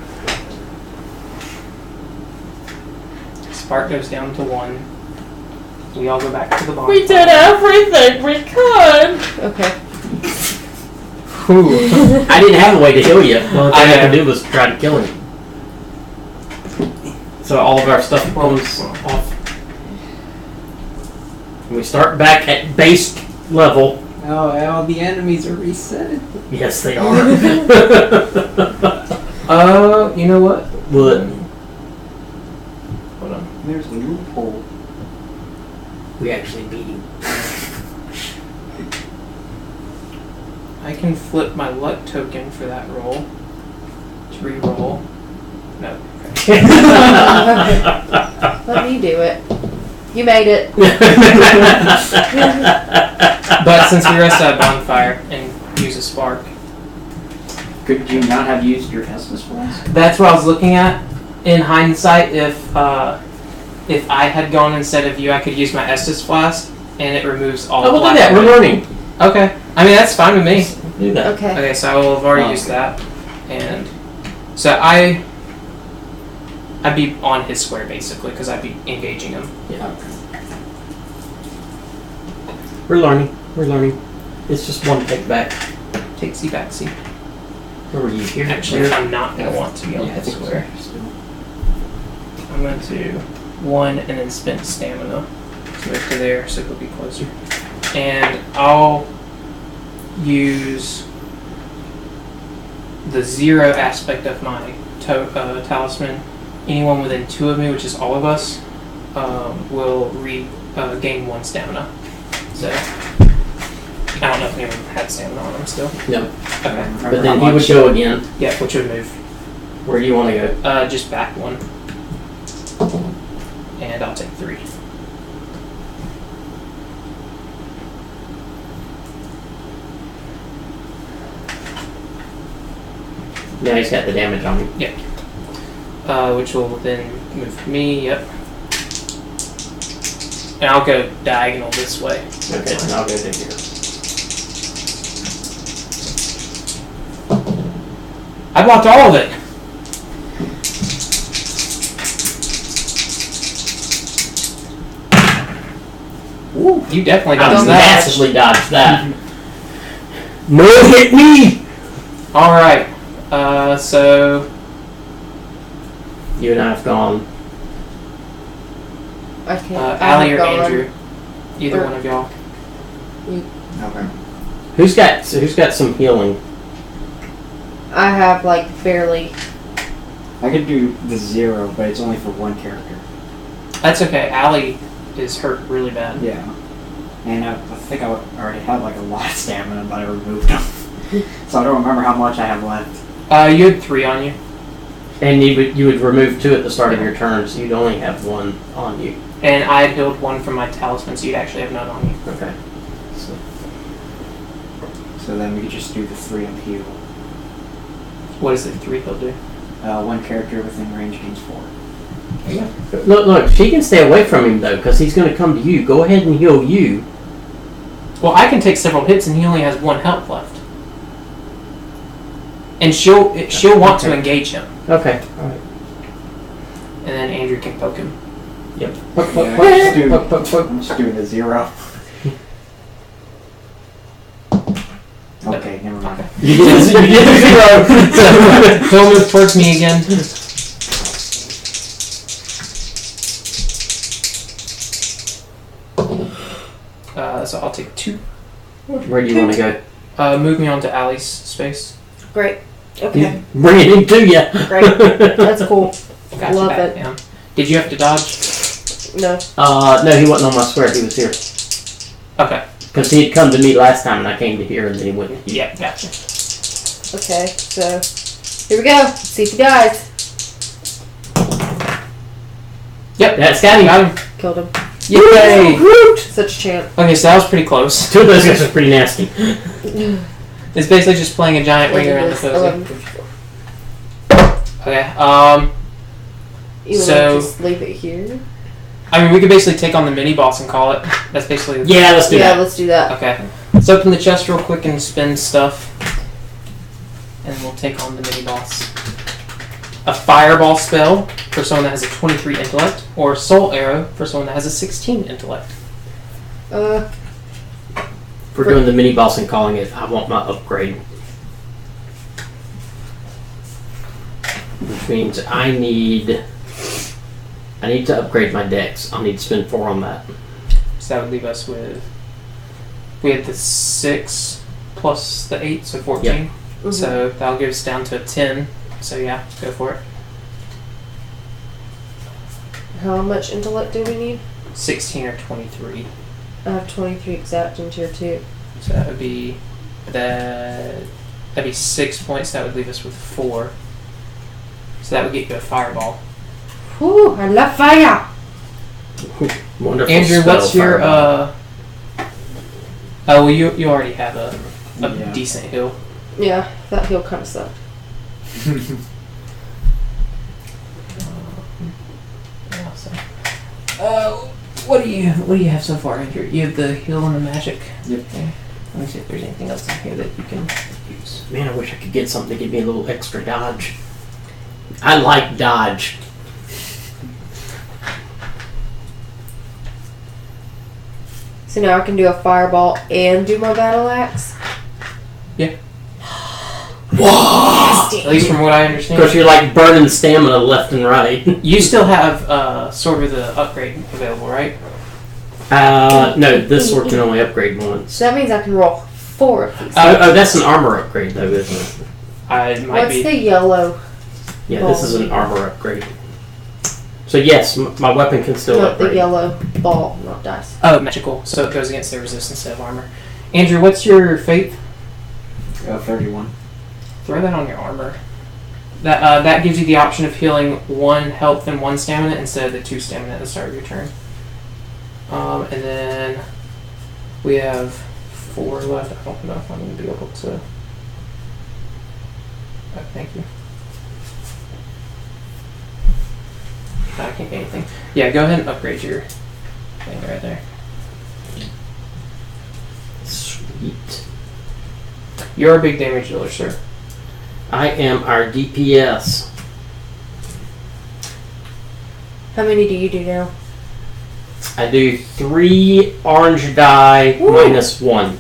Spark goes down to 1. We all go back to the bonfire. We did everything we could! Okay. I didn't have a way to heal you. The only thing I could know. do was try to kill him. So all of our stuff comes off. We start back at base level. Oh, the enemies are reset. Yes, they are. You know what? But Hold on. There's a loophole. we actually beat him. I can flip my luck token for that roll. To re-roll. No. Okay. Let me do it. You made it. But since we rest at a bonfire and use a spark. Could you not have used your Estus Flask? That's what I was looking at. In hindsight, if I had gone instead of you, I could use my Estus Flask, and it removes all Oh, we'll do black that. We're wood. learning. Okay. I mean, that's fine with me. Do that. Okay. Okay, so I will have already Oh, used okay. that. And so I'd be on his square, basically, because I'd be engaging him. Yeah. We're learning. We're learning. It's just one take back. Takesy backsy. Where were you here? Actually, I'm not going to want to be on his square. I'm going to do 1 and then spend stamina to move to there so he'll be closer. And I'll use the 0 aspect of my talisman. Anyone within 2 of me, which is all of us, will gain 1 stamina. So I don't know if anyone had stamina on him still. No. Okay. But then he would go again. Yeah, which would move. Where do you want to go? Just back 1. And I'll take 3. Now he's got the damage on him. Which will then move me, yep. And I'll go diagonal this way. Okay, and I'll go to here. I blocked all of it! Ooh, you definitely I dodged that. massively dodged that. No, hit me! Alright, so You and I have gone. I can't. Allie or gone. Andrew. Either Or- one of y'all. Okay. Who's got some healing? I have like barely. I could do the 0, but it's only for 1 character. That's okay, Allie is hurt really bad. Yeah. And I think I already had like a lot of stamina, but I removed them. So I don't remember how much I have left. You had 3 on you. And you would remove 2 at the start of your turn, so you'd only have 1 on you. And I had healed 1 from my talisman, so you'd actually have none on you. Okay. So, So then we could just do the 3 on heal. What does the 3 heal do? 1 character within range gains 4. look, she can stay away from him though, because he's going to come to you. Go ahead and heal you. Well, I can take several hits and he only has 1 health left. And she'll want to engage him. Okay. All right. And then Andrew can poke him. Yep. Yeah, I'm just doing the 0. Okay, never mind. You did the 0. He'll move towards me again. So I'll take 2. Where do you want to go? Move me onto Allie's space. Great. Okay. Bring it into you. Great. That's cool. Got you Love back it. down. Did you have to dodge? No. No, he wasn't on my square. He was here. Okay. Because he had come to me last time, and I came to here, and then he went. Yeah, gotcha. Okay. So here we go. Let's see if he dies. Yep, That's got him. got him. Killed him. Yay! Such a champ. Okay, so that was pretty close. 2 of those guys are pretty nasty. It's basically just playing a giant ring around the cozy. Okay, You So- want to just leave it here? I mean, we could basically take on the mini boss and call it. That's basically. Yeah, let's do Yeah, that. let's do that. Okay. Let's open the chest real quick and spin stuff. And we'll take on the mini boss. A fireball spell for someone that has a 23 intellect, or a soul arrow for someone that has a 16 intellect. If we're doing the mini boss and calling it, I want my upgrade. Which means I need to upgrade my dex. I'll need to spend 4 on that. So that would leave us with. We had the 6 plus the 8, so 14. Yep. Mhm. So that'll give us down to 10. So yeah, go for it. How much intellect do we need? 16 or 23. I have 23 exact in tier 2. So that would be that'd be 6 points. That would leave us with 4. So that would get you a fireball. Whew, I love fire! Wonderful. Andrew, spell, what's your fireball. Oh well, you already have a Yeah. decent heal. Yeah, that heal kind of sucked. What do you have so far, Andrew? You have the heal and the magic. Yep. Okay. Let me see if there's anything else in here that you can use. Man, I wish I could get something to give me a little extra dodge. I like dodge. So now I can do a fireball and do my battle axe? At least from what I Of understand. course, you're like burning stamina left and right. You still have Sword with the upgrade available, right? No, this sword can only upgrade once. So that means I can roll 4 of these. Oh, that's an armor upgrade, though, isn't it? It might What's be. the yellow? Yeah, this is an armor upgrade. So yes, my weapon can still Not the upgrade. yellow. ball, not dice. Oh, magical. So it goes against their resistance instead of armor. Andrew, what's your faith? 31. Throw that on your armor. That gives you the option of healing 1 health and 1 stamina instead of the 2 stamina at the start of your turn. And then we have 4 left. I don't know if I'm going to be able to. Oh, thank you. I can't get anything. Yeah, go ahead and upgrade your thing right there. Sweet. You're a big damage dealer, sir. I am our DPS. How many do you do now? I do 3 orange die Woo. minus 1.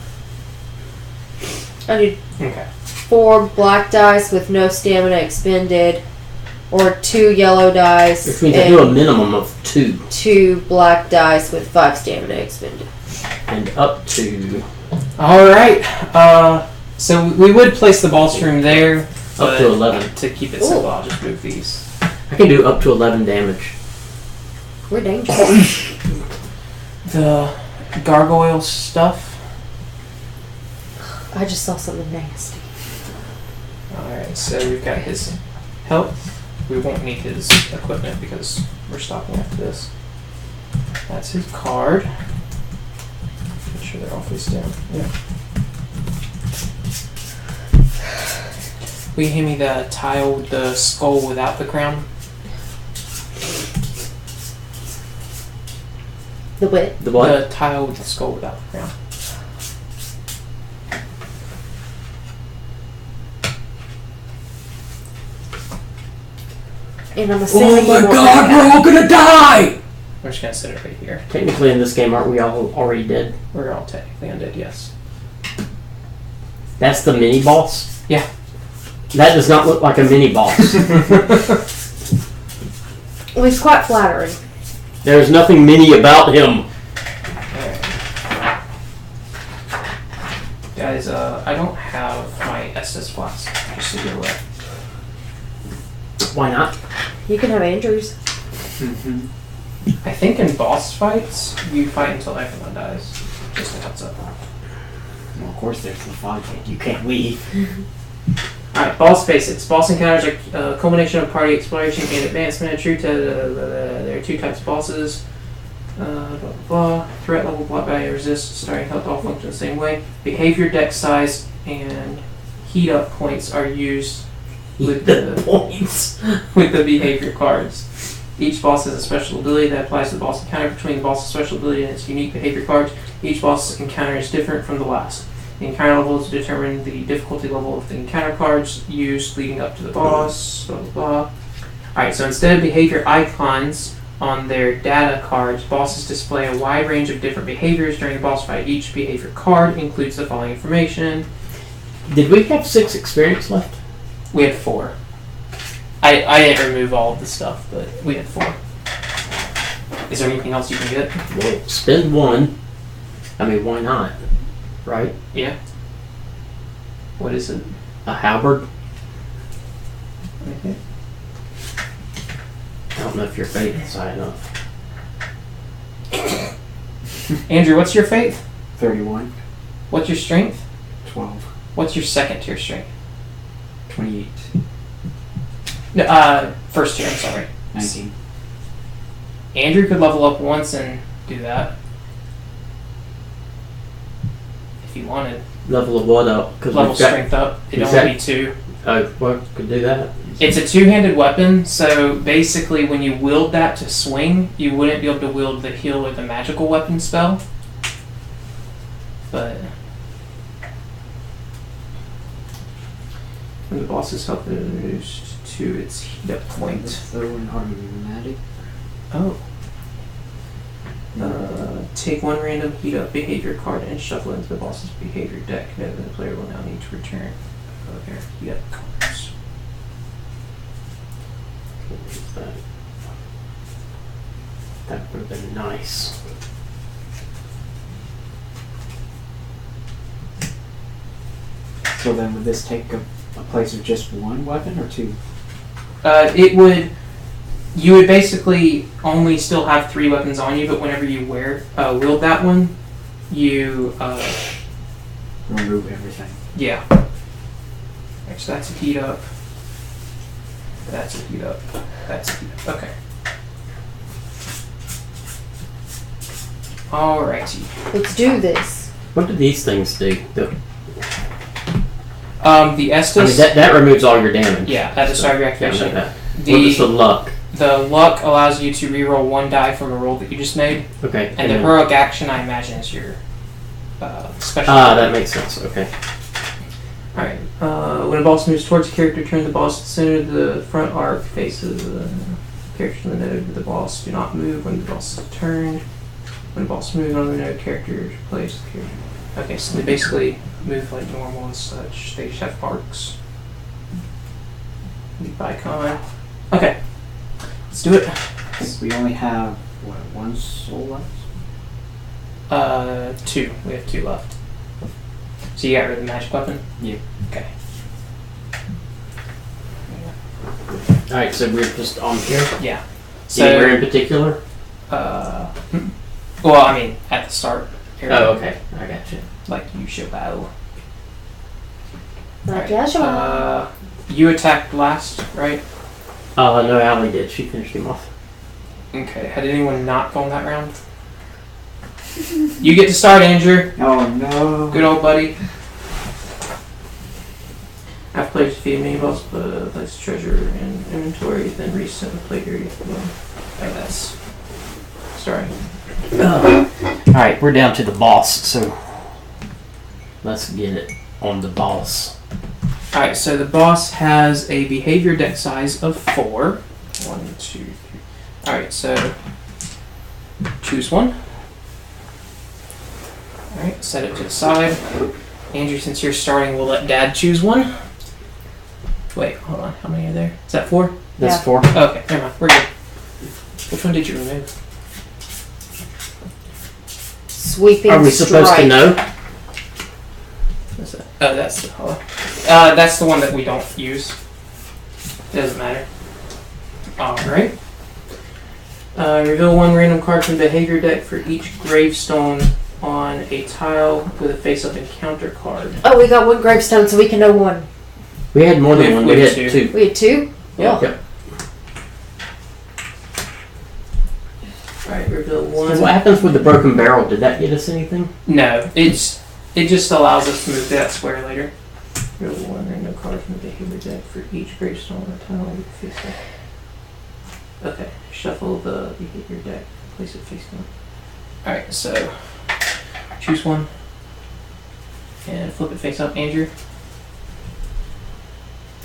I do Okay. 4 black dice with no stamina expended, or 2 yellow dice Which means I do a minimum of 2. 2 black dice with 5 stamina expended. And up to Alright. So we would place the boss room there. up but to 11. To keep it simple, Ooh. I'll just move these. I can do up to 11 damage. We're dangerous. The gargoyle stuff. I just saw something nasty. Alright, so we've got his health. We won't need his equipment because we're stopping after this. That's his card. Make sure they're all face down. Yeah. Will you hand me the tile with the skull without the crown? The what? The what? The tile with the skull without the crown. And I'm assuming you want we're that all gonna die! We're just gonna sit it right here. Technically in this game, aren't we all already dead? We're all technically undead, yes. That's the mini boss? Yeah. That does not look like a mini boss. Well, he's quite flattering. There's nothing mini about him. Alright. Guys, I don't have my Estus flask, just so you're aware. Why not? You can have Andrew's. I think in boss fights, you fight until everyone dies. Just a heads up. Well, of course, there's the fog gate. You can't leave. Alright, boss basics. Boss encounters are a culmination of party exploration and advancement. There are 2 types of bosses. Blah, blah, blah. Threat level, block value, resist, starting health all function the same way. Behavior, deck size, and heat up points are used with the points. with the behavior cards. Each boss has a special ability that applies to the boss encounter. Between the boss's special ability and its unique behavior cards, each boss encounter is different from the last. The encounter level is to determine the difficulty level of the encounter cards used leading up to the boss. Blah blah blah. Alright, so instead of behavior icons on their data cards, bosses display a wide range of different behaviors during a boss fight. Each behavior card includes the following information. Did we have 6 experience left? We had 4. I didn't remove all of the stuff, but we had 4. Is there anything else you can get? Well, spend 1. I mean, why not? Right? Yeah. What is it? A halberd? Okay. I don't know if your faith is high enough. Andrew, what's your faith? 31. What's your strength? 12. What's your second tier strength? 28. No, first tier, I'm sorry. 19. Andrew could level up once and do that. If you wanted. Level of what up? Because Level we've got. strength up. It'd Is only that- be 2. Oh, well, could do that. It's a 2-handed weapon, so basically when you wield that to swing, you wouldn't be able to wield the heal or the magical weapon spell. But when the boss's health is reduced to its heat up point. Throw an automatic. Oh. Take 1 random heat up behavior card and shuffle it into the boss's behavior deck. Note that the player will now need to return their heat up cards. What is that? That would have been nice. So then would this take a place of just 1 weapon or 2? It would. You would basically only still have 3 weapons on you, but whenever you wield that one, you Remove everything. yeah. Alright, so that's a heat up. That's a heat up. That's a heat up. Okay. Alrighty. Let's do this. What do these things do? The I mean, Estus. that removes all your damage. Yeah, at the start of your Yeah, activation. that. What is the The luck? luck allows you to reroll 1 die from a roll that you just made, Okay. and the then- heroic action, I imagine, is your special. that makes sense. Okay. Alright. When a boss moves towards a character, turn the boss to the center of the front arc, faces the character from the node of the boss. Do not move when the boss is turned. When the boss moves on the node, character plays the character. Okay, so they basically move like normal and such. They just have arcs. Leap icon. Okay. Let's do it. We only have, what, 1 soul left? 2. We have 2 left. So you got rid of the magic weapon? Yeah. Okay. All right. So we're just on here. Yeah. Anywhere So, in particular? well, I mean, at the start. Area, Oh, okay. I got you. Like you show battle. Like Alright, Joshua. you attacked last, right? No, Allie did. She finished him off. Okay. Had anyone not gone that round? You get to start, Andrew. Oh no. Good old buddy. I've played defeated mini boss, but place treasure in inventory, then reset the play area. Alright, that's starting. All right, we're down to the boss. So let's get it on the boss. Alright, so the boss has a behavior deck size of 4. 1, 2, 3. Alright, so choose one. Alright, set it to the side. Andrew, since you're starting, we'll let Dad choose one. Wait, hold on. How many are there? Is that 4? That's Yeah. 4. Okay, never mind. We're good. Which one did you remove? Sweeping Are we supposed to know? What's that? Oh, that's the that's the one that we don't use. It doesn't matter. Alright. Reveal 1 random card from the behavior deck for each gravestone on a tile with a face-up encounter card. Oh, we got 1 gravestone, so we can know 1. We had more than one. We We have had 2. two. We had 2? Yeah. Yep. Alright, reveal What 1. happens with the broken barrel? Did that get us anything? No, it just allows us to move to that square later. Reveal 1 random card from the behavior deck for each gravestone on a tile with a face-up. Okay, shuffle the behavior deck, place it face down. Alright, so choose one and flip it face up, Andrew.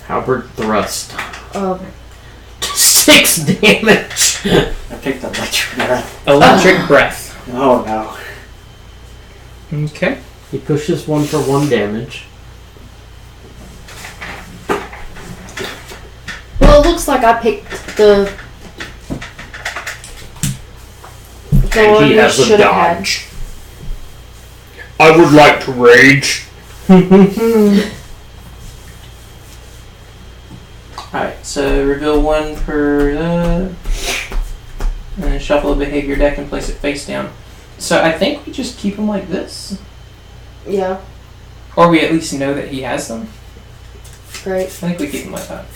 Halberd thrust. 6 damage. I picked up electric breath. Electric breath. Oh no. Okay. He pushes 1 for 1 damage. Well, it looks like I picked the one He we has a should have had. dodge. I would like to rage. Alright, so reveal 1 per and then shuffle the behavior deck and place it face down. So I think we just keep them like this. Yeah, Or we at least know that he has them. great. I think we keep them like that.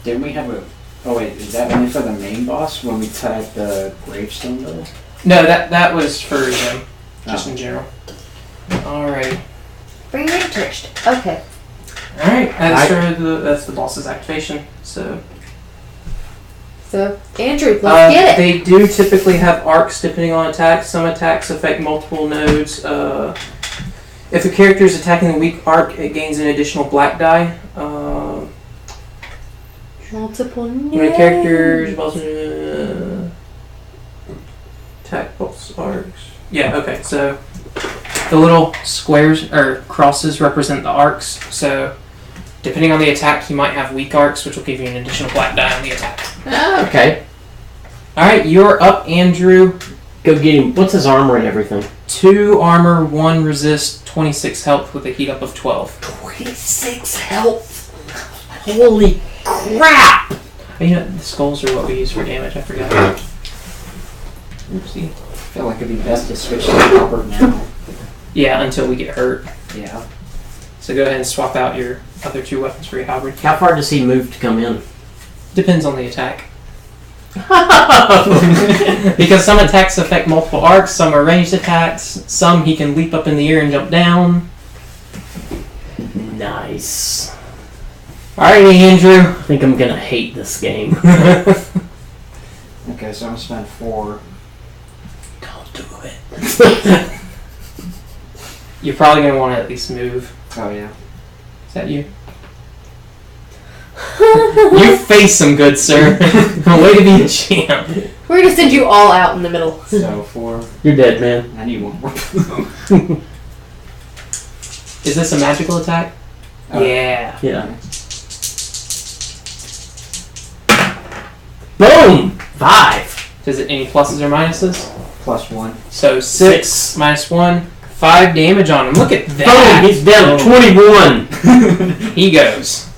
Didn't we have a... Oh wait, is that only for the main boss when we tied the gravestone though? No, that was for them, just Oh. in general. Alright. Bring your touched. Okay. Alright, that's the boss's activation. So So, Andrew, let's get it. they do typically have arcs depending on attacks. Some attacks affect multiple nodes. If a character is attacking a weak arc, it gains an additional black die. Multiple When a character's attack both arcs. Yeah, okay, so the little squares or crosses represent the arcs. So depending on the attack, you might have weak arcs, which will give you an additional black die on the attack. Okay. Alright, you're up, Andrew. Go get him. What's his armor and everything? 2 armor, 1 resist, 26 health with a heat up of 12. 26 health. Holy crap! You know, the skulls are what we use for damage. I forgot. Oopsie. I feel like it'd be best to switch to halberd now. Yeah, until we get hurt. Yeah. So go ahead and swap out your other 2 weapons for your halberd. How far does he move to come in? Depends on the attack. Because some attacks affect multiple arcs, some are ranged attacks, some he can leap up in the air and jump down. Nice. Alrighty, Andrew. I think I'm gonna hate this game. Okay, so I'm gonna spend 4. Don't do it. You're probably going to want to at least move. Oh yeah. Is that you? You face him, good sir. Way to be a champ. We're gonna send you all out in the middle. So 4. You're dead, man. I need 1 more. Is this a magical attack? Oh. Yeah. Yeah. Boom! 5. Does it any pluses or minuses? +1. So 6 minus 1, 5 damage on him. Look at Boom! that. He's down to 21. He goes.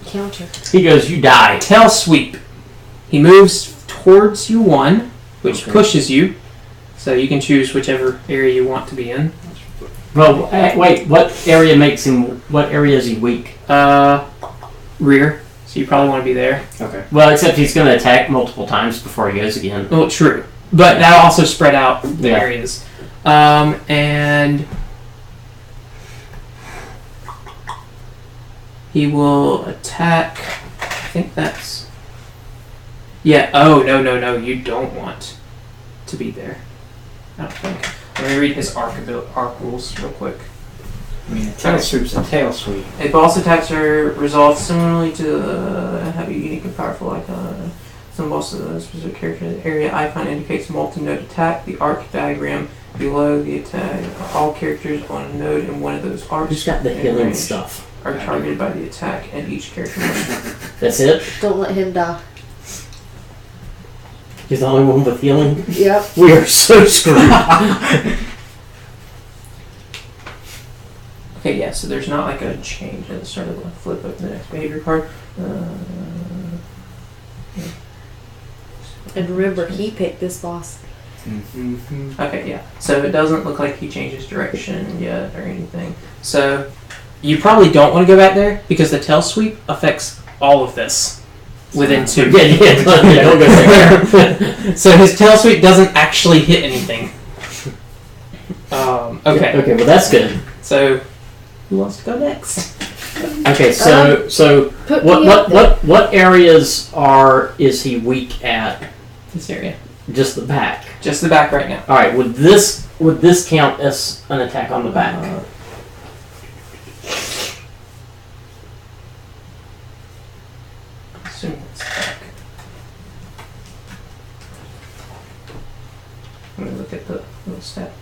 Counter. He goes, you die. Tail sweep. He moves towards you 1, which Okay. pushes you. So you can choose whichever area you want to be in. Well, wait, what area makes him, what area is he weak? Rear. So you probably want to be there. Okay. Well, except he's going to attack multiple times before he goes again. Well, true. But that'll also spread out the Yeah. areas. And he will attack. I think that's. Yeah. Oh, no. You don't want to be there. I don't think. Let me read his arc rules real quick. I mean, a tail sweep's a tail sweep. A boss attacks are resolved similarly to have a unique and powerful icon. Some bosses of a specific character area icon indicates multi-node attack. The arc diagram below the attack. All characters on a node in one of those arcs. Who's got the in healing range stuff? Are targeted by the attack, and each character must. That's it? Don't let him die. He's the only one with healing? Yep. We are so screwed. Okay, yeah. So there's not like a change at the start of the flip of the next behavior card. And remember, he picked this boss. Mm-hmm. Okay, yeah. So it doesn't look like he changes direction yet or anything. So you probably don't want to go back there because the tail sweep affects all of this within 2. yeah, don't go there. So his tail sweep doesn't actually hit anything. Okay. Okay, well that's good. So who wants to go next? Okay, so Put me up there. what areas is he weak at? This area. Just the back. Just the back right now. All right, would this count as an attack on the back? Assume it's back. Let me look at the little stat.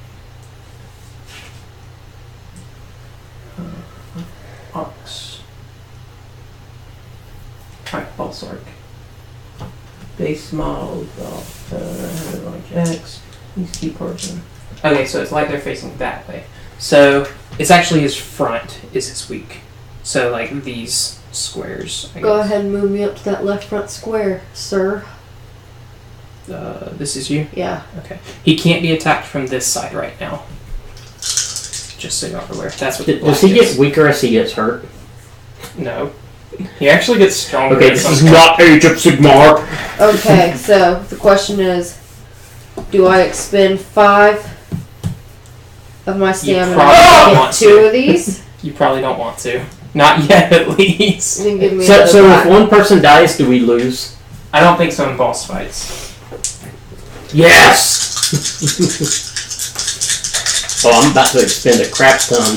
Arcs. Alright, false arc. Base model, launch X. These key parts. Okay, so it's like they're facing that way. So it's actually his front is his weak. So like these squares. I Go guess. ahead and move me up to that left front square, sir. This is you. Yeah. Okay. He can't be attacked from this side right now. Just so y'all are aware. That's what the Does black he is. get weaker as he gets hurt? No. He actually gets stronger. Okay, at this some is point. not Age of Sigmar. Okay, so the question is, do I expend 5 of my stamina probably to don't get want 2 to. of these? You probably don't want to. Not yet, at least. Then give me So another if 5. one person dies, do we lose? I don't think so in boss fights. Yes! Oh, I'm about to expend a crap ton.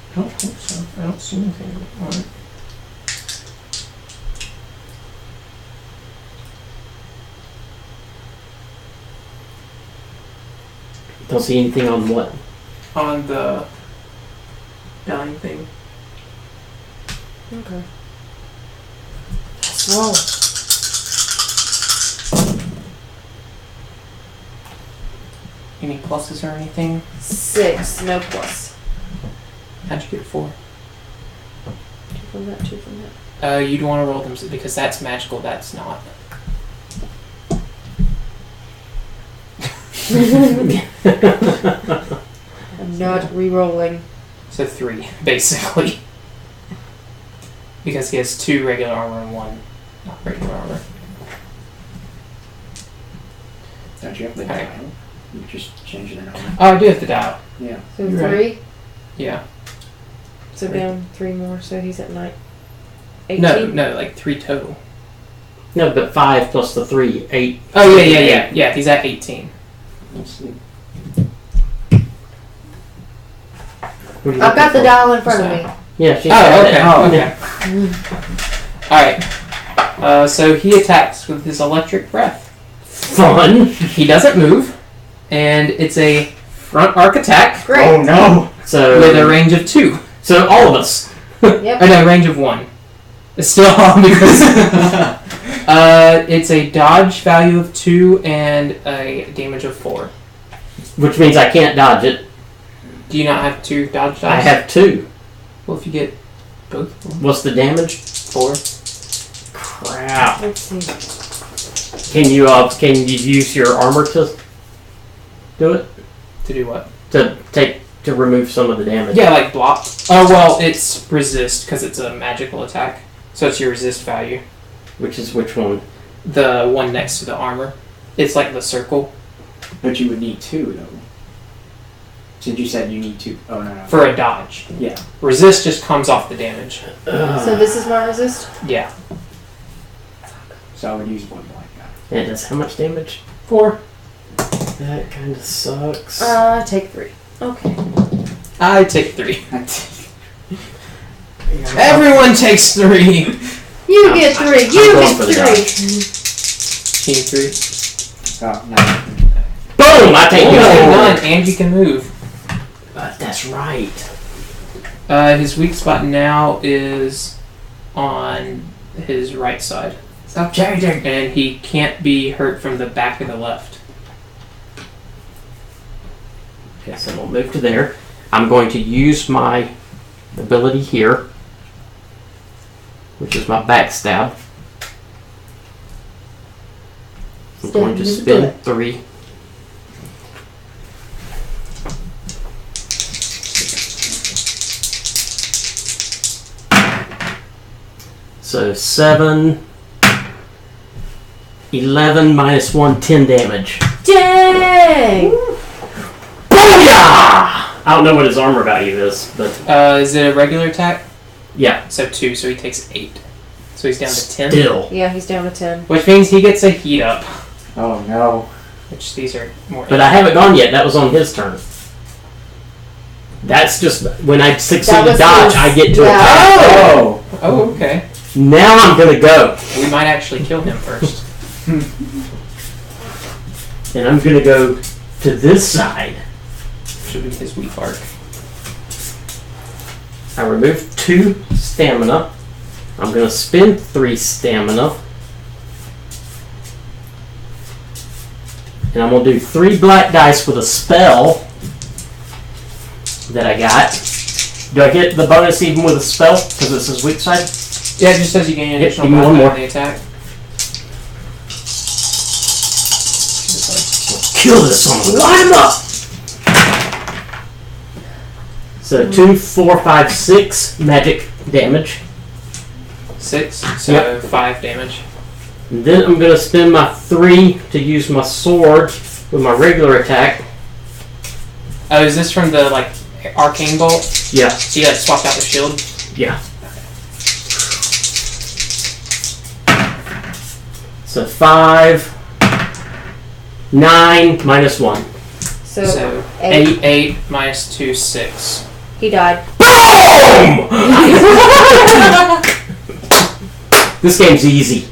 I don't think so. I don't see anything on it. Don't see anything on what? On the dying thing. Okay. Slow. Any pluses or anything? 6, no plus. How'd you get 4? 2 from that, 2 from that. You'd want to roll them because that's magical, that's not. I'm not re-rolling. So 3, basically. Because he has 2 regular armor and 1 not regular armor. Don't you have the Alright. dial? You just change the number. Oh, I do have to dial. Yeah. So You're 3. right. Yeah. So down 3 more, so he's at 9. 18? No, like 3 total. No, but 5 plus the 3, 8. Oh, yeah. Yeah, he's at 18. Let's see. What are you I've got the looking dial in front of me. for? Yeah, she's Oh, got okay. it. Okay. Alright. So he attacks with his electric breath. Fun. He doesn't move, and it's a front arc attack Great. Oh no! So, with a range of 2. so all of us. Yep. Oh, no, range of 1. It's still on because it's a dodge value of 2 and a damage of 4. Which means I can't dodge it. Do you not have 2 dodge dice? I have 2. Well, if you get both of them. What's the damage? 4. Crap. Let's see. Can you use your armor to do it? To do what? To remove some of the damage. Yeah, like block. Oh, well, it's resist because it's a magical attack. So it's your resist value. Which is which one? The one next to the armor. It's like the circle. But you would need 2 though. Since you said you need 2. Oh no. For a dodge. Yeah. Resist just comes off the damage. So this is my resist? Yeah. So I would use 1 like that. And it does how much damage? 4. That kind of sucks. Take 3. Okay. I take 3. Everyone takes 3. You get 3. You going for the get 3. Team 3. Oh no. Boom! I take Oh, you. 9, and you can move. That's right. His weak spot now is on his right side. Stop changing! And he can't be hurt from the back of the left. Okay, so we'll move to there. I'm going to use my ability here, which is my backstab. I'm going to spin 3. So 7, 11 minus 1, 10 damage. Dang! Booyah! I don't know what his armor value is, but Is it a regular attack? yeah, So 2, so he takes 8. So he's down to 10. still. Yeah, he's down to 10. Which means he gets a heat up. Oh no. Which these are more. But I haven't gone yet. That was on his turn. That's just when I succeed That to was dodge, his- I get to yeah. attack. Oh! Oh, okay. Now I'm gonna go, We might actually kill him first. and I'm gonna go to this side. Should be his weak arc. I remove 2 stamina. I'm gonna spend 3 stamina. And I'm gonna do 3 black dice with a spell that I got. Do I get the bonus even with a spell? Because it's his weak side? Yeah, it just says you gain Yep, additional give me one bonus more. on the attack. Kill this one. Line him up! So 2, 4, 5, 6 magic damage. 6, so Yep. 5 damage. And then I'm going to spend my 3 to use my sword with my regular attack. Oh, is this from the like arcane bolt? Yeah, So you like swapped out the shield? yeah. So 5, 9 minus 1. So, 8, 8 minus 2, 6. he died. Boom! This game's easy.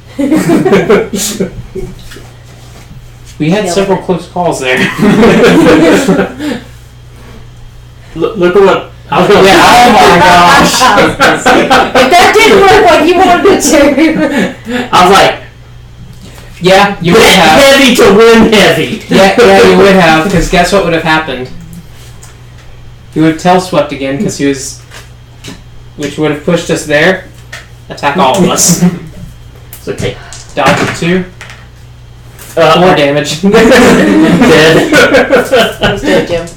We had Yeah. several close calls there. Look at what I was going to Yeah, oh my gosh. If that didn't work like you wanted it to. I was like, Yeah, you would bet have. heavy to win heavy. Yeah, you would have, because guess what would have happened? He would have tail swept again, because he was... Which would have pushed us there. Attack all of us. It's okay. Dodge of 2. 4 damage. Dead. I was dead, Jim.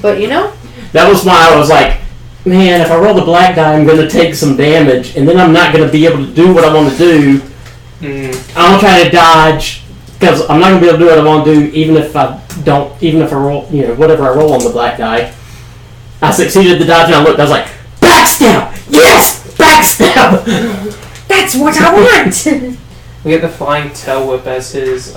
But you know, That was why I was like, man, if I roll the black die, I'm going to take some damage, and then I'm not going to be able to do what I want to do. I'm gonna try to dodge, because I'm not going to be able to do what I want to do, even if I roll, whatever I roll on the black die. I succeeded the dodge, and I looked, I was like, backstab! Yes! Backstab! that's what I want. We get the Flying Tail Whip as his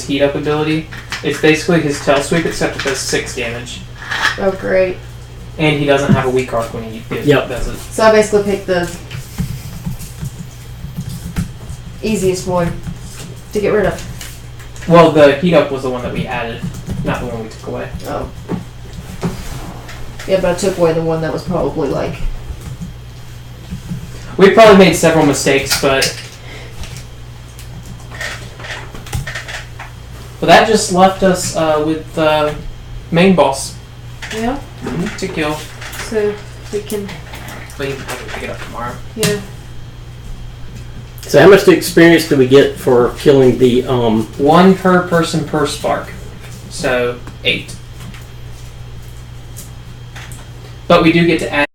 heat up ability. It's basically his tail sweep, except it does 6 damage. Oh, great. And he doesn't have a weak arc when he does it. So I basically picked the easiest one to get rid of. Well, the heat up was the one that we added, not the one we took away. Oh. Yeah, but I took away the one that was probably like... We probably made several mistakes, but that just left us with the main boss Yeah, to kill. so we can... But you can have to pick it up tomorrow. Yeah. So how much experience do we get for killing the 1 per person per spark, so 8. But we do get to add